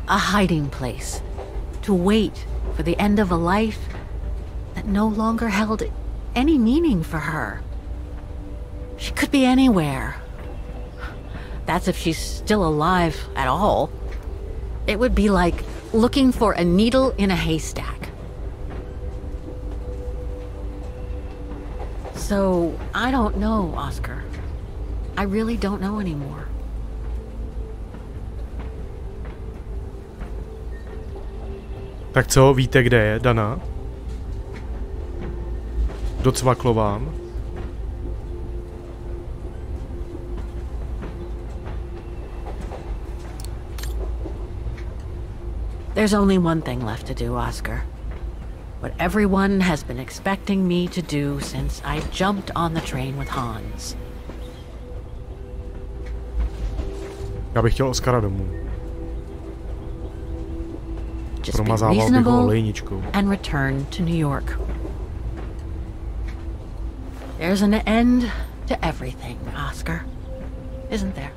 a hiding place, to wait for the end of a life that no longer held any meaning for her. She could be anywhere. That's if she's still alive at all. It would be like looking for a needle in a haystack. So, I don't know, Oscar. I really don't know anymore. Tak co, víte, kde je Dana? Docvaklo vám? There's only one thing left to do, Oscar. What everyone has been expecting me to do since I jumped on the train with Hans. Já bych chtěl Oscara domů. Just be Promazával bych ho reasonable olejničkou. and return to New York. There's an end to everything, Oscar. Isn't there?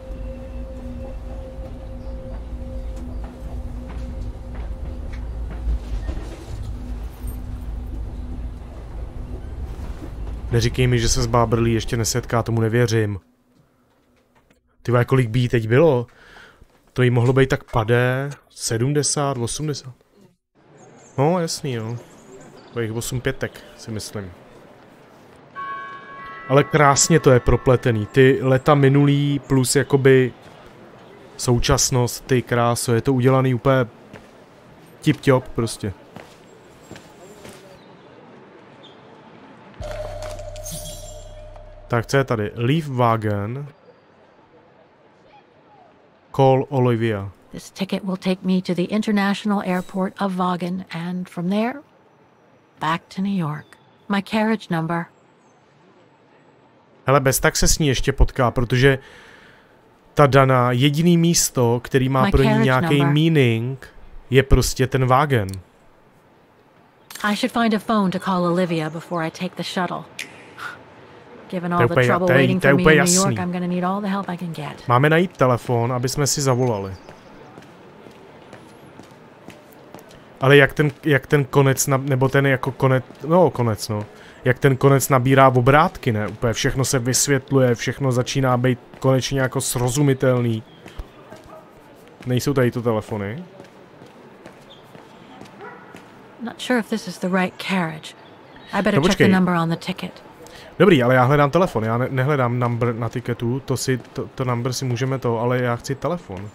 Neříkej mi, že se s Bábrlí ještě nesetká, tomu nevěřím. Ty vole, kolik by jí teď bylo? To jí mohlo být tak padé 70, 80. No, jasný, no. Takových 8 pětek, si myslím. Ale krásně to je propletený. Ty leta minulý plus jakoby současnost, ty kráso, je to udělaný úplně tip-top prostě. Tak co je tady? Leave wagon. Call Olivia. This ticket will take me to the international airport of Vaughan, and from there, back to New York. My carriage number. Hele, bez tak se s ní ještě potká, protože ta Dana, jediný místo, který má pro ní nějaký meaning, je prostě ten wagon. I should find a phone to call Olivia before I take the shuttle. Given all the trouble waiting for me in New York, I'm gonna need all the help I can get. Máme najít telefon, aby jsme si zavolali. Ale jak ten konec, nebo ten jako konec, no. Jak ten konec nabírá obrátky, ne? Úplně všechno se vysvětluje, všechno začíná být konečně jako srozumitelný. Nejsou tady to telefony? Not sure if this is the right carriage. I better check the number on the ticket. Dobrý, ale já hledám telefon, já nehledám number na tiketu, to number si můžeme to, ale já chci telefon.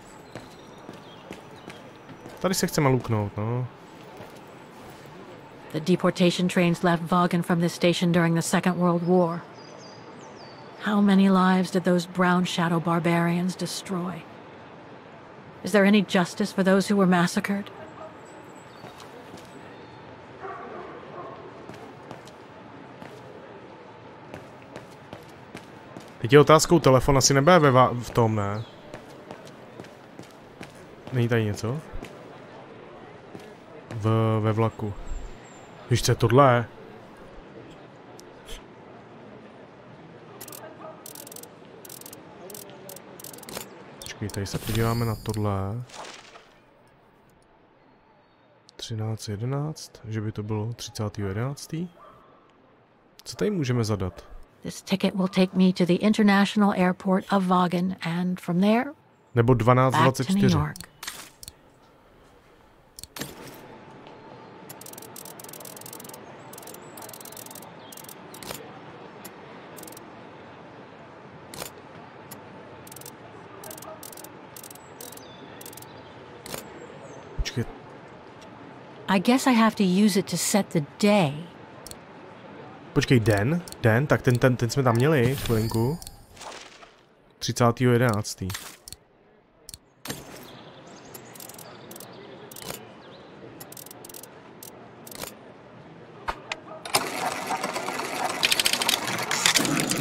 Tady se chceme luknout, no. The deportation trains left Vaughan from this station during the Second World War. How many lives did those brown shadow barbarians destroy? Is there any justice for those who were massacred? Teď je otázkou, telefon asi nebude v tom, ne? Není tady něco? Ve vlaku. Víš, co je tohle? Počkej, tady se podíváme na tohle. 13.11, že by to bylo 30.11. Co tady můžeme zadat? This ticket will take me to the international airport of Vaughan, and from there, nebo back to New 12.24. York. Počkej. I guess I have to use it to set the day. Počkej, den, tak ten jsme tam měli, chvilinku. 30.11.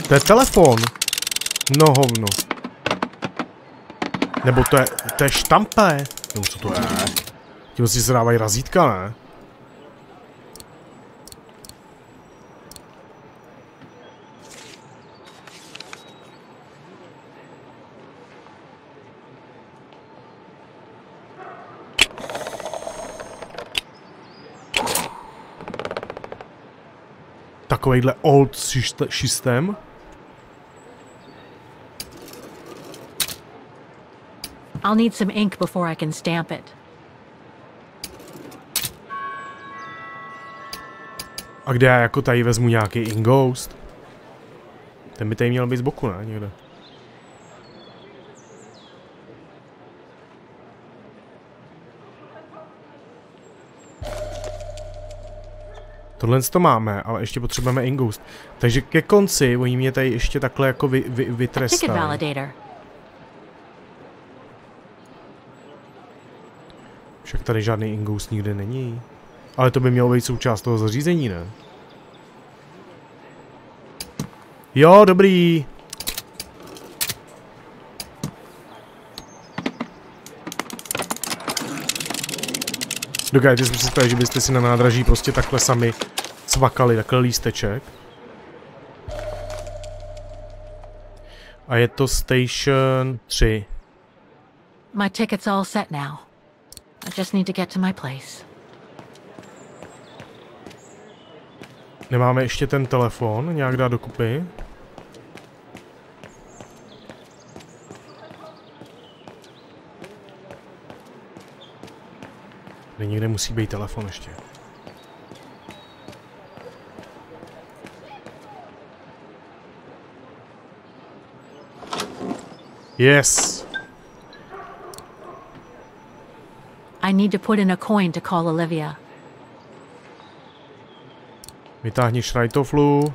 To je telefon. No hovno. Nebo to je štampe. No co to je? Tím si zdávají razítka, ne? Takovejhle old systém. I'll need some ink before I can stamp it. A kde já jako tady vezmu nějaký inghoust? Ten by tady měl být z boku, ne? Někde. Tohle to máme, ale ještě potřebujeme inghoust. Takže ke konci oni mě tady ještě takhle jako vytrestají. Však tady žádný ingous nikde není. Ale to by mělo být součást toho zařízení, ne? Jo, dobrý. Dokážete si představit, že byste si na nádraží prostě takhle sami cvakali takhle lísteček. A je to Station 3. My ticket's all set now. I just need to get to my place. Nemáme ještě ten telefon nějak dát dokupy? Někde musí být telefon ještě. Yes. I need to put in a coin to call Olivia. Vytáhni šrajtoflu.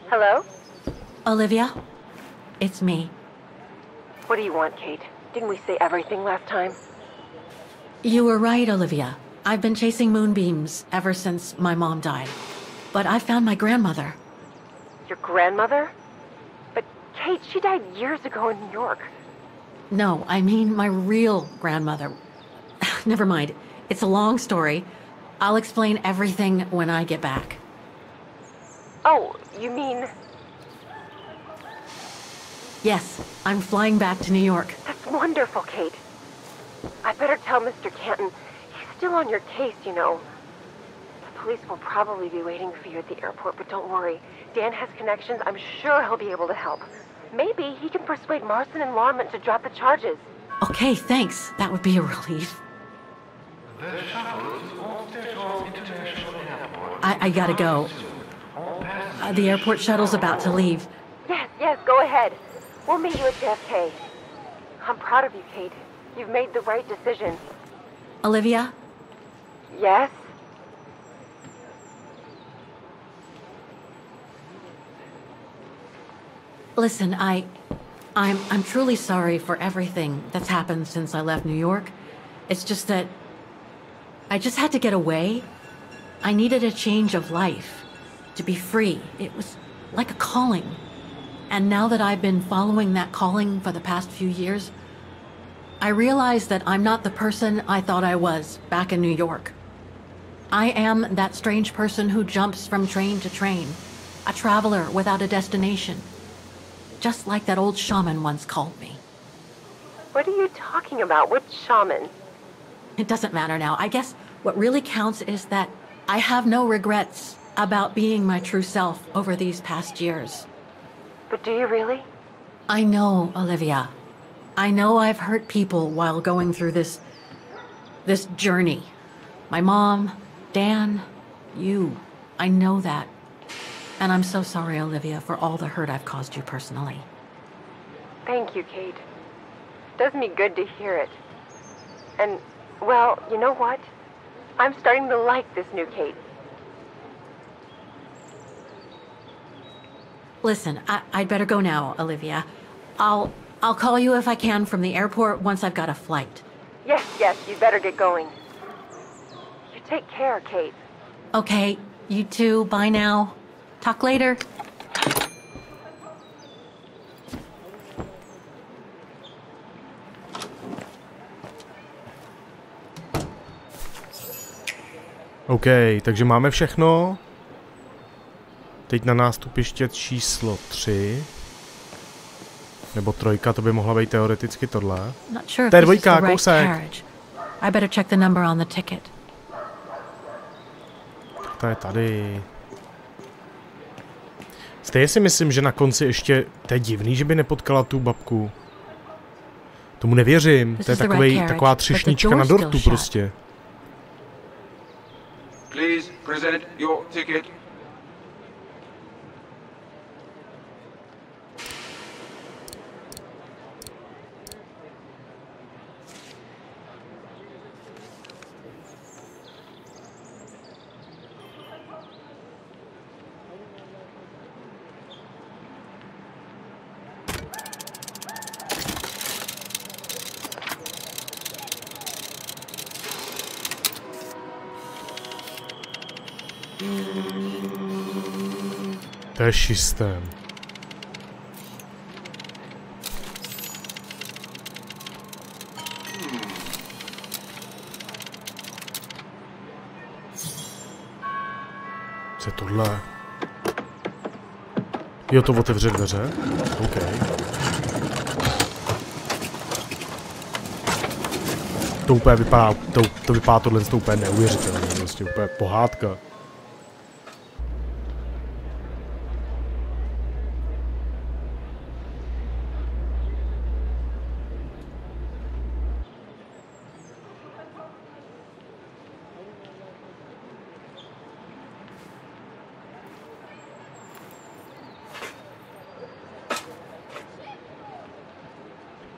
Hello? Olivia? It's me. What do you want, Kate? Didn't we say everything last time? You were right, Olivia. I've been chasing moonbeams ever since my mom died. But I found my grandmother. Your grandmother? But, Kate, she died years ago in New York. No, I mean my real grandmother. Never mind. It's a long story. I'll explain everything when I get back. Oh, you mean... Yes, I'm flying back to New York. That's wonderful, Kate. I better tell Mr. Canton. He's still on your case, you know. The police will probably be waiting for you at the airport, but don't worry. Dan has connections. I'm sure he'll be able to help. Maybe he can persuade Marston and Lorman to drop the charges. Okay, thanks. That would be a relief. I gotta go. The airport shuttle's about to leave. Yes, go ahead. We'll meet you at JFK. I'm proud of you, Kate. You've made the right decision. Olivia? Yes? Listen, I'm truly sorry for everything that's happened since I left New York. It's just that I just had to get away. I needed a change of life, to be free. It was like a calling. And now that I've been following that calling for the past few years, I realize that I'm not the person I thought I was back in New York. I am that strange person who jumps from train to train, a traveler without a destination. Just like that old shaman once called me. What are you talking about? Which shaman? It doesn't matter now. I guess what really counts is that I have no regrets about being my true self over these past years. But do you really? I know, Olivia. I know I've hurt people while going through this journey. My mom, Dan, you. I know that. And I'm so sorry, Olivia, for all the hurt I've caused you personally. Thank you, Kate. It does me good to hear it. And, well, you know what? I'm starting to like this new Kate. Listen, I'd better go now, Olivia. I'll call you if I can from the airport once I've got a flight. Yes, you better get going. You take care, Kate. Okay, you too. Bye now. Talk later. OK, takže máme všechno. Teď na nástupiště číslo 3. Nebo 3, to by mohla být teoreticky tohle. To je 2, kousek. I better check the number on the ticket. To je tady. Stejně si myslím, že na konci ještě... To je divný, že by nepotkala tu babku. Tomu nevěřím, to je taková třešnička na dortu prostě. Please present your ticket. To je systém. Co je tohle? Jo, to otevře dveře? OK. To úplně vypadá, to vypadá tohle úplně neuvěřitelně, prostě úplně pohádka.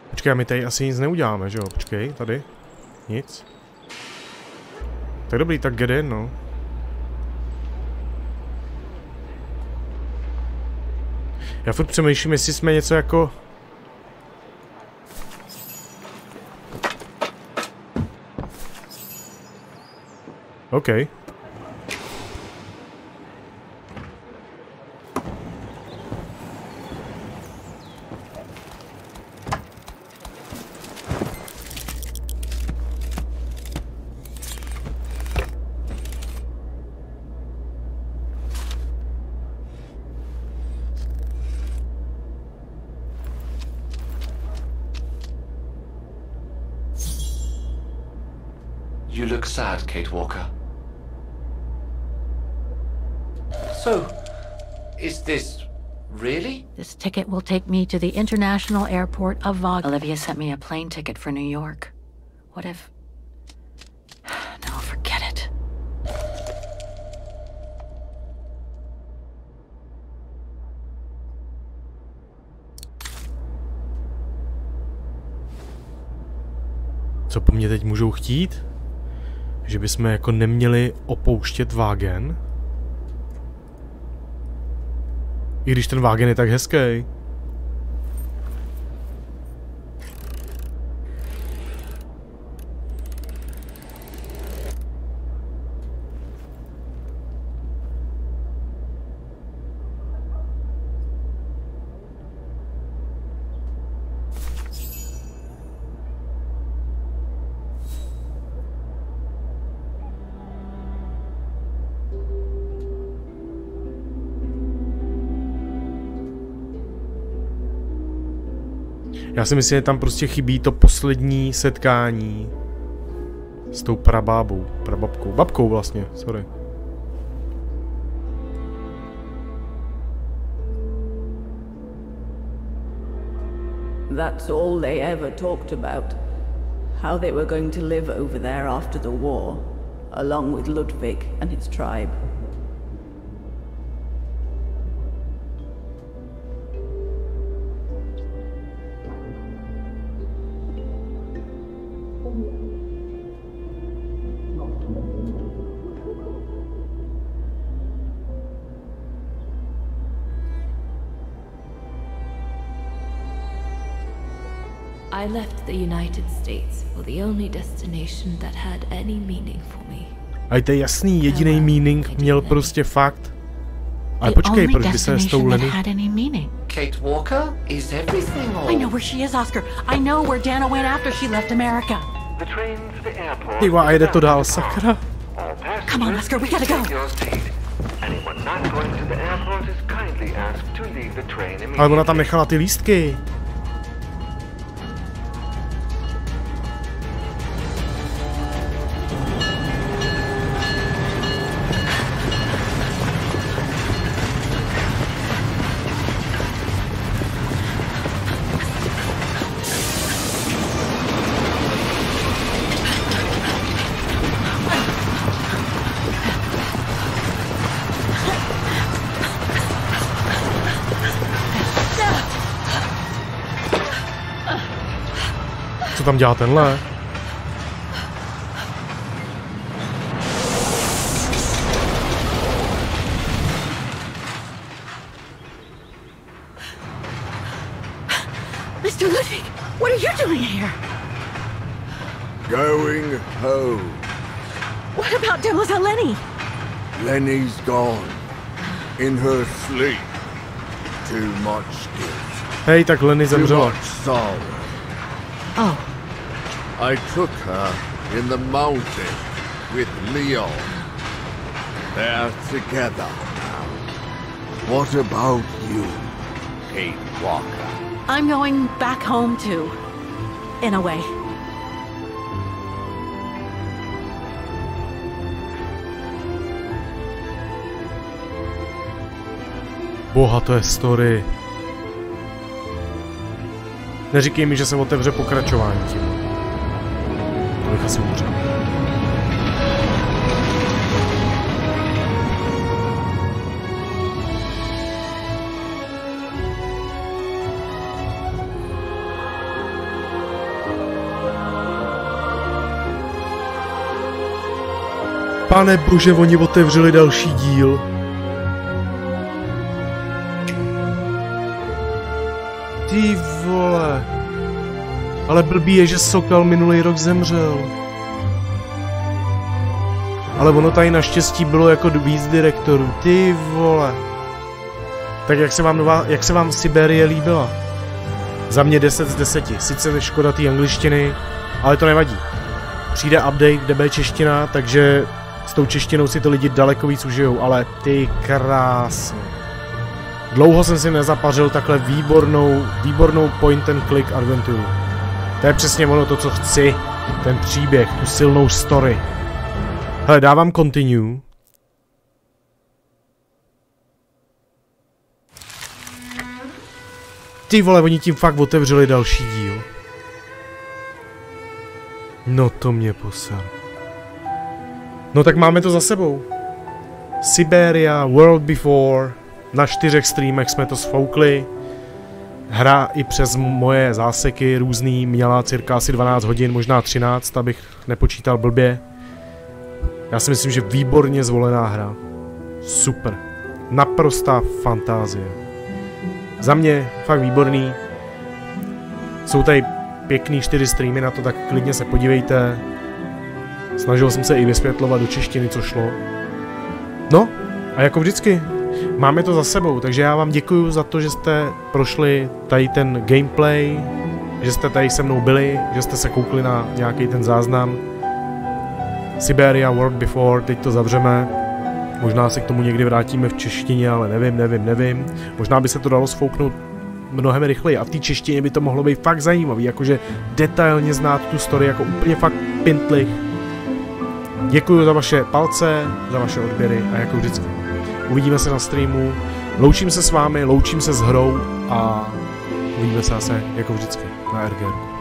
Počkej, my tady asi nic neuděláme, že jo? Počkej, tady. Nic. Tak dobrý, tak get in, no. Já furt přemýšlím, jestli jsme něco jako... OK. You look sad, Kate Walker. So, is this really? This ticket will take me to the international airport of Vog. Olivia sent me a plane ticket for New York. What if... No, forget it. Co po mně teď můžou chtít? Že bychom jako neměli opouštět vágen? I když ten vágen je tak hezký. Já si myslím, že tam prostě chybí to poslední setkání s tou babkou vlastně, sorry. That's all they ever talked about. How they were going to live over there after the war, along with Ludwig and his tribe. I left the United States for the only destination that had any meaning for me. A to je jasný, jediný meaning měl prostě fakt. Ale počkej, proč by se s tou Lenny... Kate Walker is everything all... I know where she is, Oscar. I know where Dana went after she left America. The train to the airport. Tyva, a jede to dál, sakra. Come on, Oscar, we gotta go. Anyone not going to the airport is kindly asked to leave the train immediately. Ale ona tam nechala ty lístky. Co tam dělá tenhle? Mr. Ludwig, what are you doing here? Going home. What about Demoiselle Lenny? Lenny's gone. In her sleep. Too much guilt. Hej, tak Lenny zemřela. Too much sorrow. Oh. I took her in the mountain with Leon. They're together now. What about you, Kate Walker? I'm going back home too. In a way. Bohaté story. Neříkej mi, že se otevře pokračování tím. To bych asi umřel. Pane bože, oni otevřeli další díl. Ty vole. Ale blbý je, že Sokal minulý rok zemřel. Ale ono tady naštěstí bylo jako víc direktorů. Ty vole. Tak jak se vám Syberie líbila? Za mě 10 z 10. Sice škoda té angličtiny, ale to nevadí. Přijde update, kde bude čeština, takže s tou češtinou si to lidi daleko víc užijou, ale ty krásně. Dlouho jsem si nezapařil takhle výbornou point and click adventuru. To je přesně ono to, co chci. Ten příběh, tu silnou story. Hele, dávám continue. Ty vole, oni tím fakt otevřeli další díl. No to mě posel. No tak máme to za sebou. Syberia, World Before. Na 4 streamech jsme to sfoukli. Hra i přes moje záseky různý měla cirka asi 12 hodin, možná 13, abych nepočítal blbě. Já si myslím, že výborně zvolená hra. Super. Naprostá fantázie. Za mě fakt výborný. Jsou tady pěkný 4 streamy na to, tak klidně se podívejte. Snažil jsem se i vysvětlovat do češtiny, co šlo. No, a jako vždycky, máme to za sebou, takže já vám děkuju za to, že jste prošli tady ten gameplay, že jste tady se mnou byli, že jste se koukli na nějaký ten záznam. Syberia, World Before, teď to zavřeme. Možná se k tomu někdy vrátíme v češtině, ale nevím. Možná by se to dalo sfouknout mnohem rychleji a v té češtině by to mohlo být fakt zajímavý, jakože detailně znát tu story, jako úplně fakt pintlich. Děkuju za vaše palce, za vaše odběry a jako vždycky. Uvidíme se na streamu, loučím se s vámi, loučím se s hrou a uvidíme se zase jako vždycky na RGR.